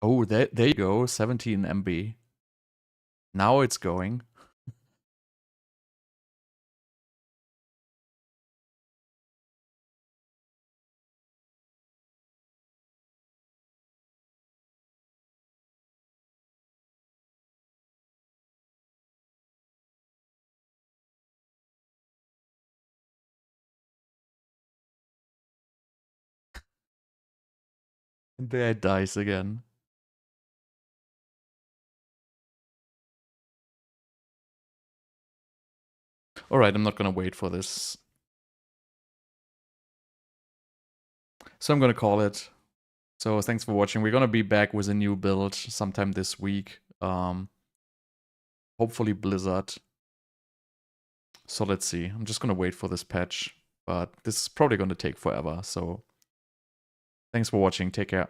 Oh, there you go. 17 MB. Now it's going. And there it dies again. Alright, I'm not gonna wait for this. So I'm gonna call it. So thanks for watching. We're gonna be back with a new build sometime this week. Hopefully Blizzard. So let's see. I'm just gonna wait for this patch. But this is probably gonna take forever. So thanks for watching. Take care.